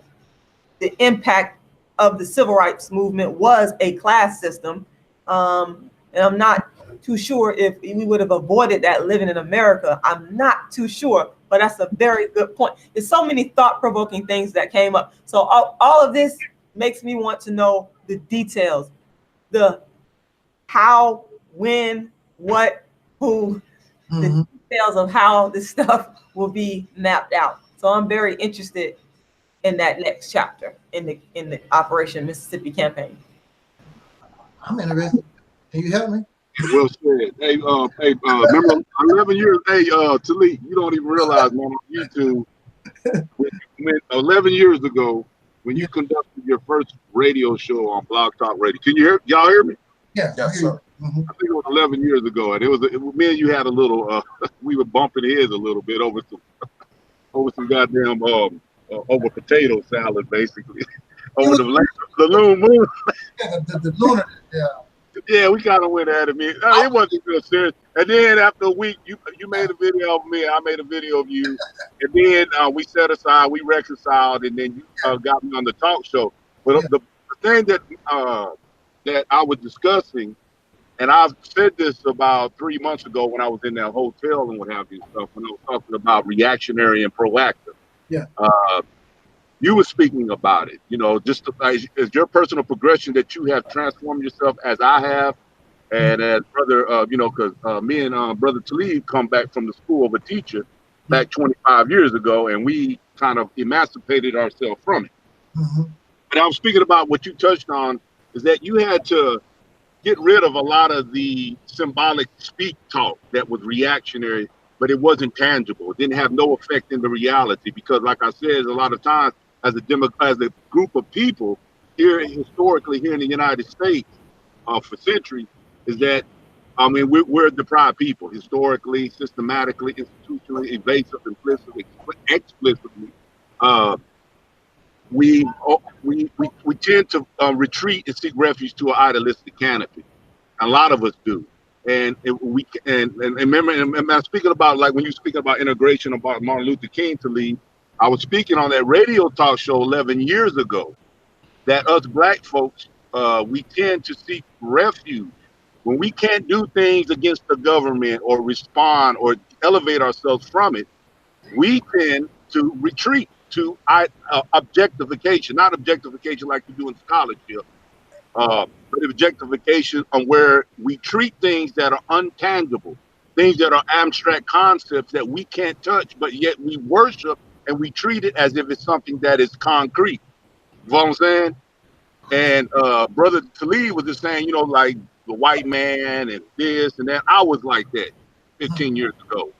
impact of the civil rights movement was a class system. And I'm not too sure if we would have avoided that living in America. I'm not too sure, but that's a very good point. There's so many thought-provoking things that came up. So all of this makes me want to know the details, the how, when, what, who, the details of how this stuff will be mapped out. So I'm very interested in that next chapter in the Operation Mississippi campaign. I'm interested. Can you help me? Well said. Hey, remember 11 years, Taalik, you don't even realize, man, on YouTube, when 11 years ago, when you conducted your first radio show on Blog Talk Radio. Can you y'all hear me? Yeah, Yes, sir. I think it was 11 years ago, and it was me and you had a little, we were bumping heads a little bit over some goddamn, over potato salad, basically, over the Loon Moon. Yeah, the lunar, yeah. Yeah, we kind of went at it. It wasn't real serious. And then after a week, you made a video of me, I made a video of you, and then we set aside, we reconciled, and then you got me on the talk show. But the thing that I was discussing, and I've said this about 3 months ago when I was in that hotel and what have you, stuff, when I was talking about reactionary and proactive. Yeah. You were speaking about it, you know, just as your personal progression that you have transformed yourself as I have, and as brother, you know, because me and brother Taalik come back from the school of a teacher back 25 years ago, and we kind of emancipated ourselves from it. But I was speaking about what you touched on is that you had to get rid of a lot of the symbolic speak talk that was reactionary, but it wasn't tangible. It didn't have no effect in the reality because, like I said, a lot of times as a group of people historically here in the United States for centuries, is that, I mean, we're a deprived people historically, systematically, institutionally, evasive, implicitly, explicitly. We tend to retreat and seek refuge to an idealistic canopy. A lot of us do. And remember, and I'm speaking about, like when you're speaking about integration about Martin Luther King to lead, I was speaking on that radio talk show 11 years ago that us Black folks, we tend to seek refuge. When we can't do things against the government or respond or elevate ourselves from it, we tend to retreat to objectification, not objectification like you do in scholarship, but objectification on where we treat things that are untangible, things that are abstract concepts that we can't touch, but yet we worship and we treat it as if it's something that is concrete. You know what I'm saying? And brother Taalik was just saying, you know, like the white man and this and that. I was like that 15 years ago.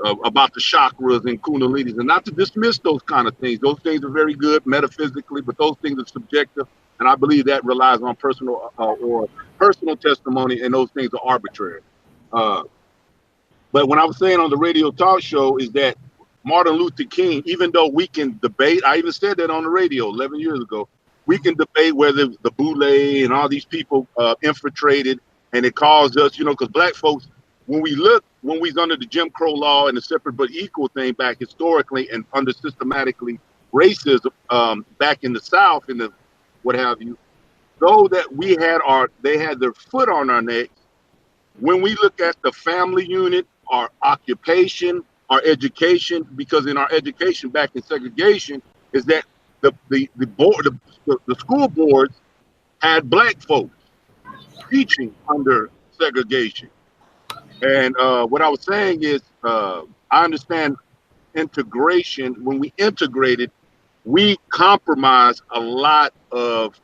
about the chakras and kundalinis, and not to dismiss those kind of things. Those things are very good metaphysically, but those things are subjective, and I believe that relies on personal or personal testimony, and those things are arbitrary. But when I was saying on the radio talk show is that Martin Luther King, even though we can debate, I even said that on the radio 11 years ago, we can debate whether the Boule and all these people infiltrated, and it caused us, you know, because black folks, when we was under the Jim Crow law and the separate but equal thing back historically and under systematically racism back in the South and the what have you, though that they had their foot on our necks. When we look at the family unit, our occupation, our education, because in our education back in segregation is that the school boards had black folks teaching under segregation. And what I was saying is, I understand integration. When we integrated, we compromised a lot of,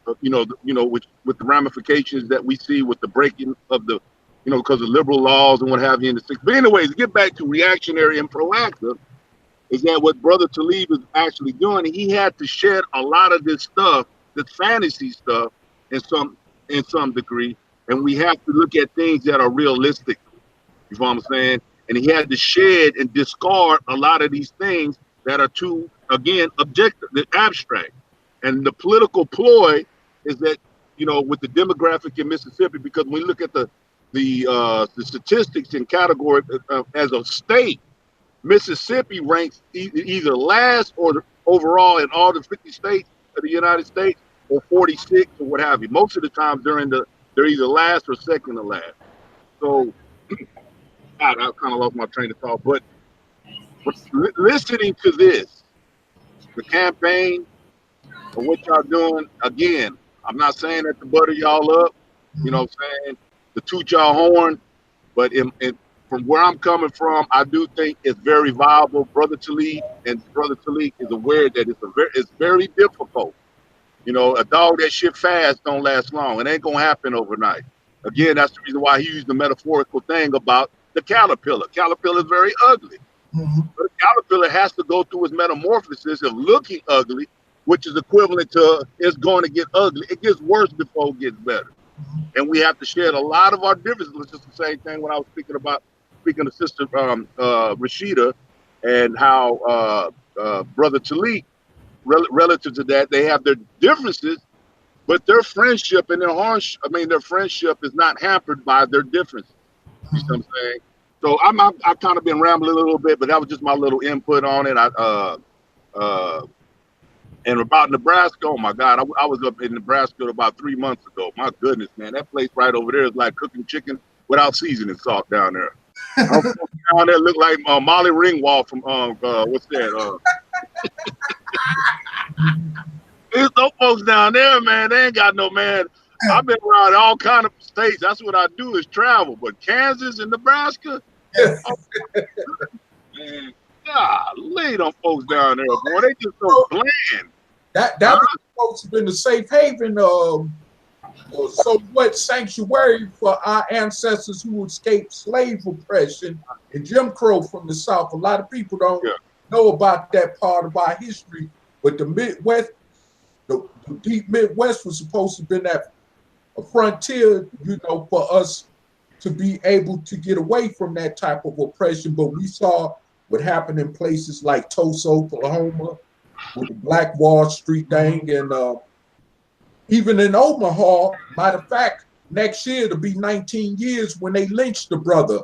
with the ramifications that we see with the breaking of the, because of liberal laws and what have you in the 60s. But anyways, to get back to reactionary and proactive, is that what Brother Taalik is actually doing? He had to shed a lot of this stuff, this fantasy stuff, in some degree, and we have to look at things that are realistic. You know what I'm saying? And he had to shed and discard a lot of these things that are too, again, objective, abstract. And the political ploy is that, with the demographic in Mississippi, because when we look at the statistics and category as a state, Mississippi ranks either last or overall in all the 50 states of the United States, or 46 or what have you. Most of the time they're either last or second to last. So I kind of lost my train of thought, but listening to this, the campaign, or what y'all doing, again, I'm not saying that to butter y'all up, you know what I'm saying, to toot y'all horn, but from where I'm coming from, I do think it's very viable. Brother Taalik is aware that it's very difficult. A dog that shit fast don't last long. It ain't gonna happen overnight. Again, that's the reason why he used the metaphorical thing about the caterpillar. Caterpillar is very ugly. Mm-hmm. But the caterpillar has to go through its metamorphosis of looking ugly, which is equivalent to it's going to get ugly. It gets worse before it gets better. Mm-hmm. And we have to shed a lot of our differences. It's just the same thing when I was speaking to Sister Rashida, and how Brother Taalik, relative to that, they have their differences, but their friendship and their friendship is not hampered by their differences. You know what I'm saying? So I've kind of been rambling a little bit, but that was just my little input on it. And about Nebraska, oh my God, I was up in Nebraska about 3 months ago. My goodness, man, that place right over there is like cooking chicken without seasoning salt down there. Down there look like Molly Ringwald from what's that? There's no folks down there, man. They ain't got no man. I've been around all kind of states. That's what I do is travel. But Kansas and Nebraska, man, golly, them folks down there, boy, they just so bland. That was supposed to be the safe haven, so what sanctuary for our ancestors who escaped slave oppression and Jim Crow from the South. A lot of people don't know about that part of our history, but the Midwest, the deep Midwest was supposed to be a frontier, for us to be able to get away from that type of oppression. But we saw what happened in places like Tulsa, Oklahoma, with the Black Wall Street thing, and even in Omaha. Matter of fact, next year it'll be 19 years when they lynched the brother,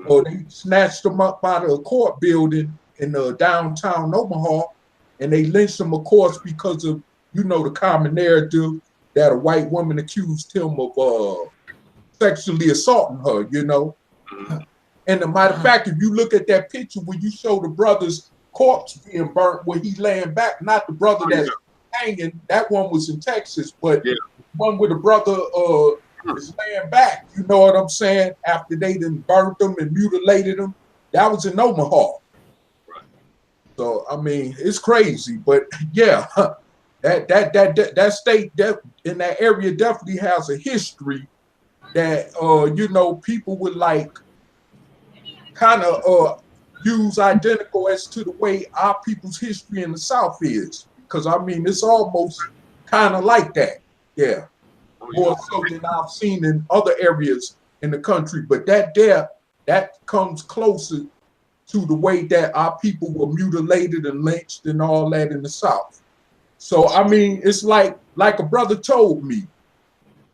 or they snatched him up out of a court building in downtown Omaha, and they lynched him, of course, because of the common narrative that a white woman accused him of sexually assaulting her. And a matter of fact, if you look at that picture where you show the brother's corpse being burnt, where he's laying back, not the brother that's hanging, that one was in Texas, but one where the brother is laying back, you know what I'm saying, after they done burnt them and mutilated them, that was in Omaha. Right. So I mean, it's crazy, but yeah, that state in that area definitely has a history that people would kind of use identical as to the way our people's history in the South is. Because, I mean, it's almost kind of like that. Yeah. More so than I've seen in other areas in the country. But that comes closer to the way that our people were mutilated and lynched and all that in the South. So, I mean, it's like a brother told me,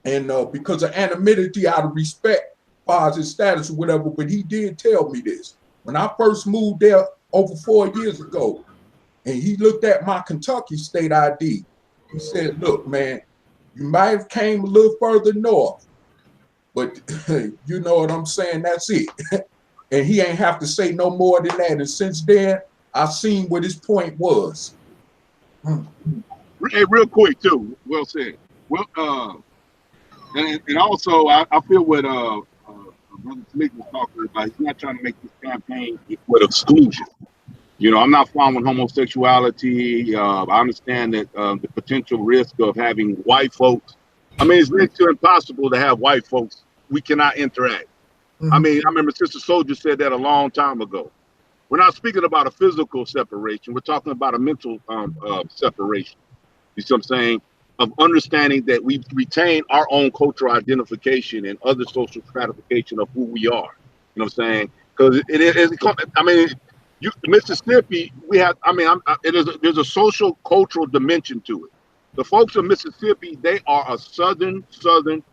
and because of anonymity, out of respect for his status or whatever, but he did tell me this. When I first moved there over 4 years ago, and he looked at my Kentucky state ID, he said, look, man, you might have came a little further north, but you know what I'm saying? That's it. And he ain't have to say no more than that. And since then, I've seen what his point was. Hey, real quick too. Well said. Well, and also I feel what Brother Taalik was talking about. He's not trying to make this campaign with exclusion. You know, I'm not following homosexuality. I understand that the potential risk of having white folks. I mean, it's next to impossible to have white folks. We cannot interact. I mean, I remember Sister Soldier said that a long time ago. We're not speaking about a physical separation. We're talking about a mental separation. You see what I'm saying? Of understanding that we retain our own cultural identification and other social stratification of who we are. You know what I'm saying? Because it is. I mean, Mississippi. We have. I mean, there's a social cultural dimension to it. The folks of Mississippi, they are a southern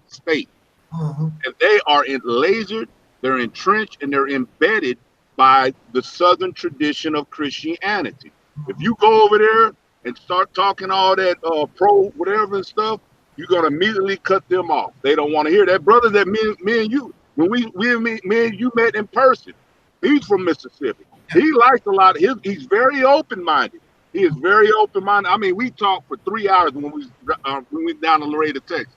state, and they are lasered. They're entrenched and they're embedded by the southern tradition of Christianity. If you go over there and start talking all that pro whatever and stuff, you're gonna immediately cut them off. They don't want to hear that. Brother that me and you, when me and you met in person, he's from Mississippi. He likes a lot of he's very open-minded. He is very open-minded. I mean, we talked for 3 hours when we went down to Laredo, Texas.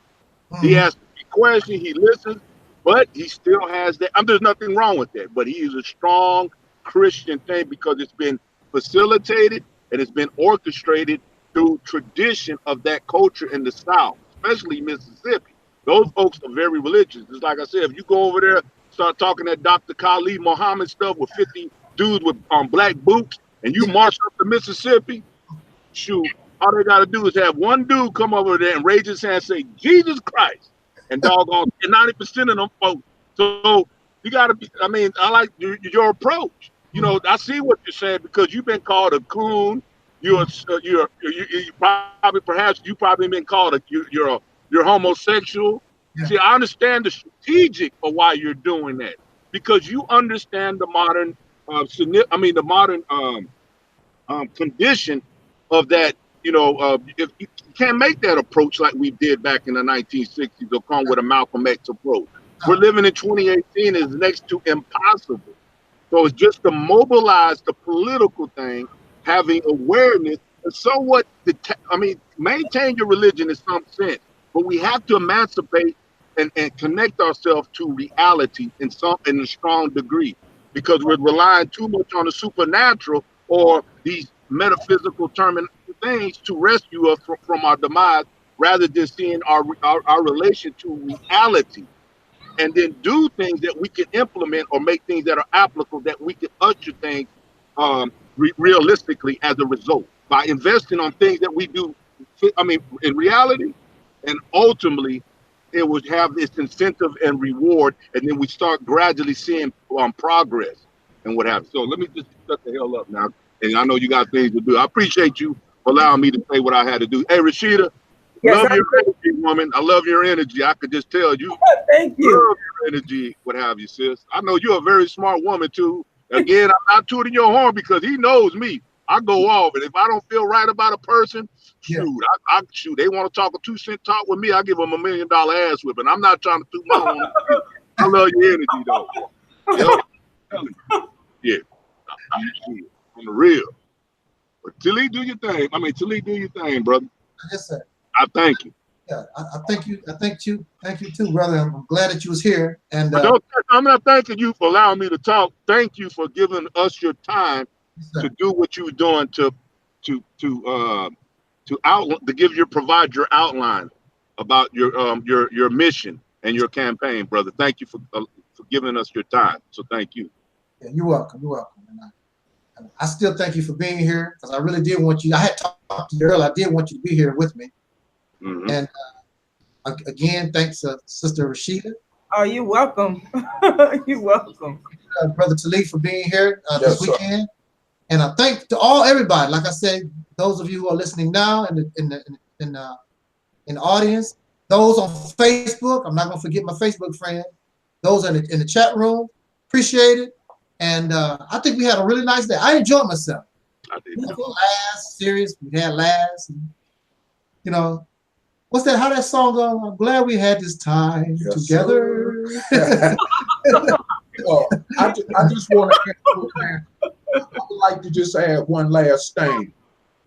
He asks a question, he listens, but he still has that. There's nothing wrong with that, but he is a strong Christian thing because it's been facilitated and it's been orchestrated through tradition of that culture in the South, especially Mississippi. Those folks are very religious. It's like I said, if you go over there, start talking that Dr. Khalid Muhammad stuff with 50 dudes with black boots, and you march up to Mississippi, shoot, all they got to do is have one dude come over there and raise his hand and say, Jesus Christ. And doggone, and 90% of them folks. So you got to be, I mean, I like your approach. You know, I see what you're saying because you've been called a coon. You're probably been called you're homosexual. Yeah. See, I understand the strategic of why you're doing that because you understand the modern, condition of that. You know, if you can't make that approach like we did back in the 1960s or come with a Malcolm X approach. We're living in 2018 is next to impossible. So it's just to mobilize the political thing, having awareness, and somewhat, maintain your religion in some sense, but we have to emancipate and connect ourselves to reality in a strong degree because we're relying too much on the supernatural or these metaphysical things to rescue us from our demise rather than seeing our relation to reality and then do things that we can implement or make things that are applicable that we can usher things realistically as a result by investing on things that we do in reality, and ultimately it would have this incentive and reward, and then we start gradually seeing progress and what have you. So let me just shut the hell up now. And I know you got things to do. I appreciate you for allowing me to say what I had to do. Hey, Rashida, love your energy, woman. I love your energy. I could just tell you. Thank you. Love your energy, what have you, sis. I know you're a very smart woman, too. Again, I'm not tooting your horn because he knows me. I go off. And if I don't feel right about a person, shoot, I shoot. They want to talk a 2-cent talk with me, I give them $1 million ass whipping. I'm not trying to toot my horn. I love your energy, though. Yeah. On the real. But Taalik, do your thing. Taalik, do your thing, brother. Yes, sir. I thank you. Yeah, I thank you. I thank you. Thank you too, brother. I'm glad that you was here. And I'm not thanking you for allowing me to talk. Thank you for giving us your time to do what you were doing to provide your outline about your mission and your campaign, brother. Thank you for giving us your time. So thank you. Yeah, you're welcome. You're welcome. And I still thank you for being here because I really did want you. I had talked to you earlier. I did want you to be here with me. Mm-hmm. And again, thanks, Sister Rashida. Oh, you're welcome. You're welcome. Brother Taalik for being here this Yes, weekend. Sir. And I thank to everybody. Like I said, those of you who are listening now in the audience, those on Facebook. I'm not gonna forget my Facebook friends. Those in the chat room, appreciate it. And I think we had a really nice day. I enjoyed myself. I did. Last series we had last, and, you know, what's that? How that song goes? I'm glad we had this time together. I just want to. I'd like to just add one last thing.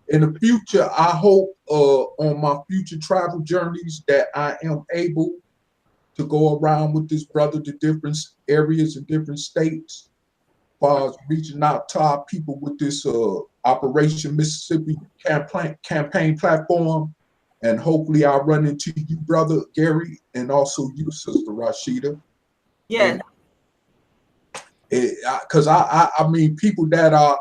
In the future, I hope on my future travel journeys that I am able to go around with this brother to different areas and different states, as far as reaching out to our people with this Operation Mississippi campaign platform. And hopefully I'll run into you, Brother Gary, and also you, Sister Rashida. Yeah. Because I mean, people that are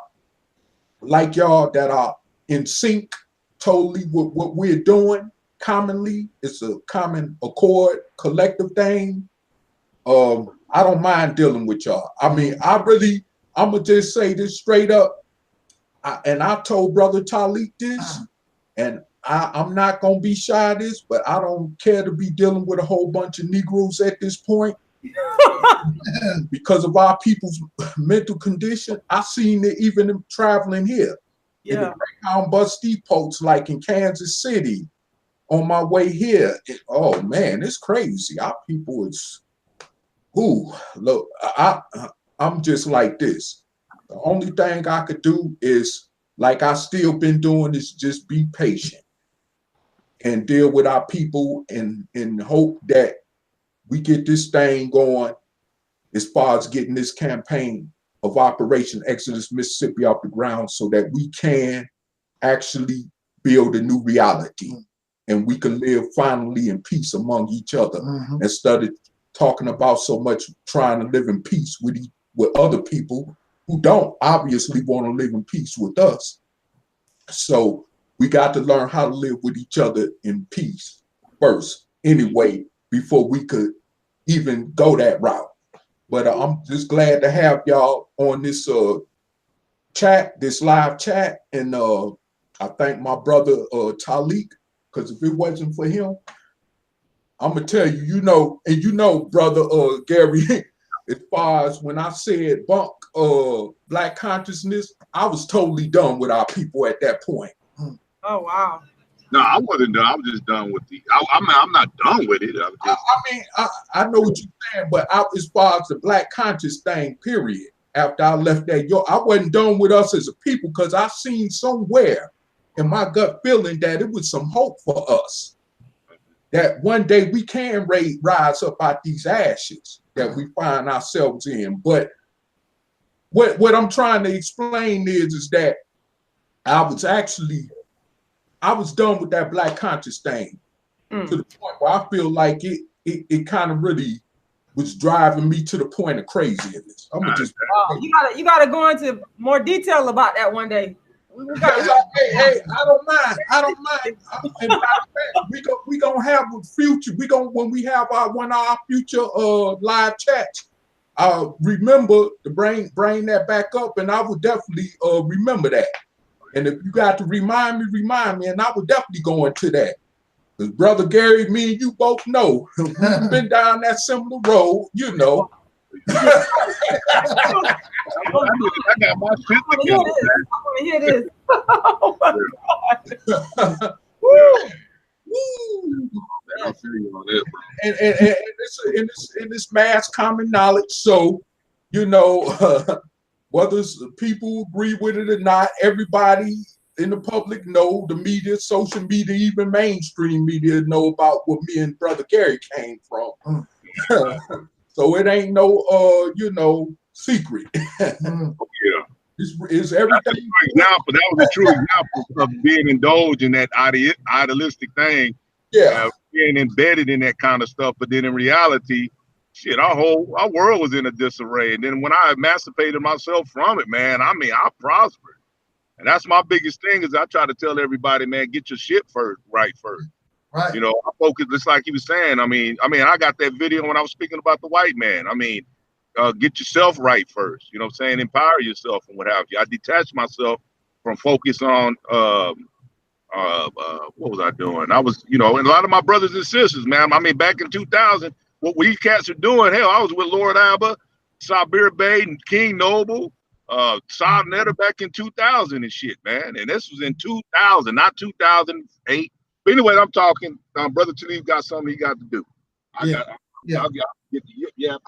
like y'all, that are in sync totally with what we're doing commonly, it's a common accord, collective thing. I don't mind dealing with y'all. I mean, I'm gonna just say this straight up. I told Brother Taalik this, and I'm not gonna be shy of this, but I don't care to be dealing with a whole bunch of Negroes at this point. Because of our people's mental condition. I seen it even in traveling here. In the Greyhound bus depots, like in Kansas City, on my way here. Oh man, it's crazy. Our people is, look, I'm just like this. The only thing I could do is, like I still been doing, is just be patient and deal with our people and hope that we get this thing going as far as getting this campaign of Operation Exodus Mississippi off the ground, so that we can actually build a new reality and we can live finally in peace among each other, instead of talking about so much trying to live in peace with other people who don't obviously want to live in peace with us. So we got to learn how to live with each other in peace first anyway, before we could even go that route. But I'm just glad to have y'all on this chat, this live chat. And I thank my brother Taalik, because if it wasn't for him, I'm gonna tell you, you know, brother Gary, as far as when I said bunk Black consciousness, I was totally done with our people at that point. Oh wow. No, I wasn't done. I was just done with I'm not done with it. I know what you're saying, but as far as the Black conscious thing, period, after I left that, I wasn't done with us as a people, because I seen somewhere in my gut feeling that it was some hope for us, that one day we can rise up out these ashes that we find ourselves in. But what I'm trying to explain is that I was done with that Black conscious thing, to the point where I feel like it kind of really was driving me to the point of craziness. I'm gonna just you gotta go into more detail about that one day. Hey, I don't mind. And we gonna have a future. When we have one of our future live chats. Remember to bring that back up, and I will definitely remember that. And if you got to remind me, and I would definitely go into that. Because Brother Gary, me and you both know, we've been down that similar road, you know. I got my shit together. I want to hear this. Oh my God. I'll feel you on this, and it's mass common knowledge. So, you know, whether people agree with it or not, everybody in the public know, the media, social media, even mainstream media know about what me and Brother Gary came from. So it ain't no, secret. Yeah. It's everything. That was a true example of being indulged in that idealistic thing. Yeah. Being embedded in that kind of stuff, but then in reality, shit, our world was in a disarray. And then when I emancipated myself from it, man, I mean, I prospered. And that's my biggest thing is I try to tell everybody, man, get your shit right first. Right. You know, I focus just like he was saying. I mean, I got that video when I was speaking about the white man. I mean, get yourself right first. You know what I'm saying? Empower yourself and what have you. I detached myself from focus on what was I doing? I was, you know, and a lot of my brothers and sisters, man. I mean, back in 2000, what these cats are doing, hell, I was with Lord Abba, Sabir Bey, and King Noble, Saab Netter back in 2000 and shit, man. And this was in 2000, not 2008. But anyway, I'm talking. Brother Taalik got something he got to do. I'll get the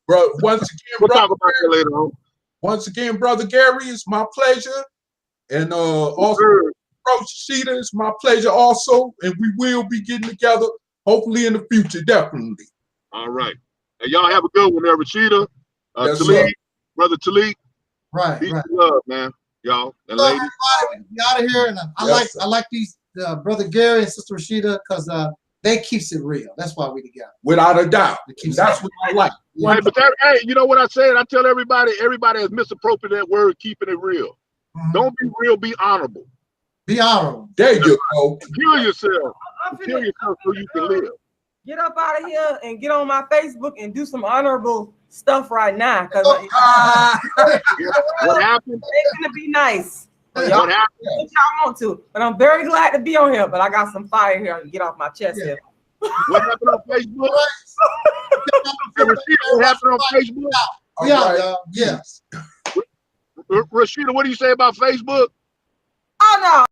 Bro, once again, we'll talk about that later on. Once again, Brother Gary, it's my pleasure. And also, Rashida, it's my pleasure also. And we will be getting together, hopefully in the future, definitely. All right. And y'all have a good one there, Rashida. Yes, Taalik, sir. Brother Taalik. Right. Peace and love, man. Y'all and ladies. Be out of here. And I like these Brother Gary and Sister Rashida because they keeps it real. That's why we together. Without a doubt. That's what I like. Hey, but hey, you know what I said? I tell everybody has misappropriated that word, keeping it real. Don't be real, be honorable. Be honorable. There you go. Kill yourself. Kill yourself so you can live. Get up out of here and get on my Facebook and do some honorable stuff right now. Because what happened? It's gonna be nice. What happened? Y'all want to, but I'm very glad to be on here. But I got some fire here and get off my chest here. What happened on Facebook? What happened on Facebook? Yeah, yes. Rashida, what do you say about Facebook? Oh no.